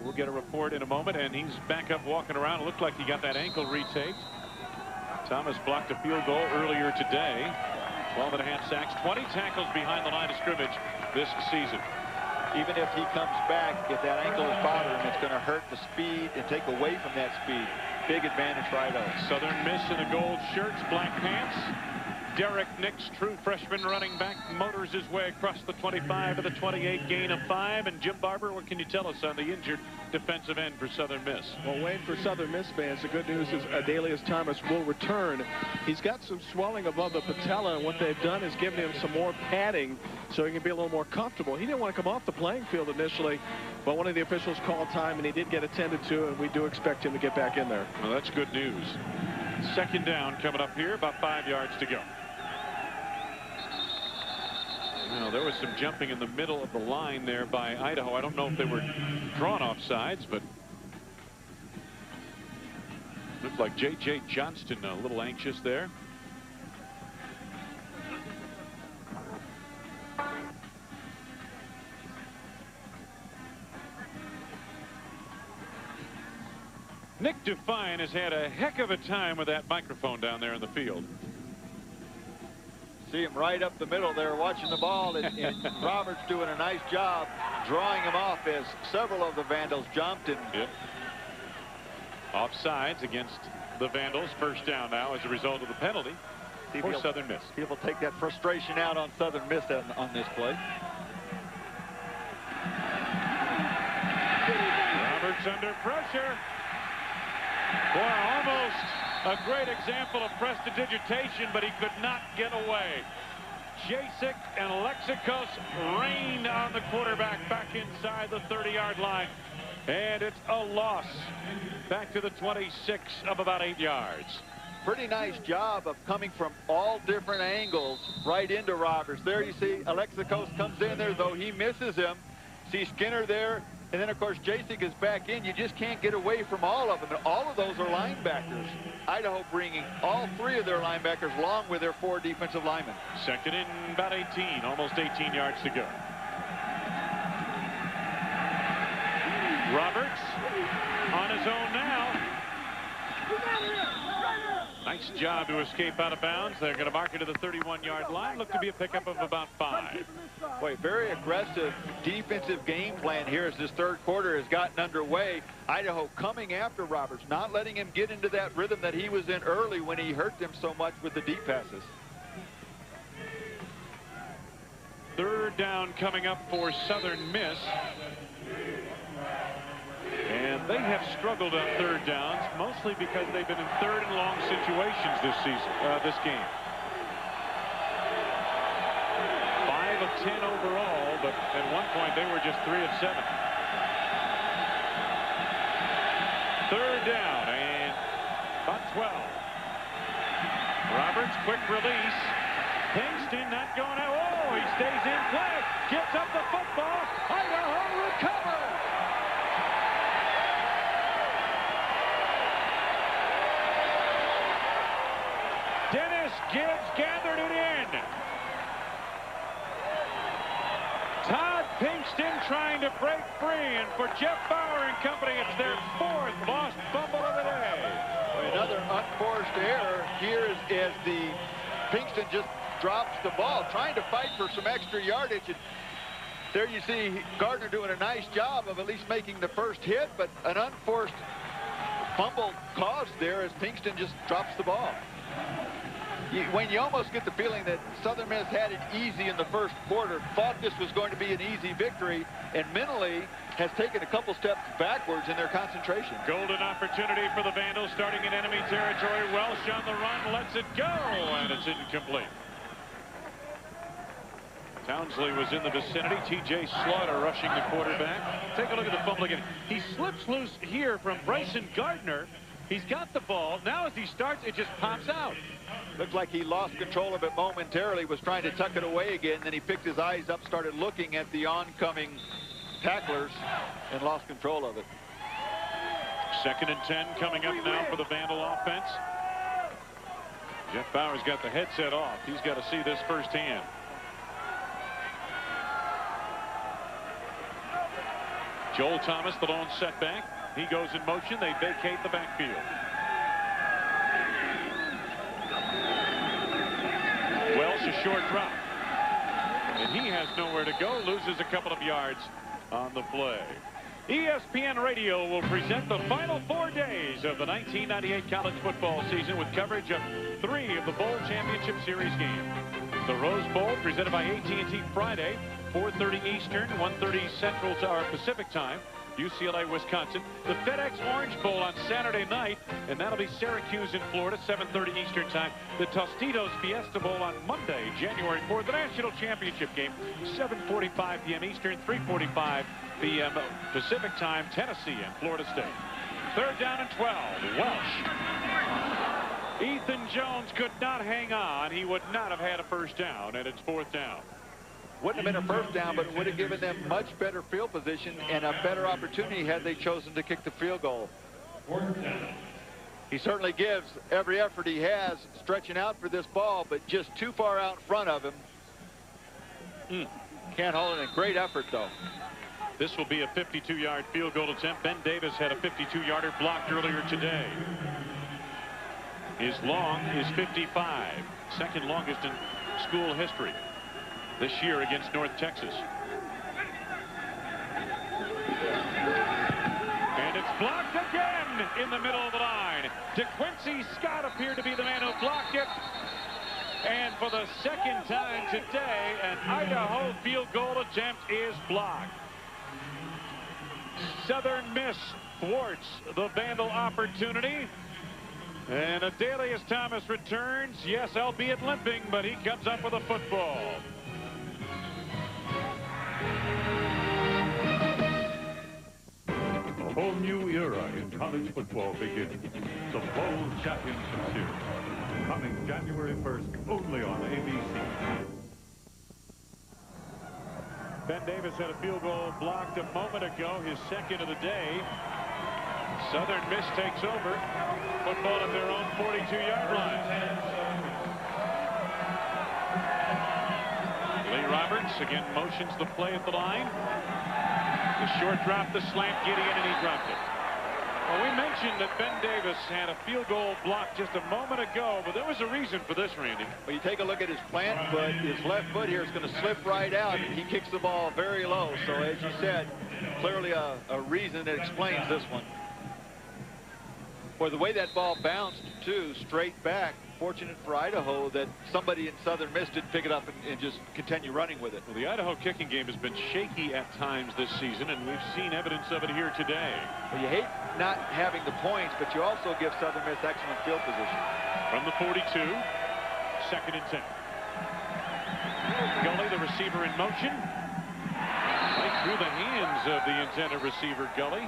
We'll get a report in a moment, and he's back up walking around. It looked like he got that ankle retaped. Thomas blocked a field goal earlier today. 12.5 sacks, 20 tackles behind the line of scrimmage this season. Even if he comes back, if that ankle is bothering him, it's going to hurt the speed and take away from that speed. Big advantage for Idaho. Southern Miss in the gold shirts, black pants. Derek Nix, true freshman running back, motors his way across the 25 to the 28, gain of 5. And Jim Barber, what can you tell us on the injured defensive end for Southern Miss? Well, Wayne, for Southern Miss fans, the good news is Adelius Thomas will return. He's got some swelling above the patella, and what they've done is given him some more padding so he can be a little more comfortable. He didn't want to come off the playing field initially, but one of the officials called time, and he did get attended to, and we do expect him to get back in there. Well, that's good news. 2nd down coming up here, about 5 yards to go. Now, there was some jumping in the middle of the line there by Idaho. I don't know if they were drawn off sides, but looked like J.J. Johnston a little anxious there. Nick Define has had a heck of a time with that microphone down there in the field. See him right up the middle there watching the ball, and Roberts doing a nice job drawing him off as several of the Vandals jumped. And yep. Offsides against the Vandals. 1st down now as a result of the penalty for Southern Miss. People take that frustration out on Southern Miss on this play. Roberts under pressure. Boy, almost a great example of prestidigitation, but he could not get away. Jasek and Alexikos rained on the quarterback back inside the 30-yard line. And it's a loss back to the 26 of about 8 yards. Pretty nice job of coming from all different angles right into Roberts. There you see Alexikos comes in there, though he misses him. See Skinner there. And then, of course, Jasek is back in. You just can't get away from all of them. And all of those are linebackers. Idaho bringing all 3 of their linebackers along with their 4 defensive linemen. 2nd and about 18, almost 18 yards to go. Roberts on his own now. Nice job to escape out of bounds. They're going to mark it to the 31-yard line. Look to be a pickup of about 5. Boy, very aggressive defensive game plan here as this third quarter has gotten underway. Idaho coming after Roberts, not letting him get into that rhythm that he was in early when he hurt them so much with the deep passes. 3rd down coming up for Southern Miss. And they have struggled on 3rd downs, mostly because they've been in 3rd and long situations this season, this game. 5 of 10 overall, but at one point they were just 3 of 7. 3rd down and about 12. Roberts, quick release. Kingston not going out. Oh, he stays in play. Gets up the football. Idaho recovers. Dennis Gibbs gathered it in. Todd Pinkston trying to break free, and for Jeff Bauer and company, it's their 4th lost fumble of the day. Another unforced error here as the Pinkston just drops the ball, trying to fight for some extra yardage. And there you see Gardner doing a nice job of at least making the first hit, but an unforced fumble caused there as Pinkston just drops the ball. When you almost get the feeling that Southern Miss had it easy in the first quarter, thought this was going to be an easy victory, and mentally has taken a couple steps backwards in their concentration. Golden opportunity for the Vandals starting in enemy territory. Welsh on the run, lets it go, and it's incomplete. Townsley was in the vicinity. T.J. Slaughter rushing the quarterback. Take a look at the fumble again. He slips loose here from Bryson Gardner. He's got the ball. Now as he starts, it just pops out. Looked like he lost control of it momentarily, was trying to tuck it away again. Then he picked his eyes up, started looking at the oncoming tacklers, and lost control of it. 2nd and 10 coming up now for the Vandal offense. Jeff Bauer's got the headset off. He's got to see this firsthand. Joel Thomas, the lone setback. He goes in motion. They vacate the backfield. Welsh, a short drop. And he has nowhere to go. Loses a couple of yards on the play. ESPN Radio will present the final 4 days of the 1998 college football season with coverage of 3 of the Bowl Championship Series games. The Rose Bowl, presented by AT&T, Friday, 4:30 Eastern, 1:30 Central to Pacific time, UCLA, Wisconsin. The FedEx Orange Bowl on Saturday night, and that'll be Syracuse in Florida, 7:30 Eastern time. The Tostitos Fiesta Bowl on Monday, January 4th, the national championship game, 7:45 p.m. Eastern, 3:45 p.m. Pacific time, Tennessee and Florida State. 3rd down and 12. Welsh. Ethan Jones could not hang on. He would not have had a first down, and it's 4th down. Wouldn't have been a first down, but it would have given them much better field position and a better opportunity had they chosen to kick the field goal. He certainly gives every effort he has stretching out for this ball, but just too far out in front of him. Can't hold it. A great effort, though. This will be a 52-yard field goal attempt. Ben Davis had a 52-yarder blocked earlier today. His long is 55, 2nd longest in school history this year against North Texas. And it's blocked again in the middle of the line. DeQuincy Scott appeared to be the man who blocked it. And for the 2nd time today, an Idaho field goal attempt is blocked. Southern Miss thwarts the Vandal opportunity. And Adelius Thomas returns, yes, albeit limping, but he comes up with a football. A whole new era in college football begins. The Bowl Championship Series, coming January 1st, only on ABC. Ben Davis had a field goal blocked a moment ago, his 2nd of the day. Southern Miss takes over. Football at their own 42-yard line. Lee Roberts again motions the play at the line. The short drop, the slant, Gideon, and he dropped it. Well, we mentioned that Ben Davis had a field goal blocked just a moment ago, but there was a reason for this, Randy. Well, you take a look at his plant foot. His left foot here is going to slip right out, and he kicks the ball very low. So, as you said, clearly a reason that explains this one. Well, the way that ball bounced, too, straight back, fortunate for Idaho that somebody in Southern Miss didn't pick it up and just continue running with it. Well, the Idaho kicking game has been shaky at times this season, and we've seen evidence of it here today. Well, you hate not having the points, but you also give Southern Miss excellent field position. From the 42, 2nd and 10. Gully, the receiver, in motion. Right through the hands of the intended receiver, Gully.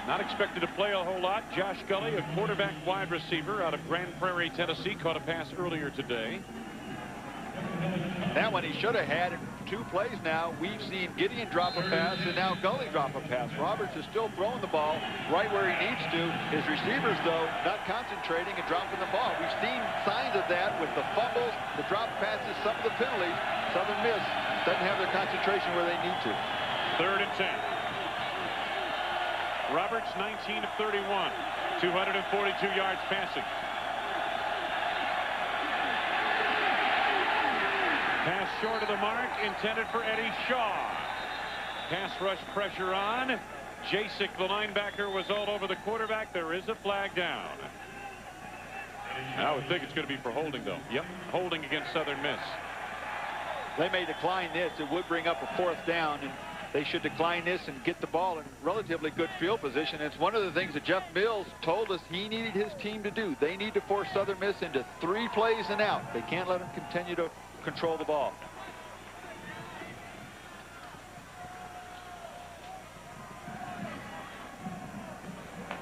Not expected to play a whole lot. Josh Gully, a quarterback wide receiver out of Grand Prairie, Tennessee, caught a pass earlier today. That one he should have had in 2 plays now. We've seen Gideon drop a pass and now Gully drop a pass. Roberts is still throwing the ball right where he needs to. His receivers, though, not concentrating and dropping the ball. We've seen signs of that with the fumbles, the drop passes, some of the penalties. Southern Miss doesn't have their concentration where they need to. 3rd and 10. Roberts, 19 of 31. 242 yards passing. Pass short of the mark, intended for Eddie Shaw. Pass rush pressure on. Jasek, the linebacker, was all over the quarterback. There is a flag down. I would think it's going to be for holding, though. Yep, holding against Southern Miss. They may decline this. It would bring up a 4th down, and they should decline this and get the ball in relatively good field position. It's one of the things that Jeff Mills told us he needed his team to do. They need to force Southern Miss into 3 plays and out. They can't let them continue to control the ball.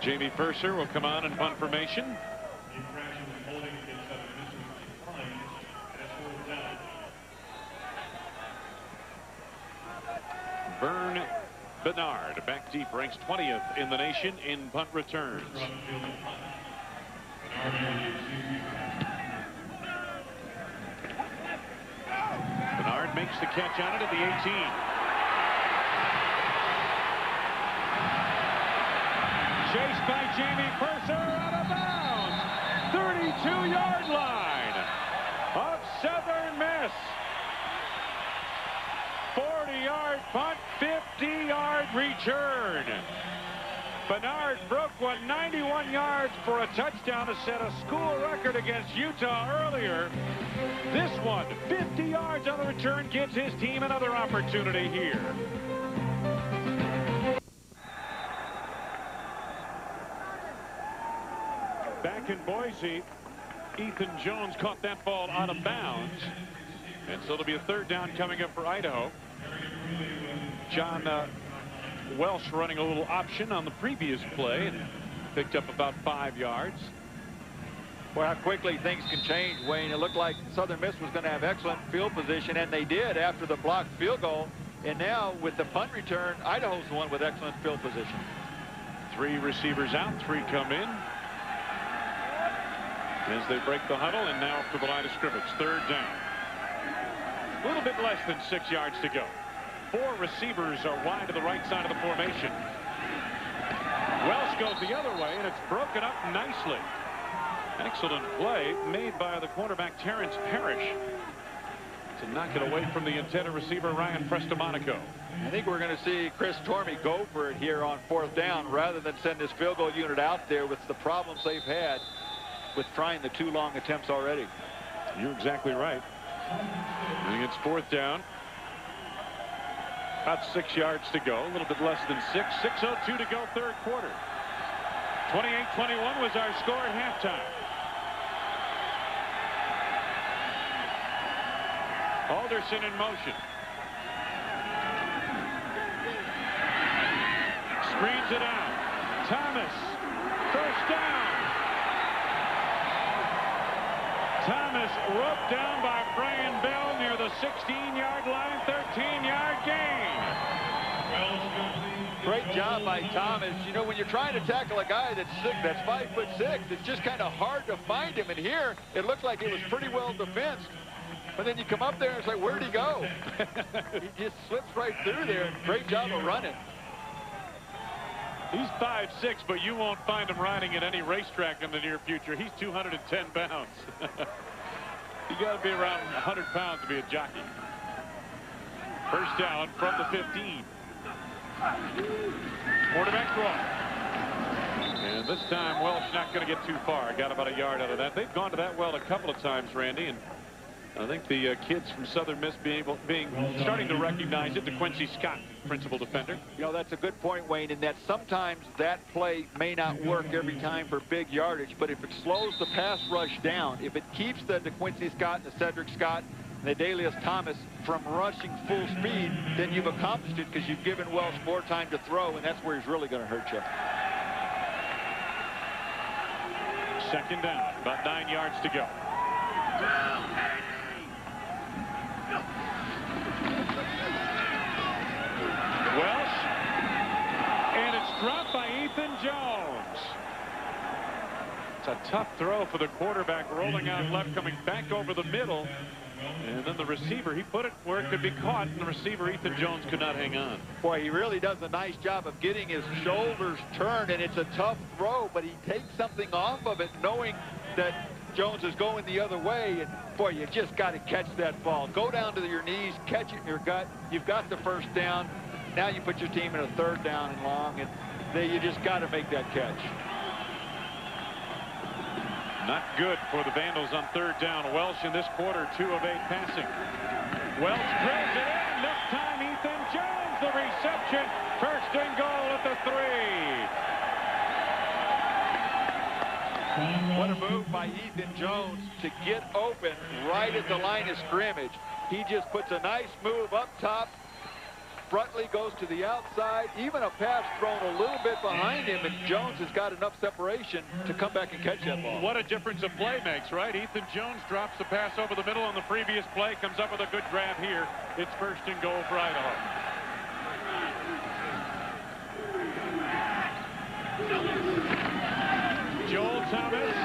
Jamie Purser will come on and punt formation. Vern Bernard, back deep, ranks 20th in the nation in punt returns. Bernard makes the catch on it at the 18. Chased by Jamie Purser, out of bounds. 32-yard line of Southern Miss. 40-yard punt, 50-yard return. Bernard broke 91 yards for a touchdown to set a school record against Utah earlier. This one, 50 yards on the return, gives his team another opportunity here. Back in Boise, Ethan Jones caught that ball out of bounds. And so it'll be a 3rd down coming up for Idaho. John Welsh running a little option on the previous play and picked up about 5 yards. Boy, how quickly things can change, Wayne. It looked like Southern Miss was going to have excellent field position, and they did after the blocked field goal. And now with the punt return, Idaho's the one with excellent field position. 3 receivers out, 3 come in as they break the huddle, and now to the line of scrimmage. 3rd down. A little bit less than 6 yards to go. 4 receivers are wide to the right side of the formation. Welsh goes the other way, and it's broken up nicely. Excellent play made by the cornerback Terrence Parrish to knock it away from the intended receiver Ryan Prestimonaco. I think we're going to see Chris Tormey go for it here on 4th down rather than send this field goal unit out there with the problems they've had with trying the 2 long attempts already. You're exactly right. I think it's 4th down. About 6 yards to go. A little bit less than 6. 6:02 to go, 3rd quarter. 28-21 was our score at halftime. Alderson in motion. Screens it out. Thomas. 1st down. Thomas roped down by Brian Bell near the 16-yard line. 13-yard gain. Great job by Thomas. You know, when you're trying to tackle a guy that's 5'6", it's just kind of hard to find him. And here, it looked like it was pretty well defensed. But then you come up there and it's like, where'd he go? He just slips right through there. Great job of running. He's 5'6", but you won't find him riding at any racetrack in the near future. He's 210 pounds. You got to be around 100 pounds to be a jockey. 1st down from the 15. Quarterback draw. And this time, Welsh not going to get too far. Got about a yard out of that. They've gone to that well a couple of times, Randy, and I think the kids from Southern Miss starting to recognize it. DeQuincy Scott, principal defender. You know, that's a good point, Wayne, in that sometimes that play may not work every time for big yardage, but if it slows the pass rush down, if it keeps the DeQuincy Scott and the Cedric Scott and the Dalius Thomas from rushing full speed, then you've accomplished it because you've given Welsh more time to throw, and that's where he's really going to hurt you. 2nd down, about 9 yards to go. Welsh, and it's dropped by Ethan Jones. It's a tough throw for the quarterback, rolling out left, coming back over the middle. And then the receiver, he put it where it could be caught, and the receiver, Ethan Jones, could not hang on. Boy, he really does a nice job of getting his shoulders turned, and it's a tough throw, but he takes something off of it knowing that Jones is going the other way, and boy, you just got to catch that ball. Go down to your knees, catch it in your gut. You've got the first down. Now you put your team in a third down and long, and you just got to make that catch. Not good for the Vandals on third down. Welsh in this quarter, 2 of 8 passing. Welsh drills it in. This time Ethan Jones, the reception. First and goal at the 3. What a move by Ethan Jones to get open right at the line of scrimmage. He just puts a nice move up top. Brutley goes to the outside. Even a pass thrown a little bit behind him, and Jones has got enough separation to come back and catch that ball. What a difference a play makes, right? Ethan Jones drops the pass over the middle on the previous play, comes up with a good grab here. It's first and goal for Idaho. Joel Thomas.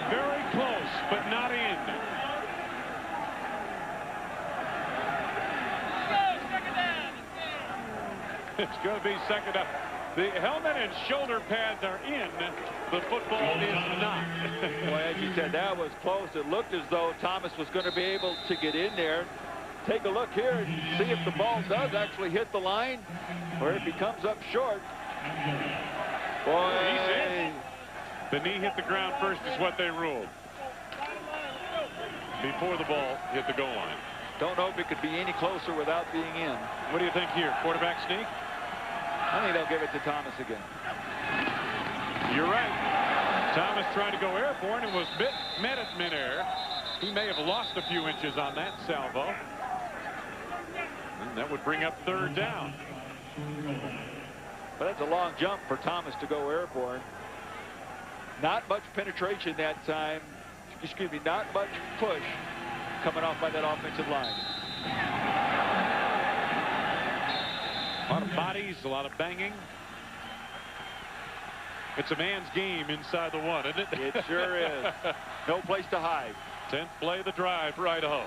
Very close, but not in. It's going to be second up. The helmet and shoulder pads are in. The football is not. Well, as you said, that was close. It looked as though Thomas was going to be able to get in there. Take a look here and see if the ball does actually hit the line or it becomes up short. Boy, he's in. The knee hit the ground first is what they ruled. Before the ball hit the goal line. Don't know if it could be any closer without being in. What do you think here? Quarterback sneak? I think they'll give it to Thomas again. You're right. Thomas tried to go airborne and was met at midair. He may have lost a few inches on that salvo. And that would bring up third down. But that's a long jump for Thomas to go airborne. Not much penetration that time. Excuse me, not much push coming off by that offensive line. A lot of bodies, a lot of banging. It's a man's game inside the 1, isn't it? It sure is. No place to hide. 10th play of the drive for Idaho.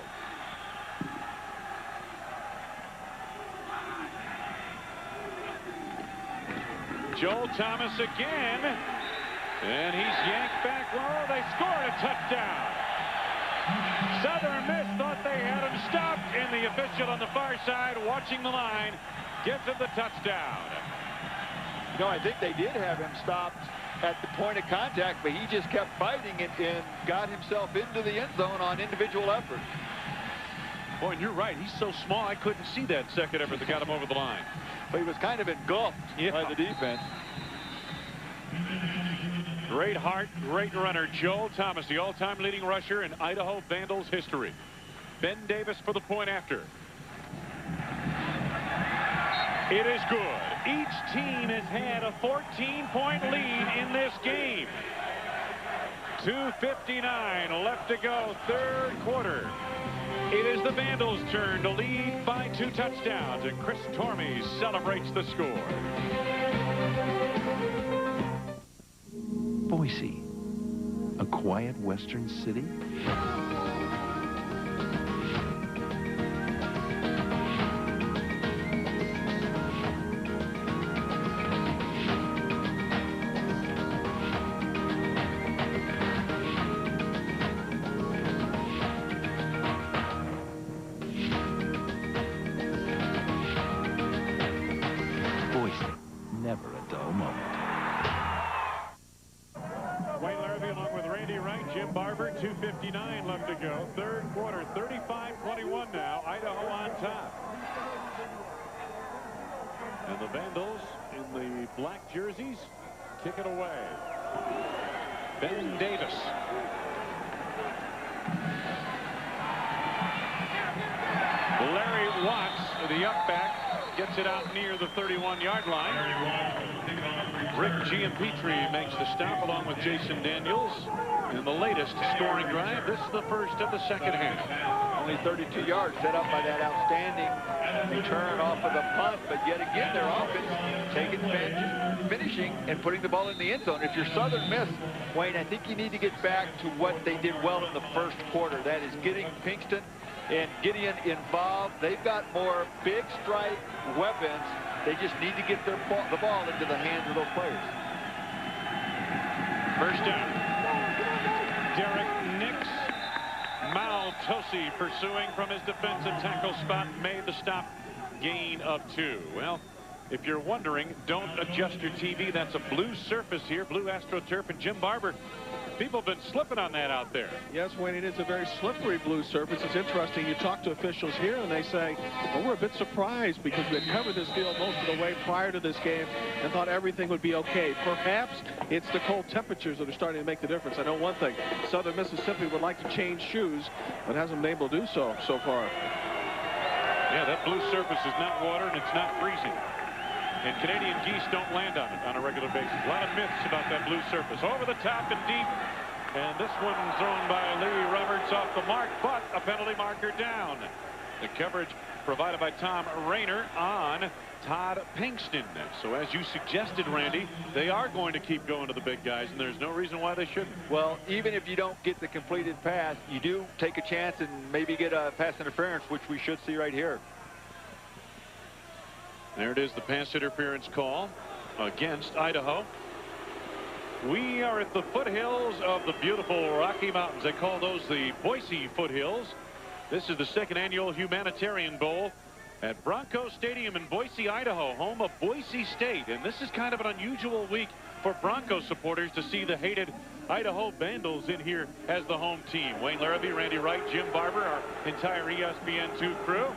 Joel Thomas again. And he's yanked back low. They scored a touchdown. Southern Miss thought they had him stopped, and the official on the far side watching the line gives him the touchdown. No, I think they did have him stopped at the point of contact, but he just kept fighting and got himself into the end zone on individual effort. Boy, and you're right. He's so small, I couldn't see that second effort that got him over the line. But he was kind of engulfed by the defense. Great heart, great runner. Joel Thomas, the all-time leading rusher in Idaho Vandals history. Ben Davis for the point after. It is good. Each team has had a 14-point lead in this game. 2:59 left to go, third quarter. It is the Vandals' turn to lead by 2 touchdowns, and Chris Tormey celebrates the score. Boise, a quiet western city. Boise, never a dull moment. Wayne Larrabee along with Randy Wright, Jim Barber, 2:59 left to go. Third quarter, 35-21 now. Idaho on top. And the Vandals in the black jerseys kick it away. Ben Davis. Larry Watts, the up back, gets it out near the 31-yard line. Rick Giampetri makes the stop along with Jason Daniels in the latest scoring drive. This is the first of the second half. Only 32 yards set up by that outstanding return off of the punt, but yet again their offense taking advantage, finishing and putting the ball in the end zone. If you're Southern Miss, Wayne, I think you need to get back to what they did well in the first quarter. That is getting Pinkston and Gideon involved. They've got more big strike weapons. They just need to get the ball into the hands of those players. First down. Derek Nix. Maltosi pursuing from his defensive tackle spot, made the stop, gain of 2. Well, if you're wondering, don't adjust your TV. That's a blue surface here, blue AstroTurf, and Jim Barber. People have been slipping on that out there. Yes, Wayne, it is a very slippery blue surface. It's interesting. You talk to officials here, and they say, well, we're a bit surprised because we had covered this field most of the way prior to this game and thought everything would be okay. Perhaps it's the cold temperatures that are starting to make the difference. I know one thing. Southern Mississippi would like to change shoes, but hasn't been able to do so far. Yeah, that blue surface is not water, and it's not freezing. And Canadian geese don't land on it on a regular basis. A lot of myths about that blue surface. Over the top and deep. And this one thrown by Lee Roberts off the mark, but a penalty marker down. The coverage provided by Tom Rayner on Todd Pinkston. So as you suggested, Randy, they are going to keep going to the big guys, and there's no reason why they shouldn't. Well, even if you don't get the completed pass, you do take a chance and maybe get a pass interference, which we should see right here. There it is, the pass interference call against Idaho. We are at the foothills of the beautiful Rocky Mountains. They call those the Boise foothills. This is the second annual Humanitarian Bowl at Bronco Stadium in Boise, Idaho, home of Boise State. And this is kind of an unusual week for Bronco supporters to see the hated Idaho Vandals in here as the home team. Wayne Larrabee, Randy Wright, Jim Barber, our entire ESPN2 crew.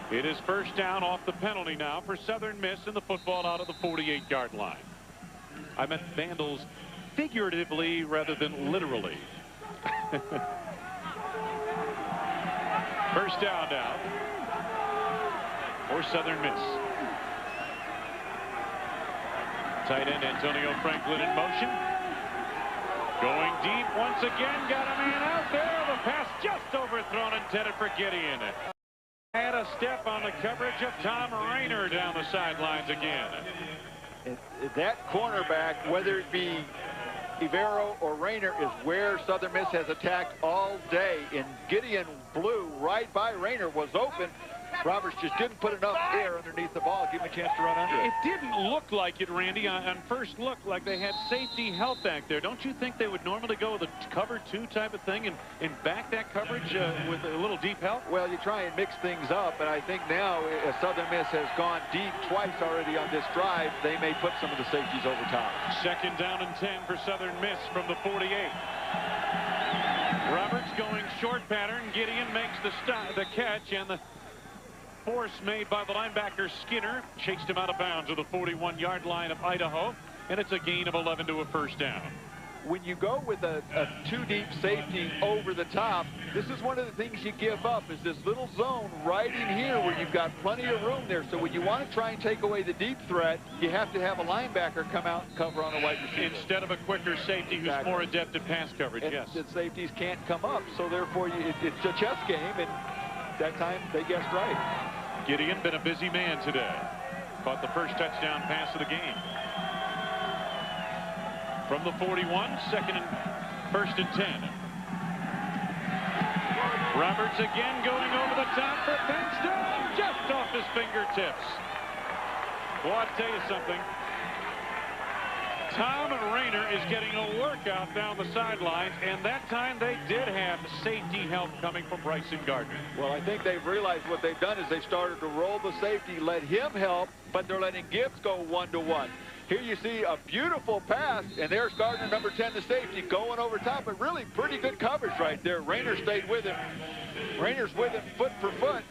It is first down off the penalty now for Southern Miss, and the football out of the 48-yard line. I meant Vandals figuratively rather than literally. First down now for Southern Miss. Tight end Antonio Franklin in motion. Going deep once again, got a man out there. The pass just overthrown, intended for Gideon. Had a step on the coverage of Tom Rayner down the sidelines again. That cornerback, whether it be Ivero or Rayner, is where Southern Miss has attacked all day. And Gideon blew right by Rayner, was open. Roberts just didn't put enough air underneath the ball, give him a chance to run under it. It didn't look like it, Randy, on first look, like they had safety help back there. Don't you think they would normally go with a cover 2 type of thing and back that coverage with a little deep help? Well, you try and mix things up, and I think now Southern Miss has gone deep twice already on this drive. They may put some of the safeties over top. Second down and 10 for Southern Miss from the 48. Roberts going short pattern. Gideon makes the catch, and the force made by the linebacker Skinner chased him out of bounds to the 41-yard line of Idaho, and it's a gain of 11 to a first down. When you go with a 2-deep safety over the top, this is one of the things you give up, is this little zone right in here where you've got plenty of room there. So when you want to try and take away the deep threat, you have to have a linebacker come out and cover on a wide receiver. Instead of a quicker safety who's more adept at pass coverage, and yes. The safeties can't come up, so therefore it's a chess game, and that time they guessed right. Gideon been a busy man today. Caught the first touchdown pass of the game. From the 41, first and 10. Roberts again going over the top for Pinkston, just off his fingertips. Well, I'll tell you something. Tom Rayner is getting a workout down the sideline, and that time they did have safety help coming from Bryson Gardner. Well, I think they've realized what they've done is they've started to roll the safety, let him help, but they're letting Gibbs go 1-to-1. Here you see a beautiful pass, and there's Gardner, number 10, the safety, going over top, but really pretty good coverage right there. Rayner stayed with him. Rayner's with him foot for foot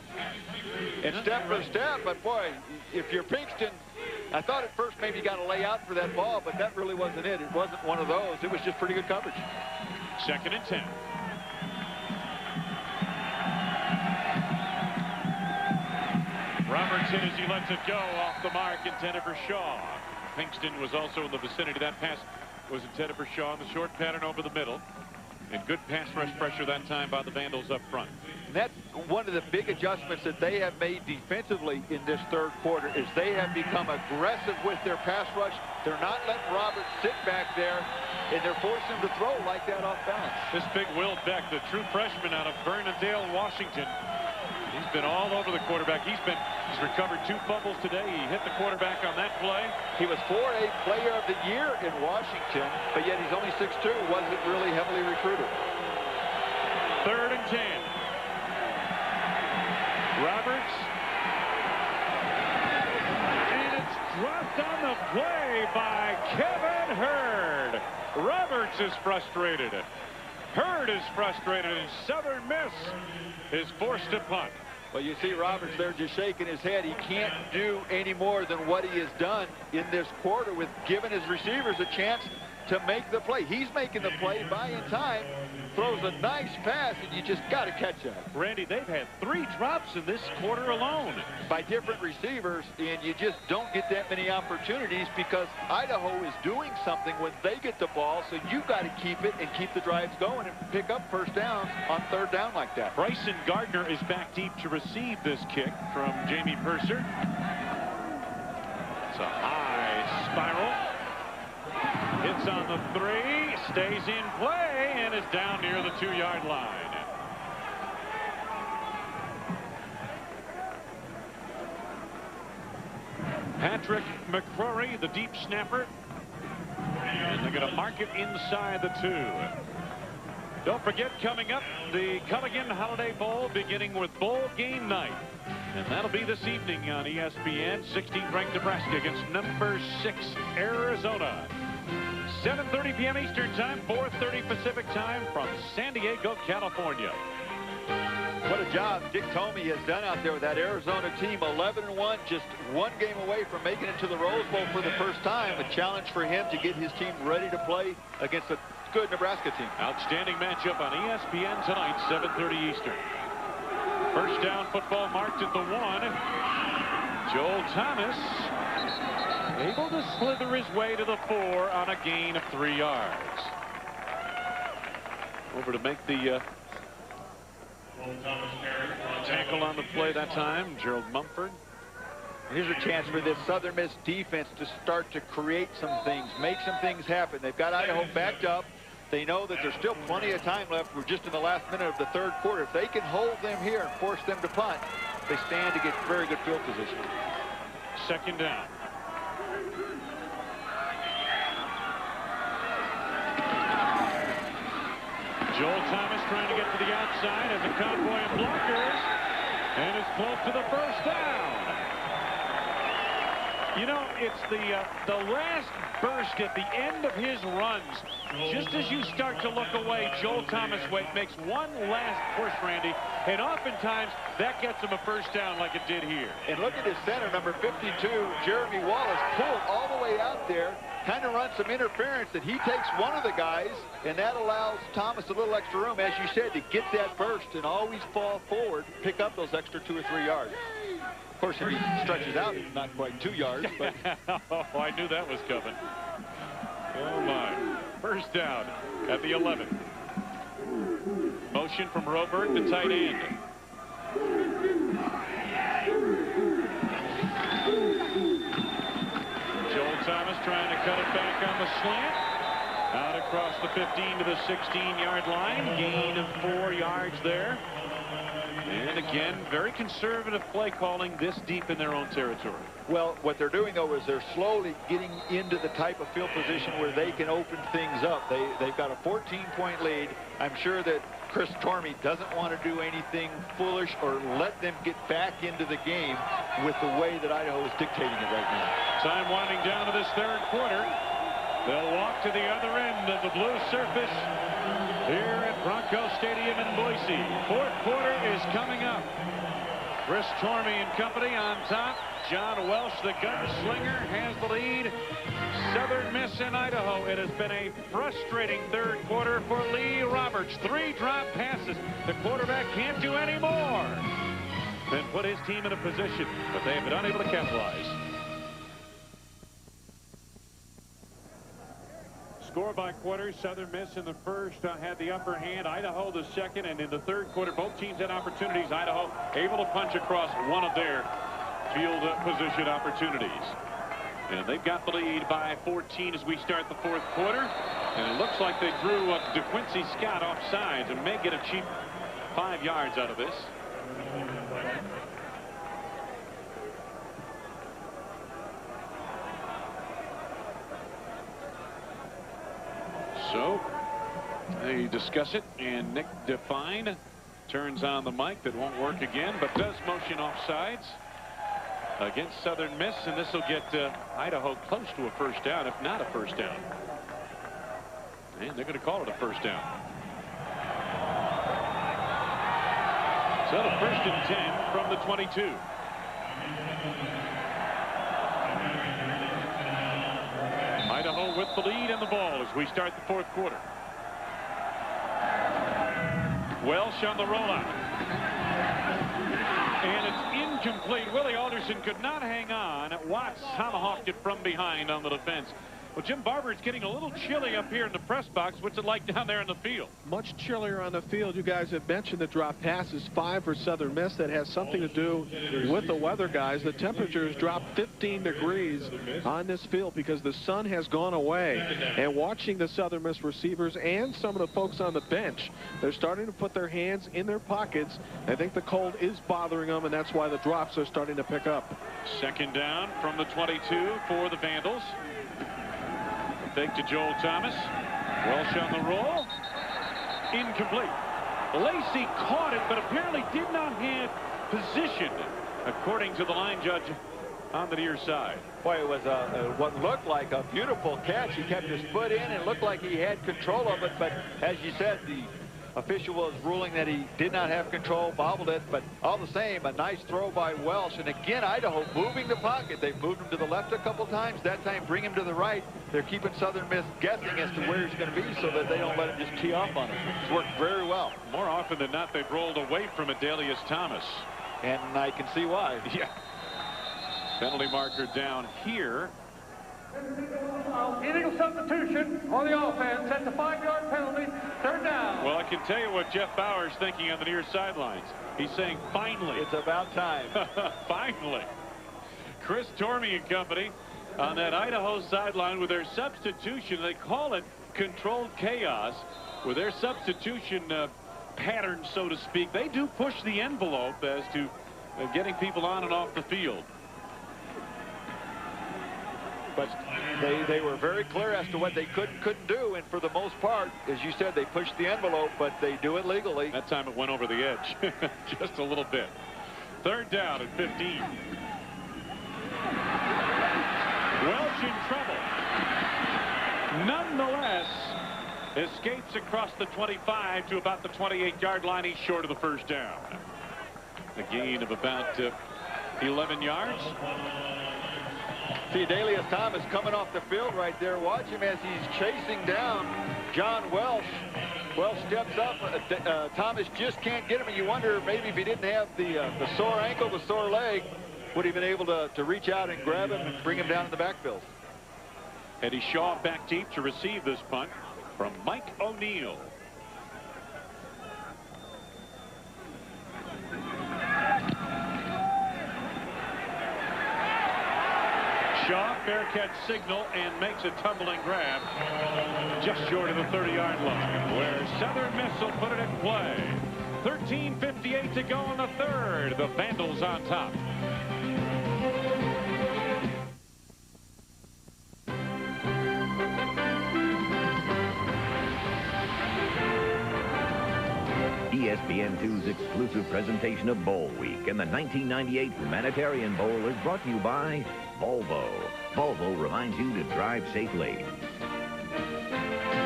and step for step, but boy, if you're Pinkston, I thought at first maybe you got to lay out for that ball, but that really wasn't it. It wasn't one of those. It was just pretty good coverage. Second and 10. Robertson, as he lets it go off the mark, intended for Shaw. Pinkston was also in the vicinity. That pass was intended for Shaw in the short pattern over the middle. And good pass rush pressure that time by the Vandals up front. that's one of the big adjustments that they have made defensively in this third quarter is they have become aggressive with their pass rush. They're not letting Roberts sit back there, and they're forcing him to throw like that off balance. This big Will Beck, the true freshman out of Bernadale, Washington. He's been all over the quarterback. He's recovered 2 fumbles today. He hit the quarterback on that play. He was 4A Player of the Year in Washington, but yet he's only 6'2", wasn't really heavily recruited. 3rd and 10. Roberts. And it's dropped on the play by Kevin Hurd. Roberts is frustrated. Hurd is frustrated, and Southern Miss is forced to punt. Well, you see Roberts there just shaking his head. He can't do any more than what he has done in this quarter with giving his receivers a chance to make the play. He's making the play, buying time, throws a nice pass, and you just got to catch that. Randy, they've had 3 drops in this quarter alone. By different receivers, and you just don't get that many opportunities because Idaho is doing something when they get the ball, so you've got to keep it and keep the drives going and pick up first downs on 3rd down like that. Bryson Gardner is back deep to receive this kick from Jamie Purser. It's a high spiral. Hits on the 3, stays in play, and is down near the 2-yard line. Patrick McCrory, the deep snapper. And they're going to mark it inside the 2. Don't forget, coming up, the Culligan Holiday Bowl beginning with bowl game night. And that'll be this evening on ESPN. 16th ranked Nebraska against number 6 Arizona. 7:30 p.m. Eastern Time, 4:30 Pacific Time from San Diego, California. What a job Dick Tomey has done out there with that Arizona team. 11-1, just 1 game away from making it to the Rose Bowl for the first time. A challenge for him to get his team ready to play against a good Nebraska team. Outstanding matchup on ESPN tonight, 7:30 Eastern. First down football marked at the 1. Joel Thomas able to slither his way to the 4 on a gain of 3 yards. Over to make the tackle on the play that time, Gerald Mumford. Here's a chance for this Southern Miss defense to start to create some things, make some things happen. They've got Idaho backed up. They know that there's still plenty of time left. We're just in the last minute of the 3rd quarter. If they can hold them here and force them to punt, they stand to get very good field position. 2nd down. Joel Thomas trying to get to the outside as a convoy of blockers, and is close to the 1st down. You know, it's the last burst at the end of his runs. Just as you start to look away, Joel Thomas makes one last push, Randy, and oftentimes that gets him a 1st down like it did here. And look at his center, number 52, Jeremy Wallace, pulled all the way out there, kind of runs some interference that he takes one of the guys, and that allows Thomas a little extra room, as you said, to get that burst and always fall forward, pick up those extra 2 or 3 yards. Of course, if he stretches out, it's not quite 2 yards, but... Oh, I knew that was coming. Oh, my. 1st down at the 11. Motion from Roberg, the tight end. Joel Thomas trying to cut it back on the slant. Out across the 15 to the 16-yard line. Gain of 4 yards there. And again, very conservative play calling this deep in their own territory. Well, what they're doing, though, is they're slowly getting into the type of field position where they can open things up. They've got a 14-point lead. I'm sure that Chris Tormey doesn't want to do anything foolish or let them get back into the game with the way that Idaho is dictating it right now. Time winding down to this 3rd quarter. They'll walk to the other end of the blue surface here at Bronco Stadium in Boise. 4th quarter is coming up. Chris Tormey and company on top. John Welsh, the gunslinger, has the lead. Southern Miss and Idaho. It has been a frustrating 3rd quarter for Lee Roberts. 3 drop passes. The quarterback can't do any more than put his team in a position, but they have been unable to capitalize. Score by quarters. Southern Miss in the first had the upper hand. Idaho the second. And in the third quarter, both teams had opportunities. Idaho able to punch across one of their field position opportunities. And they've got the lead by 14 as we start the fourth quarter. And it looks like they threw DeQuincy Scott off sides and may get a cheap 5 yards out of this. So they discuss it, and Nick Define turns on the mic. That won't work again, but does motion offsides against Southern Miss, and this will get Idaho close to a first down, if not a first down. And they're going to call it a first down. So the 1st and 10 from the 22. Idaho with the lead and the ball as we start the fourth quarter. Welsh on the rollout. And it's incomplete. Willie Alderson could not hang on. Watts tomahawked it from behind on the defense. Well, Jim Barber, it's getting a little chilly up here in the press box. What's it like down there in the field? Much chillier on the field. You guys have mentioned the drop passes, 5 for Southern Miss. That has something to do with the weather, guys. The temperatures dropped 15 degrees on this field because the sun has gone away. And watching the Southern Miss receivers and some of the folks on the bench, they're starting to put their hands in their pockets. I think the cold is bothering them, and that's why the drops are starting to pick up. Second down from the 22 for the Vandals. Fake to Joel Thomas. Welsh on the roll. Incomplete. Lacey caught it, but apparently did not have position, according to the line judge on the near side. Boy, it was what looked like a beautiful catch. He kept his foot in and looked like he had control of it, but as you said, the official was ruling that he did not have control, bobbled it, but all the same, a nice throw by Welsh. And again, Idaho moving the pocket. They've moved him to the left a couple times. That time, bring him to the right. They're keeping Southern Miss guessing as to where he's going to be so that they don't let him just tee off on him. It's worked very well. More often than not, they've rolled away from Adelius Thomas. And I can see why. Yeah. Penalty marker down here. Illegal substitution on the offense. That's a 5-yard penalty. Third down. Well, I can tell you what Jeff Bauer's thinking on the near sidelines. He's saying, finally. It's about time. Finally. Chris Tormey and company on that Idaho sideline with their substitution. They call it controlled chaos. With their substitution pattern, so to speak, they do push the envelope as to getting people on and off the field. But they were very clear as to what they couldn't do, and for the most part, as you said, they pushed the envelope, but they do it legally. That time it went over the edge just a little bit. Third down at 15. Welsh in trouble. Nonetheless, escapes across the 25 to about the 28-yard line. He's short of the first down. A gain of about 11 yards. See, Adelius Thomas coming off the field right there. Watch him as he's chasing down John Welsh. Welsh steps up. Thomas just can't get him, and you wonder maybe if he didn't have the sore ankle, the sore leg, would he have been able to reach out and grab him and bring him down in the backfield. Eddie Shaw back deep to receive this punt from Mike O'Neill. Shaw, fair catch signal, and makes a tumbling grab just short of the 30-yard line, where Southern Miss will put it in play. 13:58 to go in the third. The Vandals on top. ESPN2's exclusive presentation of Bowl Week and the 1998 Humanitarian Bowl is brought to you by Volvo. Volvo reminds you to drive safely.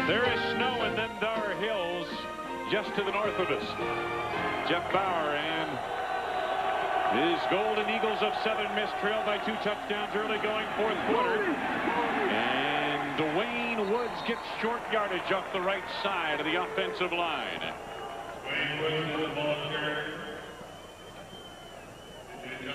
There is snow in Nendara Hills just to the north of us. Jeff Bauer and his Golden Eagles of Southern Miss trail by 2 touchdowns early going fourth quarter. And Dwayne Woods gets short yardage off the right side of the offensive line.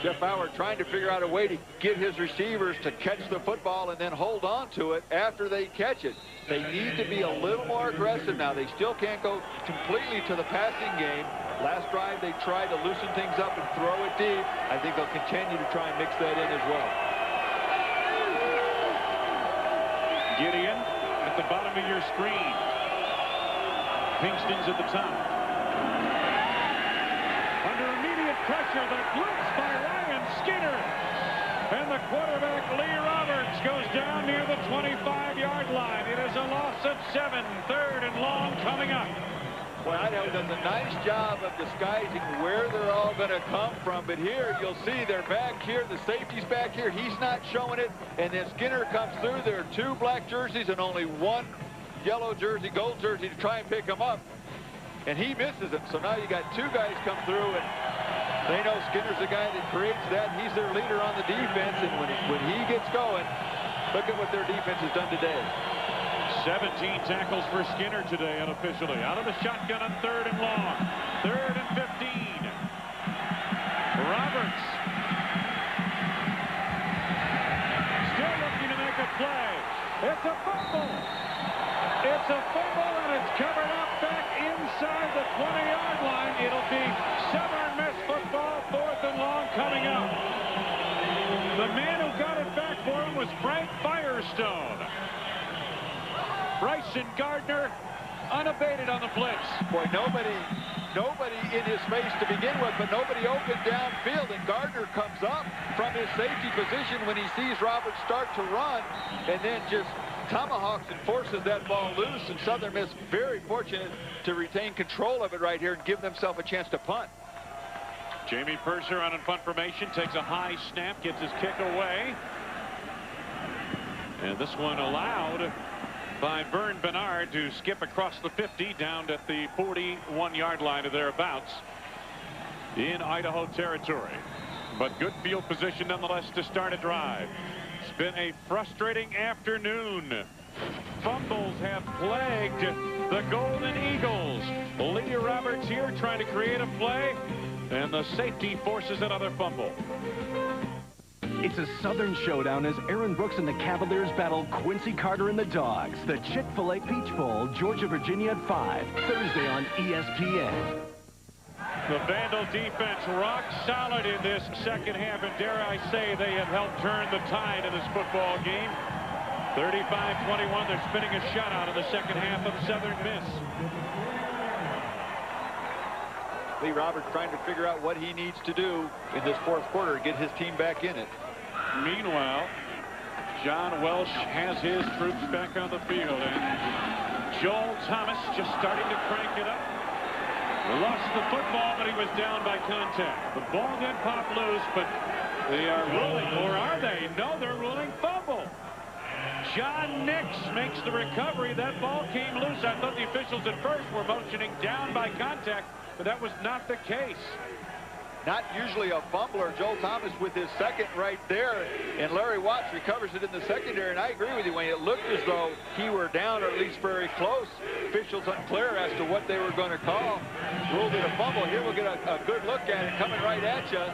Jeff Bauer trying to figure out a way to get his receivers to catch the football and then hold on to it after they catch it. They need to be a little more aggressive now. They still can't go completely to the passing game. Last drive, they tried to loosen things up and throw it deep. I think they'll continue to try and mix that in as well. Gideon at the bottom of your screen. Pinkston's at the top. Under immediate pressure, the blitz by Ryan Skinner. And the quarterback, Lee Roberts, goes down near the 25-yard line. It is a loss of 7, 3rd and long coming up. Well, Idaho does a nice job of disguising where they're all going to come from. But here, you'll see they're back here. The safety's back here. He's not showing it. And then Skinner comes through. There are 2 black jerseys and only 1 yellow jersey, gold jersey to try and pick him up. And he misses him. So now you got 2 guys come through, and they know Skinner's the guy that creates that. He's their leader on the defense. And when he gets going, look at what their defense has done today. 17 tackles for Skinner today unofficially. Out of the shotgun on 3rd and long. 3rd and 15. Roberts. Still looking to make a play. It's a fumble. It's a fumble, and it's covered up back inside the 20-yard line. It'll be Southern Miss football, 4th and long coming up. The man who got it back for him was Frank Firestone. Bryson Gardner unabated on the blitz. Boy, nobody in his face to begin with, but nobody open downfield, and Gardner comes up from his safety position when he sees Roberts start to run, and then just tomahawks and forces that ball loose, and Southern Miss very fortunate to retain control of it right here and give themselves a chance to punt. Jamie Purser on a punt formation, takes a high snap, gets his kick away. And this one allowed by Vern Bernard to skip across the 50 down at the 41-yard line or thereabouts in Idaho territory. But good field position nonetheless to start a drive. It's been a frustrating afternoon. Fumbles have plagued the Golden Eagles. Lee Roberts here trying to create a play, and the safety forces another fumble. It's a Southern showdown as Aaron Brooks and the Cavaliers battle Quincy Carter and the Dogs. The Chick-fil-A Peach Bowl, Georgia, Virginia at 5, Thursday on ESPN. The Vandal defense rock solid in this second half, and dare I say they have helped turn the tide in this football game. 35-21, they're spinning a shutout in the second half of Southern Miss. Lee Roberts trying to figure out what he needs to do in this 4th quarter to get his team back in it. Meanwhile, John Welsh has his troops back on the field, and Joel Thomas just starting to crank it up. Lost the football, but he was down by contact. The ball did pop loose, but they are ruling, or are they? No, they're ruling fumble. John Nix makes the recovery. That ball came loose. I thought the officials at first were motioning down by contact, but that was not the case. Not usually a fumbler. Joel Thomas with his second right there, and Larry Watts recovers it in the secondary. And I agree with you, Wayne. It looked as though he were down, or at least very close. Officials unclear as to what they were going to call. Ruled it a fumble. Here we'll get a good look at it coming right at you.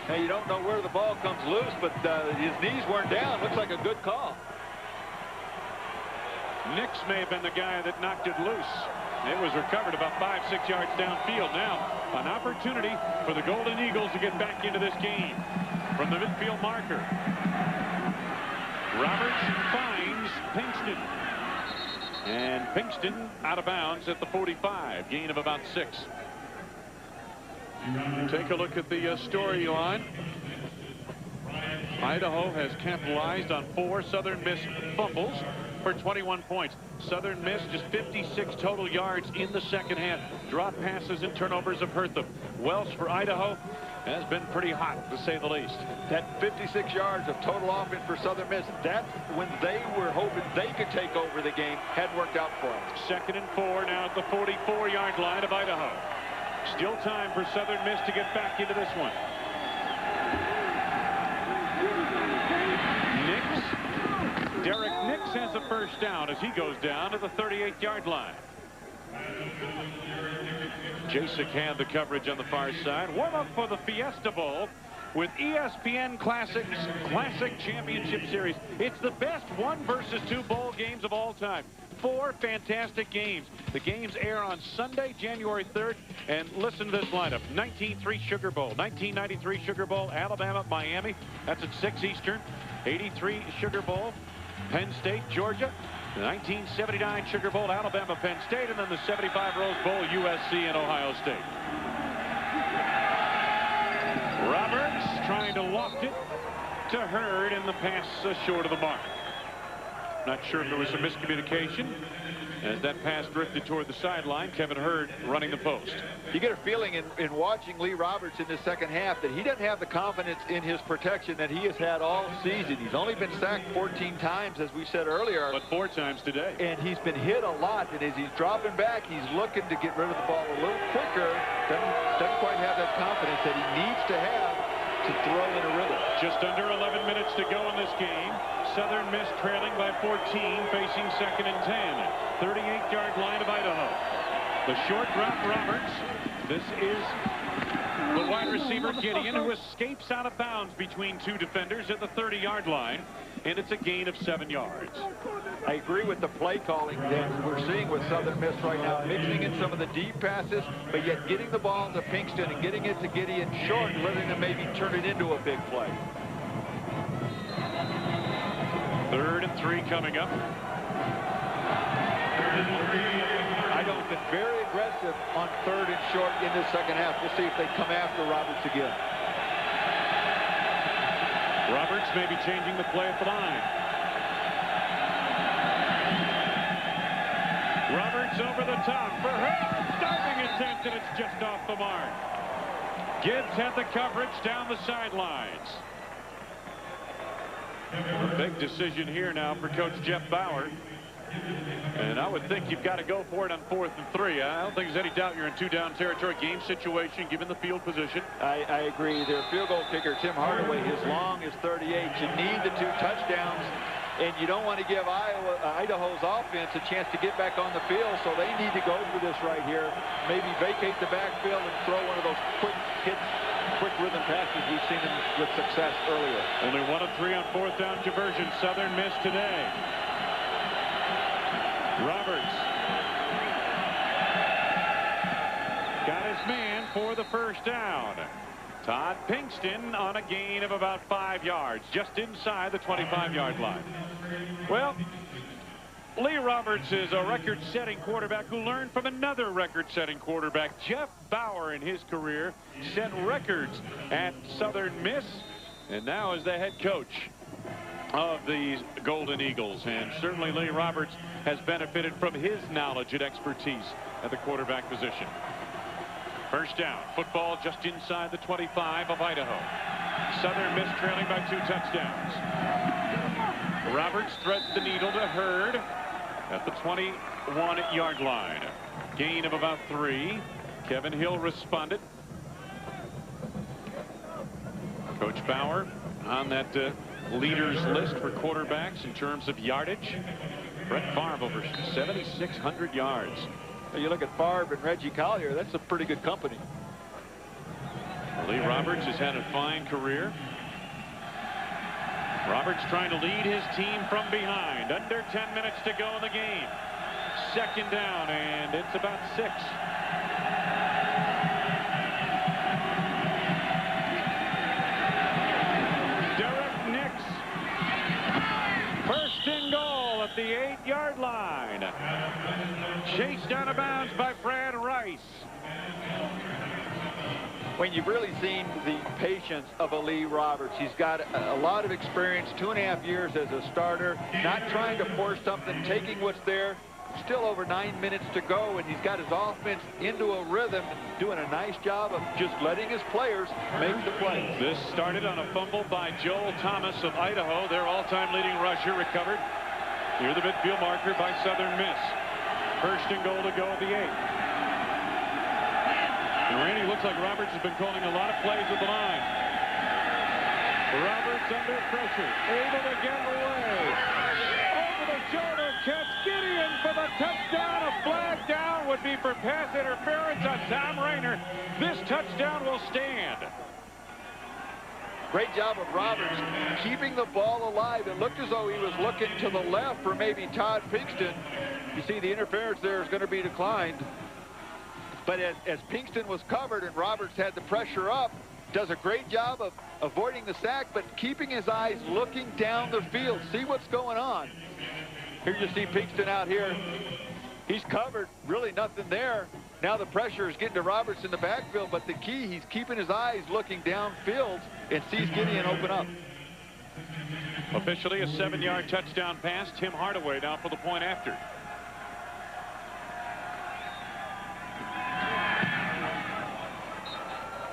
Hey, you don't know where the ball comes loose, but his knees weren't down. Looks like a good call. Nix may have been the guy that knocked it loose. It was recovered about 5-6 yards downfield. Now, an opportunity for the Golden Eagles to get back into this game from the midfield marker. Roberts finds Pinkston. And Pinkston out of bounds at the 45. Gain of about 6. Take a look at the storyline. Idaho has capitalized on 4 Southern Miss fumbles for 21 points. Southern Miss just 56 total yards in the second half. Drop passes and turnovers have hurt them. Welsh for Idaho has been pretty hot, to say the least. That 56 yards of total offense for Southern Miss, that's when they were hoping they could take over the game. Hadn't worked out for them. 2nd and 4 now at the 44-yard line of Idaho. Still time for Southern Miss to get back into this one. Derek Nix has a first down as he goes down to the 38-yard line. Jasek had the coverage on the far side. Warm up for the Fiesta Bowl with ESPN Classics Classic Championship Series. It's the best 1 versus 2 bowl games of all time. 4 fantastic games. The games air on Sunday, January 3rd. And listen to this lineup. 1903 Sugar Bowl, 1993 Sugar Bowl, Alabama, Miami. That's at 6 Eastern. 83 Sugar Bowl, Penn State, Georgia. The 1979 Sugar Bowl, Alabama, Penn State. And then the 75 Rose Bowl, USC and Ohio State. Roberts trying to loft it to Hurd, and the pass short of the mark. Not sure if there was some miscommunication as that pass drifted toward the sideline. Kevin Hurd running the post. You get a feeling in watching Lee Roberts in the second half that he doesn't have the confidence in his protection that he has had all season. He's only been sacked 14 times, as we said earlier. But 4 times today. And he's been hit a lot, and as he's dropping back, he's looking to get rid of the ball a little quicker. Doesn't quite have that confidence that he needs to have to throw in a rhythm. Just under 11 minutes to go in this game. Southern Miss trailing by 14, facing 2nd and 10. 38-yard line of Idaho. The short drop, Roberts. This is the wide receiver, Gideon, who escapes out of bounds between 2 defenders at the 30-yard line. And it's a gain of 7 yards. I agree with the play calling that we're seeing with Southern Miss right now, mixing in some of the deep passes, but yet getting the ball to Pinkston and getting it to Gideon short and letting him maybe turn it into a big play. 3rd and 3 coming up. Idaho's been very aggressive on 3rd and short in this second half. We'll see if they come after Roberts again. Roberts may be changing the play at the line. Roberts over the top for her starting attempt, and it's just off the mark. Gibbs had the coverage down the sidelines. A big decision here now for Coach Jeff Bauer. And I would think you've got to go for it on 4th and 3. I don't think there's any doubt you're in 2-down territory. Game situation, given the field position. I agree. Their field goal kicker, Tim Hardaway, as long as 38. You need the 2 touchdowns, and you don't want to give Idaho's offense a chance to get back on the field, so they need to go for this right here. Maybe vacate the backfield and throw one of those quick hits, quick rhythm passes we've seen them with success earlier. Only 1 of 3 on 4th down conversion. Southern Miss today. Roberts got his man for the first down. Todd Pinkston on a gain of about 5 yards, just inside the 25-yard line. Well, Lee Roberts is a record-setting quarterback who learned from another record-setting quarterback. Jeff Bauer in his career set records at Southern Miss, and now is the head coach of the Golden Eagles. And certainly Lee Roberts has benefited from his knowledge and expertise at the quarterback position. First down. Football just inside the 25 of Idaho. Southern Miss trailing by 2 touchdowns. Roberts threads the needle to Hurd at the 21-yard line. Gain of about 3. Kevin Hill responded. Coach Bauer on that leaders list for quarterbacks in terms of yardage. Brett Favre over 7,600 yards. You look at Favre and Reggie Collier, that's a pretty good company. Lee Roberts has had a fine career. Roberts trying to lead his team from behind. Under 10 minutes to go in the game. 2nd down, and it's about 6. First and goal at the 8-yard line. Chased out of bounds by Brad Rice. When you've really seen the patience of a Lee Roberts, he's got a lot of experience, 2.5 years as a starter, not trying to force something, taking what's there. Still over 9 minutes to go, and he's got his offense into a rhythm, doing a nice job of just letting his players make the plays. This started on a fumble by Joel Thomas of Idaho. Their all-time leading rusher recovered near the midfield marker by Southern Miss. First and goal to go at the 8. And Randy, looks like Roberts has been calling a lot of plays at the line. Roberts under pressure, able to get away. Over the shoulder catch, Gideon for the touchdown. A flag down would be for pass interference on Tom Rayner. This touchdown will stand. Great job of Roberts keeping the ball alive. It looked as though he was looking to the left for maybe Todd Pinkston. You see the interference there is going to be declined. But as Pinkston was covered and Roberts had the pressure up, does a great job of avoiding the sack, but keeping his eyes looking down the field. See what's going on. Here you see Pinkston out here. He's covered, really nothing there. Now the pressure is getting to Roberts in the backfield, but the key, he's keeping his eyes looking downfield and sees Gideon open up. Officially a 7-yard touchdown pass. Tim Hardaway now for the point after.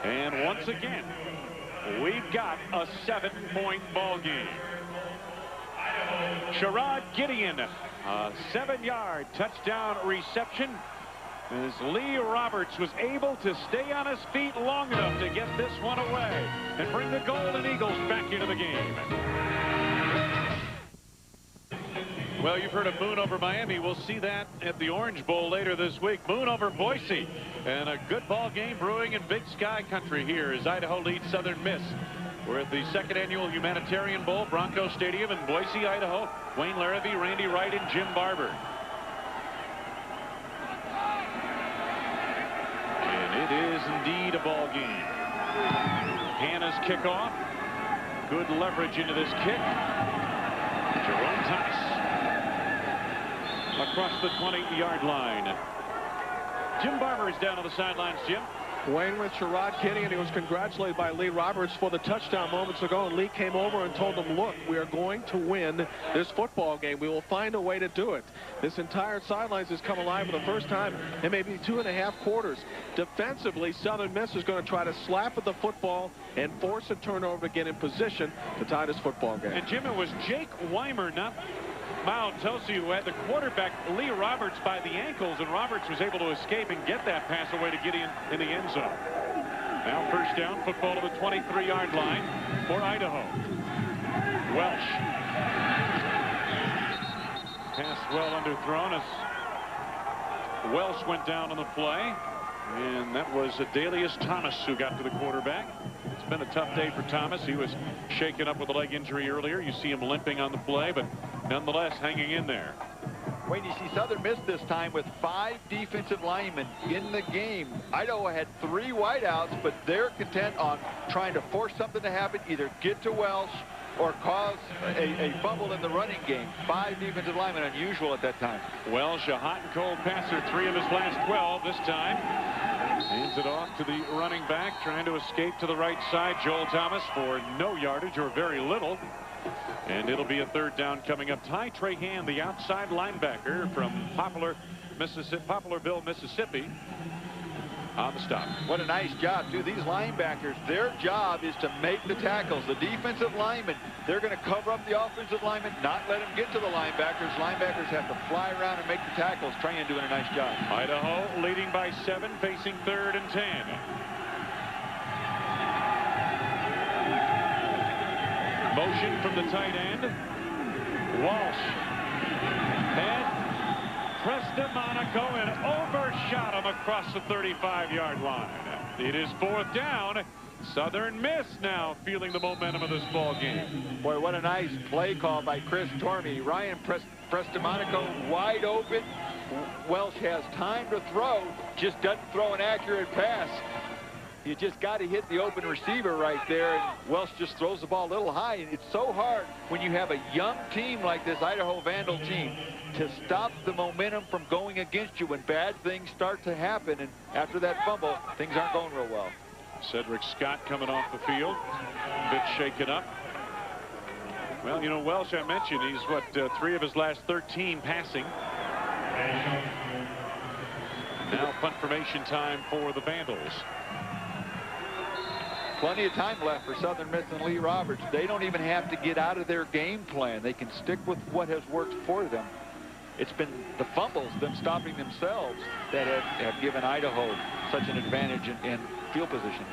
And once again, we've got a 7-point ball game. Sherrod Gideon, a 7-yard touchdown reception, as Lee Roberts was able to stay on his feet long enough to get this one away and bring the Golden Eagles back into the game. Well, you've heard of Moon over Miami. We'll see that at the Orange Bowl later this week. Moon over Boise, and a good ball game brewing in Big Sky country here as Idaho leads Southern Miss. We're at the 2nd annual Humanitarian Bowl, Bronco Stadium in Boise, Idaho. Wayne Larrabee, Randy Wright, and Jim Barber. And it is indeed a ball game. Hannah's kickoff. Good leverage into this kick. Jerome Thomas across the 20-yard line. Jim Barber is down on the sidelines. Jim. Wayne with Sherrod Gideon. He was congratulated by Lee Roberts for the touchdown moments ago, and Lee came over and told him, look, we are going to win this football game. We will find a way to do it. This entire sidelines has come alive for the first time in maybe 2.5 quarters. Defensively, Southern Miss is going to try to slap at the football and force a turnover to get in position to tie this football game. And Jim, it was Jake Weimer, not Mount Tosi, who had the quarterback Lee Roberts by the ankles, and Roberts was able to escape and get that pass away to Gideon in the end zone. Now first down, football to the 23-yard line for Idaho. Welsh. Pass well underthrown as Welsh went down on the play, and that was Adalius Thomas who got to the quarterback. It's been a tough day for Thomas. He was shaken up with a leg injury earlier. You see him limping on the play, but nonetheless hanging in there. Wayne, you see Southern Miss this time with 5 defensive linemen in the game. Idaho had 3 wideouts, but they're content on trying to force something to happen, either get to Welsh or cause a fumble in the running game. 5 defensive linemen, unusual at that time. Welsh, a hot and cold passer, 3 of his last 12 this time. Hands it off to the running back, trying to escape to the right side. Joel Thomas for no yardage or very little. And it'll be a 3rd down coming up. Ty Trahan, the outside linebacker from Poplarville, Mississippi, on the stop. What a nice job, too. These linebackers, their job is to make the tackles. The defensive linemen, they're going to cover up the offensive linemen, not let them get to the linebackers. Linebackers have to fly around and make the tackles. Trahan doing a nice job. Idaho leading by 7, facing 3rd and 10. Motion from the tight end. Walsh. And Prestimonaco and overshot him across the 35-yard line. It is 4th down. Southern Miss now feeling the momentum of this ball game. Boy, what a nice play call by Chris Tormey. Ryan Prestimonaco wide open. Welsh has time to throw, just doesn't throw an accurate pass. You just got to hit the open receiver right there, and Welsh just throws the ball a little high. And it's so hard when you have a young team like this Idaho Vandal team to stop the momentum from going against you when bad things start to happen. And after that fumble, things aren't going real well. Cedric Scott coming off the field, a bit shaken up. Well, you know, Welsh, I mentioned, he's what, 3 of his last 13 passing. Now punt formation time for the Vandals. Plenty of time left for Southern Miss and Lee Roberts. They don't even have to get out of their game plan. They can stick with what has worked for them. It's been the fumbles, them stopping themselves, that have given Idaho such an advantage in field position.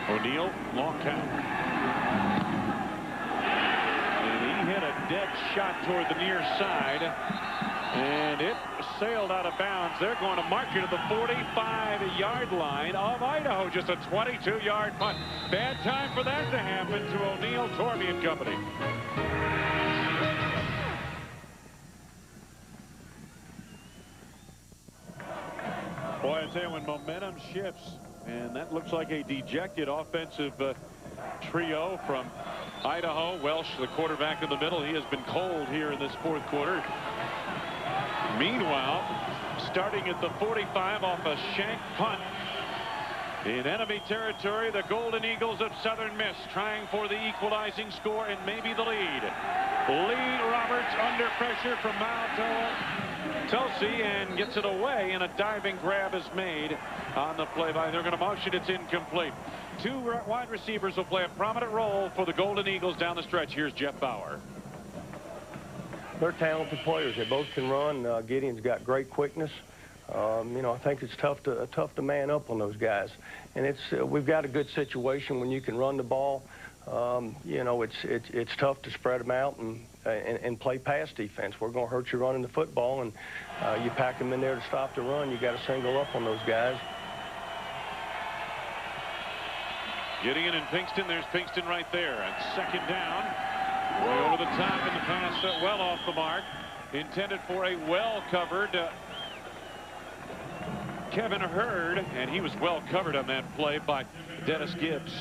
O'Neal, long count. And he hit a dead shot toward the near side. And it sailed out of bounds. They're going to mark it at the 45-yard line of Idaho. Just a 22-yard punt. Bad time for that to happen to O'Neill, Torby and company. Boy, I tell you, when momentum shifts, and that looks like a dejected offensive trio from Idaho. Welsh, the quarterback in the middle, he has been cold here in this fourth quarter. Meanwhile, starting at the 45 off a shank punt in enemy territory, the Golden Eagles of Southern Miss trying for the equalizing score and maybe the lead. Lee Roberts under pressure from Tulsi and gets it away, and a diving grab is made on the play by. They're going to motion. It's incomplete. Two wide receivers will play a prominent role for the Golden Eagles down the stretch. Here's Jeff Bauer. They're talented players. They both can run. Gideon's got great quickness. You know, I think it's tough to man up on those guys. And we've got a good situation when you can run the ball. You know, it's tough to spread them out and play pass defense. We're going to hurt you running the football, and you pack them in there to stop the run. You got to single up on those guys. Gideon and Pinkston. There's Pinkston right there. And second down. Way over the top, and the pass well off the mark. Intended for a well-covered Kevin Hurd, and he was well covered on that play by Dennis Gibbs.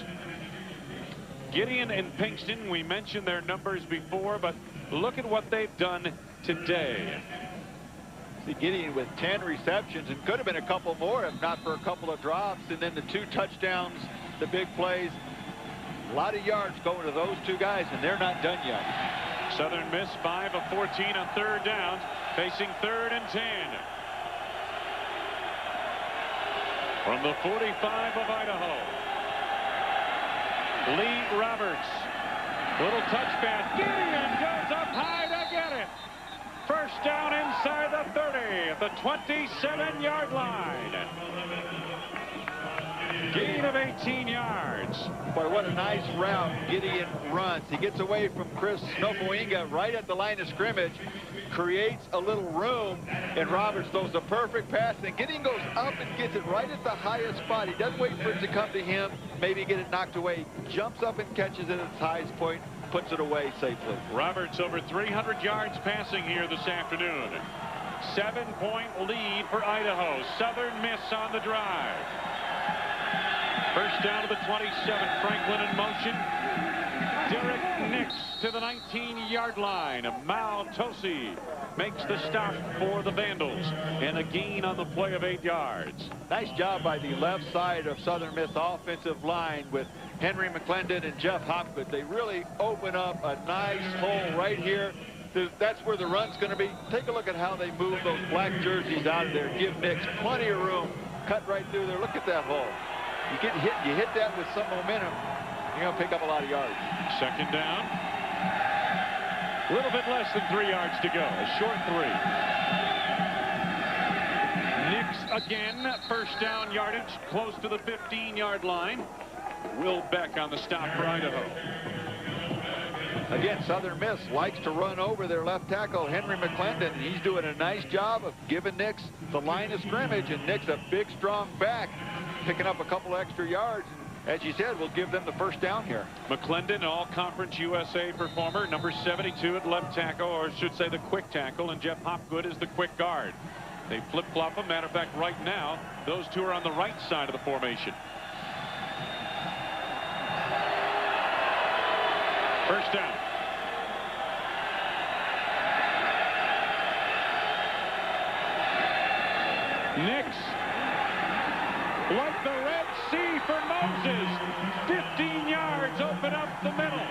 Gideon and Pinkston, we mentioned their numbers before, but look at what they've done today. See Gideon with 10 receptions, and could have been a couple more if not for a couple of drops, and then the 2 touchdowns, the big plays. A lot of yards going to those 2 guys, and they're not done yet. Southern Miss 5 of 14 on third downs, facing 3rd and 10. From the 45 of Idaho, Lee Roberts. Little touch pass. Gideon goes up high to get it. First down inside the 30 at the 27-yard line. Gain of 18 yards. Boy, what a nice route Gideon runs. He gets away from Chris Snopoinga right at the line of scrimmage, creates a little room, and Roberts throws the perfect pass, and Gideon goes up and gets it right at the highest spot. He doesn't wait for it to come to him, maybe get it knocked away, jumps up and catches it at its highest point, puts it away safely. Roberts over 300 yards passing here this afternoon. 7-point lead for Idaho. Southern Miss on the drive. First down to the 27. Franklin in motion. Derek Nix to the 19-yard line. Mao Tosi makes the stop for the Vandals, and a gain on the play of 8 yards. Nice job by the left side of Southern Miss offensive line with Henry McClendon and Jeff Hopgood. They really open up a nice hole right here. That's where the run's going to be. Take a look at how they move those black jerseys out of there. Give Nix plenty of room. Cut right through there. Look at that hole. You hit that with some momentum, you're going to pick up a lot of yards. Second down. A little bit less than 3 yards to go. A short 3. Nix again. First down yardage close to the 15-yard line. Will Beck on the stop for Idaho. Again, Southern Miss likes to run over their left tackle, Henry McClendon, and he's doing a nice job of giving Nix the line of scrimmage, and Nix, a big, strong back, picking up a couple extra yards. As you said, we'll give them the first down here. McClendon, all-conference USA performer, number 72 at left tackle, or I should say the quick tackle, and Jeff Hopgood is the quick guard. They flip-flop them. Matter of fact, right now, those two are on the right side of the formation. First down. Nix, like the Red Sea for Moses, 15 yards open up the middle.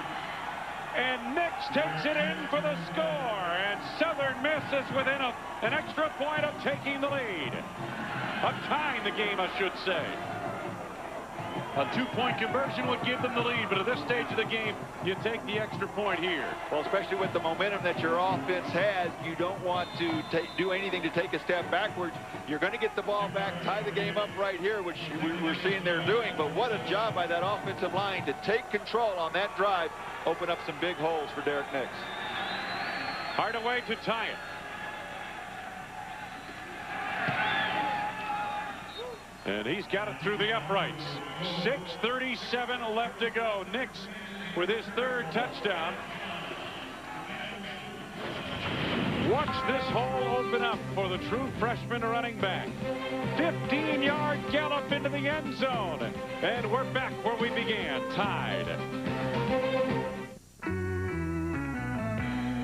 And Nix takes it in for the score. And Southern Miss is within an extra point of taking the lead. Of tying the game, I should say. A 2-point conversion would give them the lead, but at this stage of the game, you take the extra point here. Well, especially with the momentum that your offense has, you don't want to do anything to take a step backwards. You're going to get the ball back, tie the game up right here, which we're seeing they're doing. But what a job by that offensive line to take control on that drive, open up some big holes for Derek Nix. Hardaway to tie it. And he's got it through the uprights. 6:37 left to go. Nix with his third touchdown. Watch this hole open up for the true freshman running back. 15-yard gallop into the end zone. And we're back where we began, tied.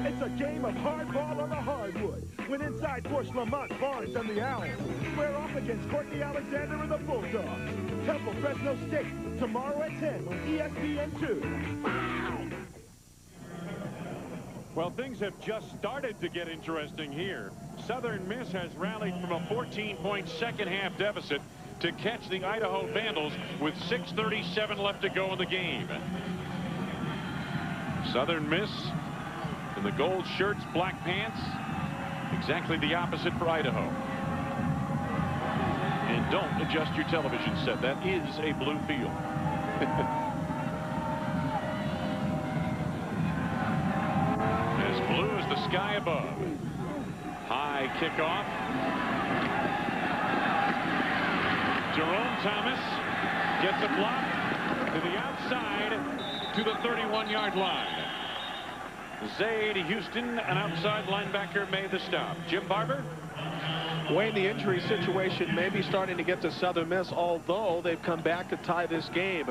It's a game of hardball on the hardwood. When inside Bush, Lamont, Barnes, and the Owls square off against Courtney Alexander and the Bulldogs. Temple, Fresno State, tomorrow at 10 on ESPN2. Wow! Well, things have just started to get interesting here. Southern Miss has rallied from a 14-point second-half deficit to catch the Idaho Vandals with 6:37 left to go in the game. Southern Miss in the gold shirts, black pants, exactly the opposite for Idaho. And don't adjust your television set. That is a blue field. As blue as the sky above. High kickoff. Jerome Thomas gets a block to the outside to the 31-yard line. Zaid Houston, an outside linebacker, made the stop. Jim Barber. Wayne, the injury situation may be starting to get to Southern Miss, although they've come back to tie this game.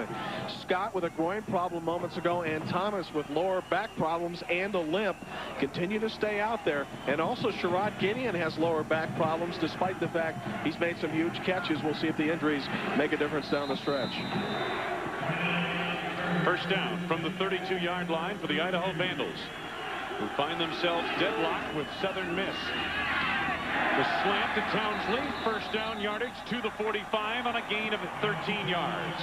Scott with a groin problem moments ago, and Thomas with lower back problems and a limp continue to stay out there. And also Sherrod Gideon has lower back problems, despite the fact he's made some huge catches. We'll see if the injuries make a difference down the stretch. First down from the 32-yard line for the Idaho Vandals, who find themselves deadlocked with Southern Miss. The slant to Townsley, first down yardage to the 45 on a gain of 13 yards.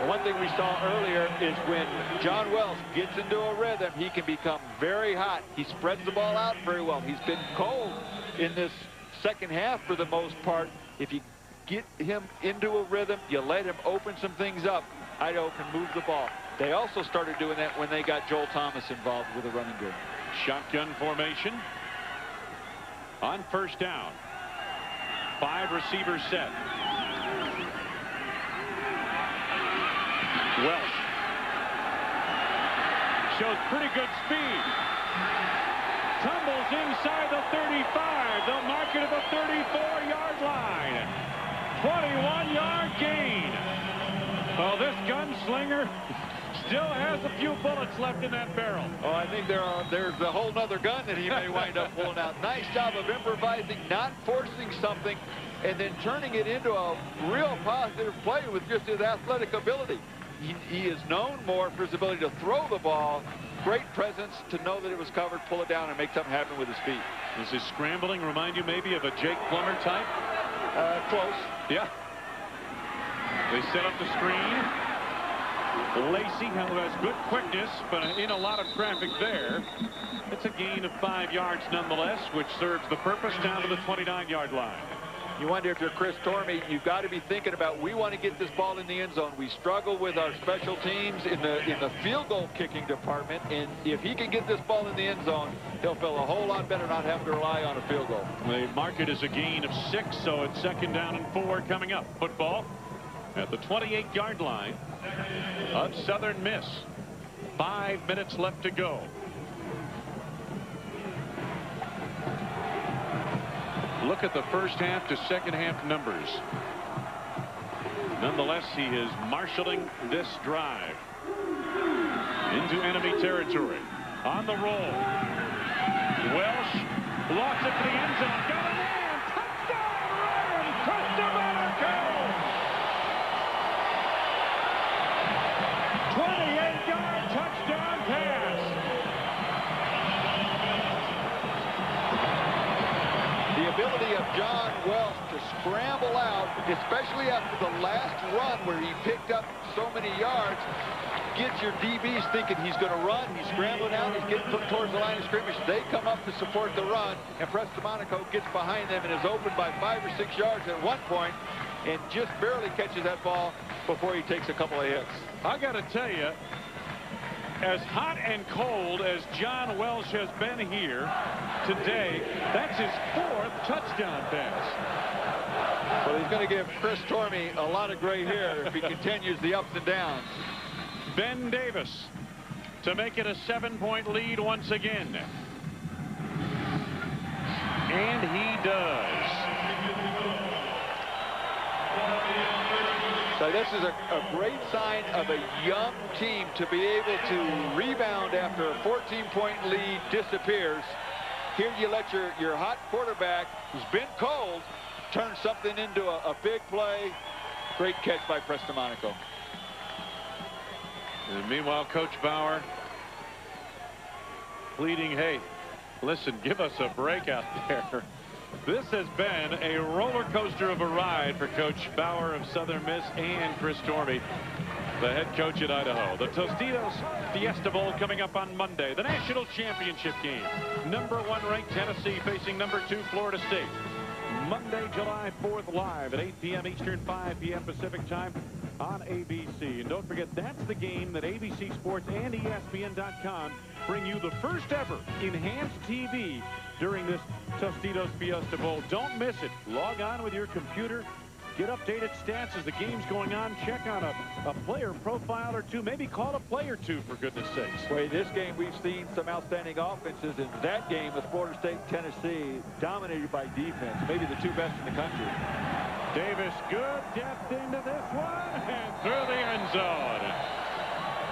One thing we saw earlier is when John Wells gets into a rhythm, he can become very hot. He spreads the ball out very well. He's been cold in this second half for the most part. If you get him into a rhythm, you let him open some things up, Idaho can move the ball. They also started doing that when they got Joel Thomas involved with a running game. Shotgun formation on first down. 5 receivers set. Welsh shows pretty good speed. Tumbles inside the 35. They'll mark it at the 34-yard line. 21-yard gain. Well, this gunslinger still has a few bullets left in that barrel. Oh, I think there's a whole nother gun that he may wind up pulling out. Nice job of improvising, not forcing something, and then turning it into a real positive play with just his athletic ability. He is known more for his ability to throw the ball. Great presence to know that it was covered, pull it down, and make something happen with his feet. Does his scrambling remind you maybe of a Jake Plummer type? Close. Yeah. They set up the screen. Lacey, who has good quickness, but in a lot of traffic there. It's a gain of 5 yards nonetheless, which serves the purpose down to the 29-yard line. You wonder if you're Chris Tormey, you've got to be thinking about, we want to get this ball in the end zone. We struggle with our special teams in the field goal kicking department, and if he can get this ball in the end zone, he'll feel a whole lot better not having to rely on a field goal. They mark it as a gain of 6, so it's second down and 4 coming up. Football at the 28-yard line of Southern Miss. 5 minutes left to go. Look at the first half to second half numbers. Nonetheless, he is marshaling this drive into enemy territory. On the roll. Welsh lost it to the end zone. Got a man. Touchdown, Ryan Cristobalico. 28-yard touchdown pass. The ability of John Welsh to scramble out, especially after the last run where he picked up so many yards, gets your DBs thinking he's going to run. He's scrambling out. He's getting towards the line of scrimmage. They come up to support the run, and Preston Monaco gets behind them and is open by 5 or 6 yards at one point and just barely catches that ball before he takes a couple of hits. I got to tell you, as hot and cold as John Welsh has been here today, that's his 4th touchdown pass. Well, he's going to give Chris Tormey a lot of gray hair if he continues the ups and downs. Ben Davis to make it a 7-point lead once again. And he does. So this is a great sign of a young team to be able to rebound after a 14-point lead disappears. Here you let your hot quarterback, who's been cold, turn something into a big play. Great catch by Preston Monaco. And meanwhile, Coach Bauer pleading, hey, listen, give us a break out there. This has been a roller coaster of a ride for Coach Bauer of Southern Miss and Chris Tormey, the head coach at Idaho. The Tostitos Fiesta Bowl coming up on Monday. The national championship game. #1 ranked Tennessee facing #2 Florida State. Monday, July 4th, live at 8 p.m. Eastern, 5 p.m. Pacific time on ABC. And don't forget, that's the game that ABC Sports and ESPN.com bring you the first ever enhanced TV during this Tostitos Fiesta Bowl. Don't miss it. Log on with your computer. Get updated stats as the game's going on. Check on a player profile or two. Maybe call a play or two, for goodness sakes. Well, this game we've seen some outstanding offenses. In that game with Florida State, Tennessee, dominated by defense. Maybe the two best in the country. Davis, good depth into this one and through the end zone.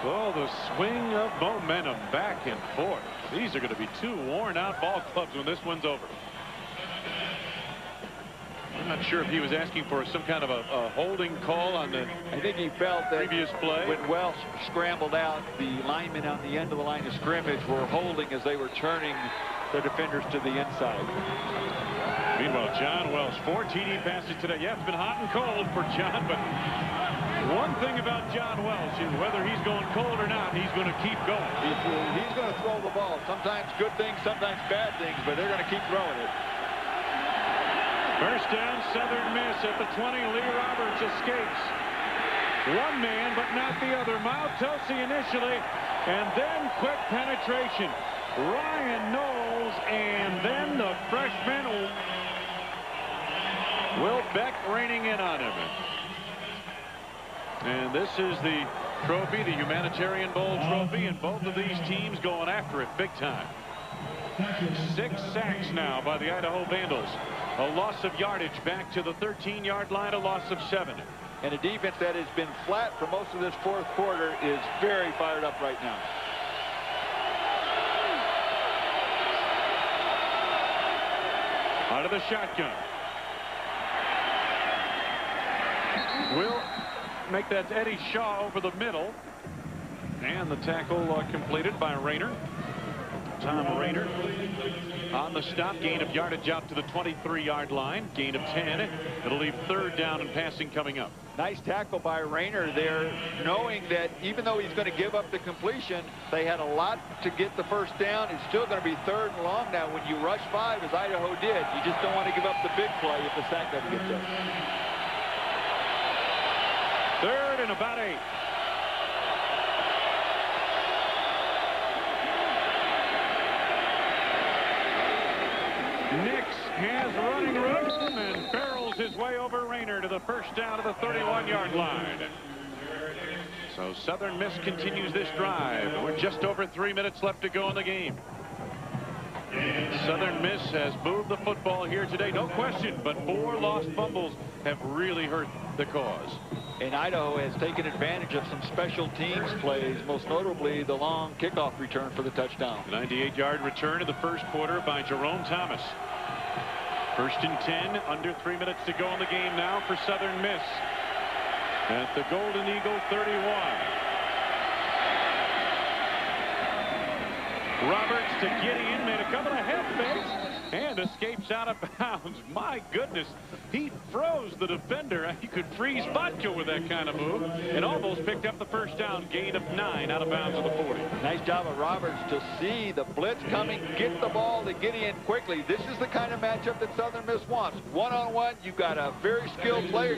Oh, the swing of momentum back and forth. These are going to be two worn-out ball clubs when this one's over. I'm not sure if he was asking for some kind of a holding call on the I think he felt that previous play. When Welsh scrambled out, the linemen on the end of the line of scrimmage were holding as they were turning the defenders to the inside. Meanwhile, John Welsh, 4 TD passes today. Yeah, it's been hot and cold for John, but one thing about John Welsh is whether he's going cold or not, he's going to keep going. He's going to throw the ball. Sometimes good things, sometimes bad things, but they're going to keep throwing it. First down, Southern Miss at the 20. Lee Roberts escapes. One man, but not the other. Miles Tosi initially, and then quick penetration. Ryan Knowles, and then the freshman Will Beck reining in on him. And this is the trophy, the Humanitarian Bowl trophy, and both of these teams going after it big time. 6 sacks now by the Idaho Vandals. A loss of yardage back to the 13-yard line, a loss of 7. And a defense that has been flat for most of this fourth quarter is very fired up right now. Out of the shotgun. Will make that Eddie Shaw over the middle. And the tackle completed by Rayner. Tom Rayner on the stop. Gain of yardage out to the 23-yard line. Gain of 10. It'll leave third down and passing coming up. Nice tackle by Rayner there, knowing that even though he's going to give up the completion, they had a lot to get the first down. It's still going to be third and long now. When you rush 5, as Idaho did, you just don't want to give up the big play if the sack doesn't get there. Third and about 8. Nix has running room and barrels his way over Rayner to the first down of the 31-yard line. So Southern Miss continues this drive. We're just over 3 minutes left to go in the game. Southern Miss has moved the football here today, no question, but 4 lost fumbles have really hurt the cause. And Idaho has taken advantage of some special teams plays, most notably the long kickoff return for the touchdown. 98-yard return in the first quarter by Jerome Thomas. First and 10, under 3 minutes to go in the game now for Southern Miss. At the Golden Eagle 31. Roberts to Gideon, made a couple of head fakes and escapes out of bounds. My goodness, he froze the defender. You could freeze vodka with that kind of move, and almost picked up the first down. Gain of 9 out of bounds of the 40. Nice job of Roberts to see the blitz coming, get the ball to Gideon quickly. This is the kind of matchup that Southern Miss wants. One-on-one, you've got a very skilled player.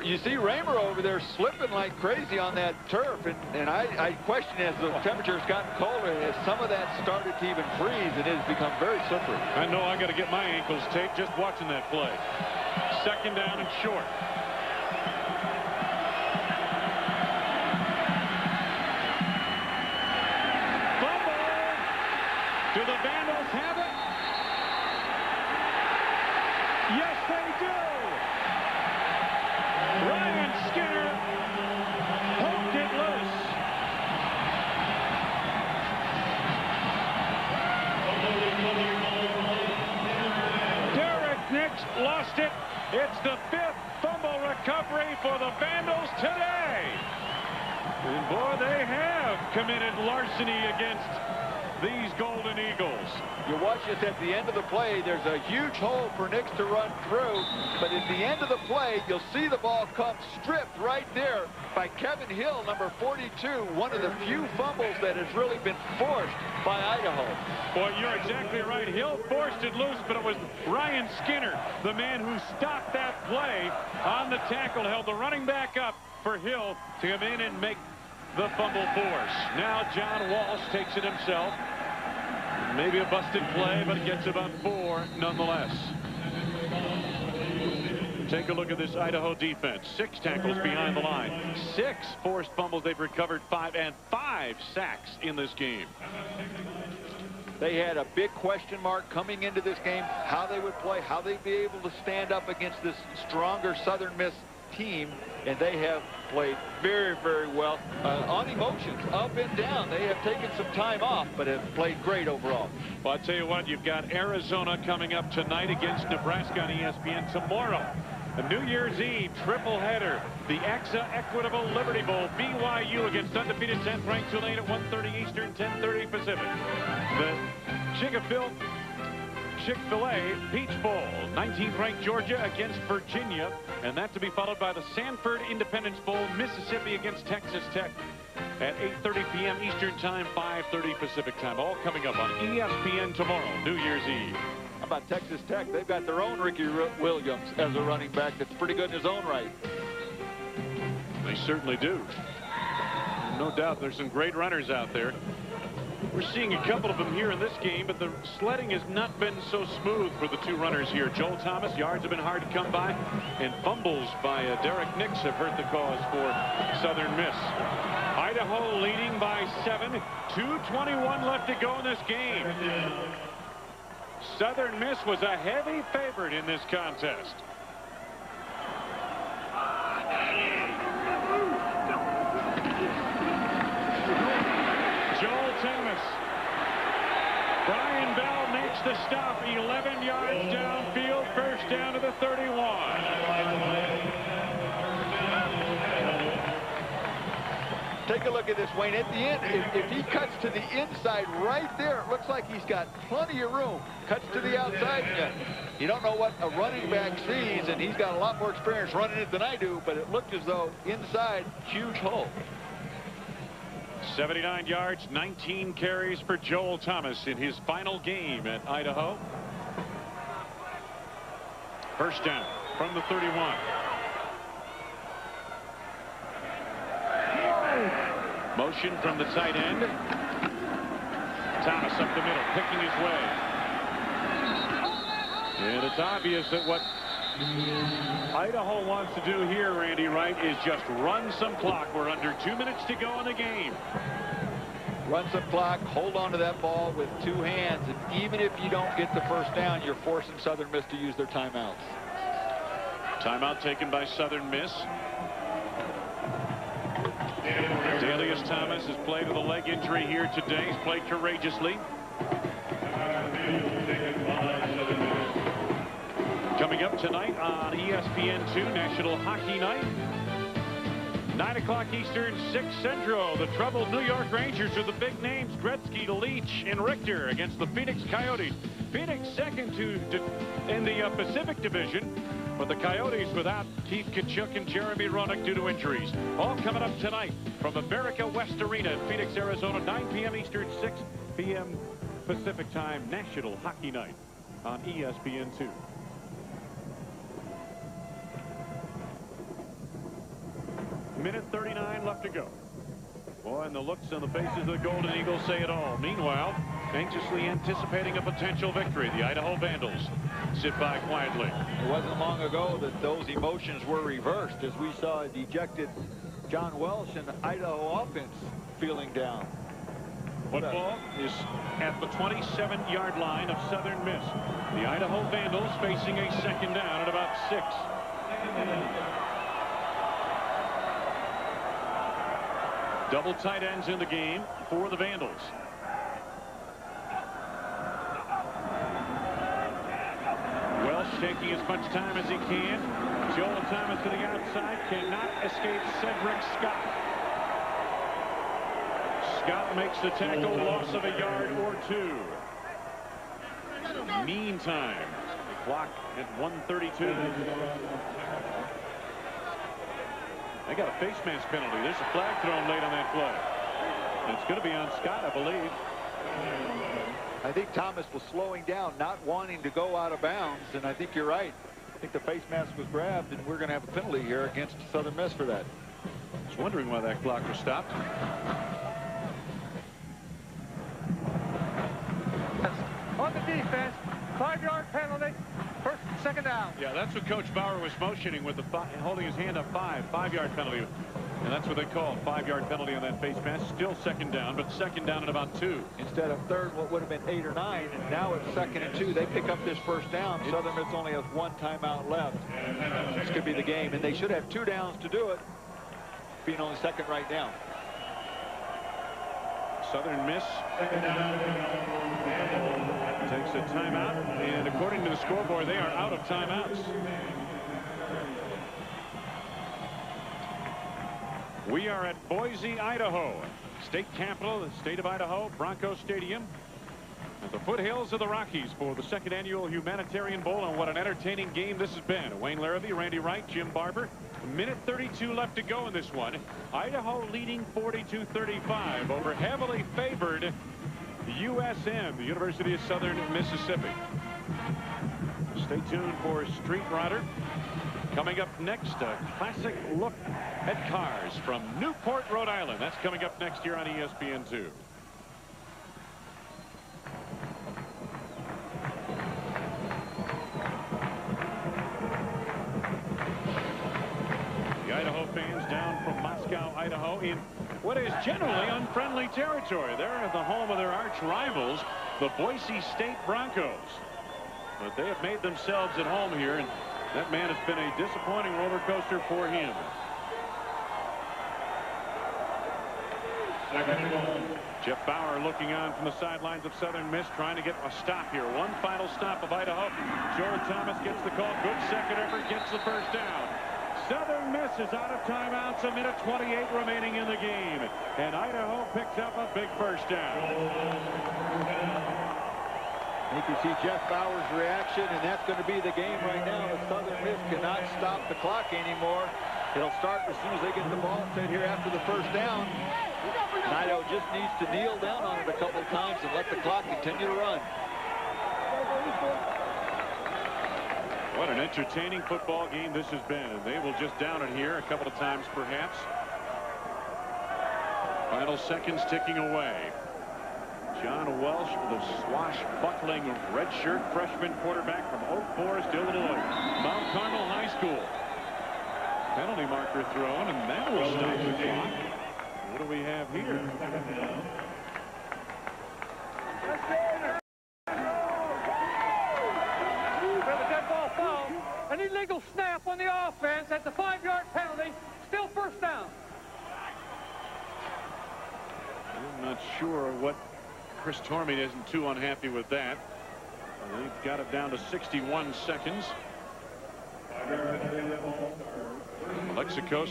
You see Rayner over there slipping like crazy on that turf, and I question, as the temperature's gotten colder, has some of that started to even freeze, and it has become very slippery. I know I got to get my ankles taped just watching that play. second down and short. Fumble. Do the Vandals have it? Yes, they do. Ryan Skinner poked it loose. Derek Nix lost it. It's the 5th fumble recovery for the Vandals today. And boy, they have committed larceny against these Golden Eagles. You watch this at the end of the play. There's a huge hole for Nix to run through. But at the end of the play, you'll see the ball come stripped right there by Kevin Hill, number 42. One of the few fumbles that has really been forced by Idaho. Boy, you're exactly right. Hill forced it loose, but it was Ryan Skinner, the man who stopped that play on the tackle, held the running back up for Hill to come in and make the fumble force. Now John Walsh takes it himself. Maybe a busted play, but it gets about 4 nonetheless. Take a look at this Idaho defense. 6 tackles behind the line. 6 forced fumbles. They've recovered 5 and 5 sacks in this game. They had a big question mark coming into this game, how they would play, how they'd be able to stand up against this stronger Southern Miss team, and they have played very, very well on emotions, up and down. They have taken some time off, but have played great overall. Well, I'll tell you what, you've got Arizona coming up tonight against Nebraska on ESPN tomorrow. A New Year's Eve triple header. The EXA Equitable Liberty Bowl. BYU against undefeated 10th ranked Tulane at 1:30 Eastern, 10:30 Pacific. The Chick-fil-A Peach Bowl. 19th ranked Georgia against Virginia. And that to be followed by the Sanford Independence Bowl. Mississippi against Texas Tech at 8:30 p.m. Eastern Time, 5:30 Pacific Time. All coming up on ESPN tomorrow, New Year's Eve. How about Texas Tech? They've got their own Ricky Williams as a running back that's pretty good in his own right. They certainly do. No doubt there's some great runners out there. We're seeing a couple of them here in this game, but the sledding has not been so smooth for the 2 runners here. Joel Thomas, yards have been hard to come by, and fumbles by Derek Nix have hurt the cause for Southern Miss. Idaho leading by 7. 2:21 left to go in this game. Southern Miss was a heavy favorite in this contest. Joel Thomas. Brian Bell makes the stop. 11 yards downfield. First down to the 31. Take a look at this, Wayne. At the end, if he cuts to the inside right there, it looks like he's got plenty of room. Cuts to the outside. You don't know what a running back sees, and he's got a lot more experience running it than I do, but it looked as though inside, huge hole. 79 yards, 19 carries for Joel Thomas in his final game at Idaho. First down from the 31. Motion from the tight end. Thomas up the middle, picking his way. And it's obvious that what Idaho wants to do here, Randy Wright, is just run some clock. We're under 2 minutes to go in the game. Run some clock, hold on to that ball with 2 hands, and even if you don't get the first down, you're forcing Southern Miss to use their timeouts. Timeout taken by Southern Miss. Dalius Thomas has played with a leg injury here today. He's played courageously. Coming up tonight on ESPN2, National Hockey Night. 9 o'clock Eastern, 6 Central. The troubled New York Rangers are the big names. Gretzky, Leach, and Richter against the Phoenix Coyotes. Phoenix second in the Pacific Division. But the Coyotes without Keith Tkachuk and Jeremy Roenick due to injuries. All coming up tonight from America West Arena in Phoenix, Arizona. 9 p.m. Eastern, 6 p.m. Pacific Time. National Hockey Night on ESPN2. Minute 39 left to go. Boy, and the looks on the faces of the Golden Eagles say it all. Meanwhile, anxiously anticipating a potential victory. The Idaho Vandals sit by quietly. It wasn't long ago that those emotions were reversed as we saw a dejected John Welsh and the Idaho offense feeling down. Football is at the 27-yard line of Southern Miss. The Idaho Vandals facing a second down at about 6. Double tight ends in the game for the Vandals. Welsh taking as much time as he can. Joel Thomas to the outside, cannot escape Cedric Scott. Scott makes the tackle, loss of a yard or 2. Meantime, the clock at 1:32. They got a face mask penalty. There's a flag thrown late on that play. And it's going to be on Scott, I believe. I think Thomas was slowing down, not wanting to go out of bounds, and I think you're right. I think the face mask was grabbed, and we're going to have a penalty here against Southern Miss for that. I was wondering why that clock was stopped. On the defense, 5-yard penalty, second down. Yeah, that's what Coach Bauer was motioning with the holding his hand up 5-yard penalty. And that's what they call 5-yard penalty on that face mask. Still second down, but second down at about 2. Instead of third, what would have been 8 or 9, and now it's 2nd and 2. They pick up this first down. Southern Miss only has 1 timeout left. This could be the game, and they should have 2 downs to do it, being only second right now. Southern Miss takes a timeout, and according to the scoreboard, they are out of timeouts. We are at Boise, Idaho, state capital of the state of Idaho, Bronco Stadium, at the foothills of the Rockies for the 2nd annual Humanitarian Bowl. And what an entertaining game this has been. Wayne Larrabee, Randy Wright, Jim Barber. Minute 32 left to go in this one. Idaho leading 42-35 over heavily favored USM, the University of Southern Mississippi. Stay tuned for Street Rodder. Coming up next, a classic look at cars from Newport, Rhode Island. That's coming up next year on ESPN2. The Idaho fans down from Moscow, Idaho, in what is generally unfriendly territory. They're at the home of their arch rivals, the Boise State Broncos. But they have made themselves at home here, and that man has been a disappointing roller coaster for him. Jeff Bauer looking on from the sidelines of Southern Miss, trying to get a stop here. One final stop of Idaho. Joel Thomas gets the call. Good second effort, gets the first down. Southern Miss is out of timeouts. 1:28 remaining in the game. And Idaho picks up a big first down. You can see Jeff Bauer's reaction, and that's going to be the game right now. The Southern Miss cannot stop the clock anymore. It'll start as soon as they get the ball set here after the first down. Idaho just needs to kneel down on it a couple of times and let the clock continue to run. What an entertaining football game this has been. And they will just down it here a couple of times perhaps. Final seconds ticking away. John Welsh, the swashbuckling redshirt freshman quarterback from Oak Forest, Illinois, Mount Carmel High School. Penalty marker thrown, and that will stop the clock. What do we have here? With a dead ball foul, an illegal snap on the offense. That's a 5-yard penalty. Still first down. I'm not sure what Chris Tormey isn't too unhappy with that. They've got it down to 61 seconds.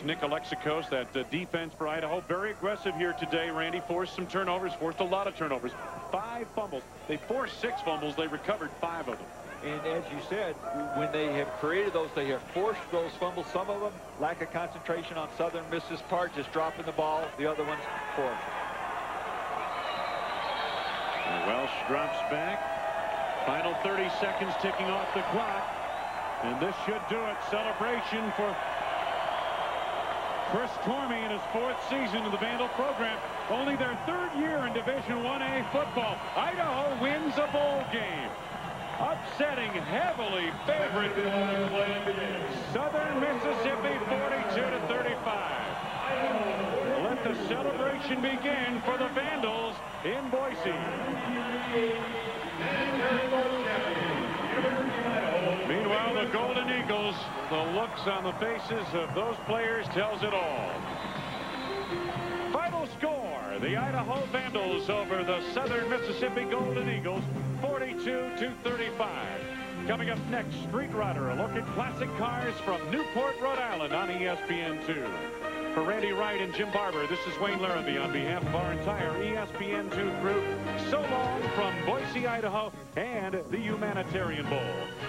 Nick Alexakos, that defense for Idaho, very aggressive here today. Randy forced some turnovers, forced a lot of turnovers. 5 fumbles. They forced 6 fumbles. They recovered 5 of them. And as you said, when they have created those, they have forced those fumbles. Some of them lack of concentration on Southern Miss's part, just dropping the ball. The other ones forced. Welsh drops back. Final 30 seconds ticking off the clock. And this should do it. Celebration for Chris Tormey in his 4th season of the Vandal program. Only their third year in Division 1A football. Idaho wins a bowl game, upsetting heavily favored Southern Mississippi 42-35. Let the celebration begin for the Vandals in Boise. Meanwhile, the Golden Eagles, the looks on the faces of those players tells it all. Final score, the Idaho Vandals over the Southern Mississippi Golden Eagles, 42-35. Coming up next, Street Rodder, a look at classic cars from Newport, Rhode Island on ESPN2. For Randy Wright and Jim Barber, this is Wayne Larrabee on behalf of our entire ESPN2 crew. So long from Boise, Idaho, and the Humanitarian Bowl.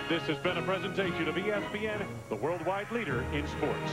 This has been a presentation of ESPN, the worldwide leader in sports.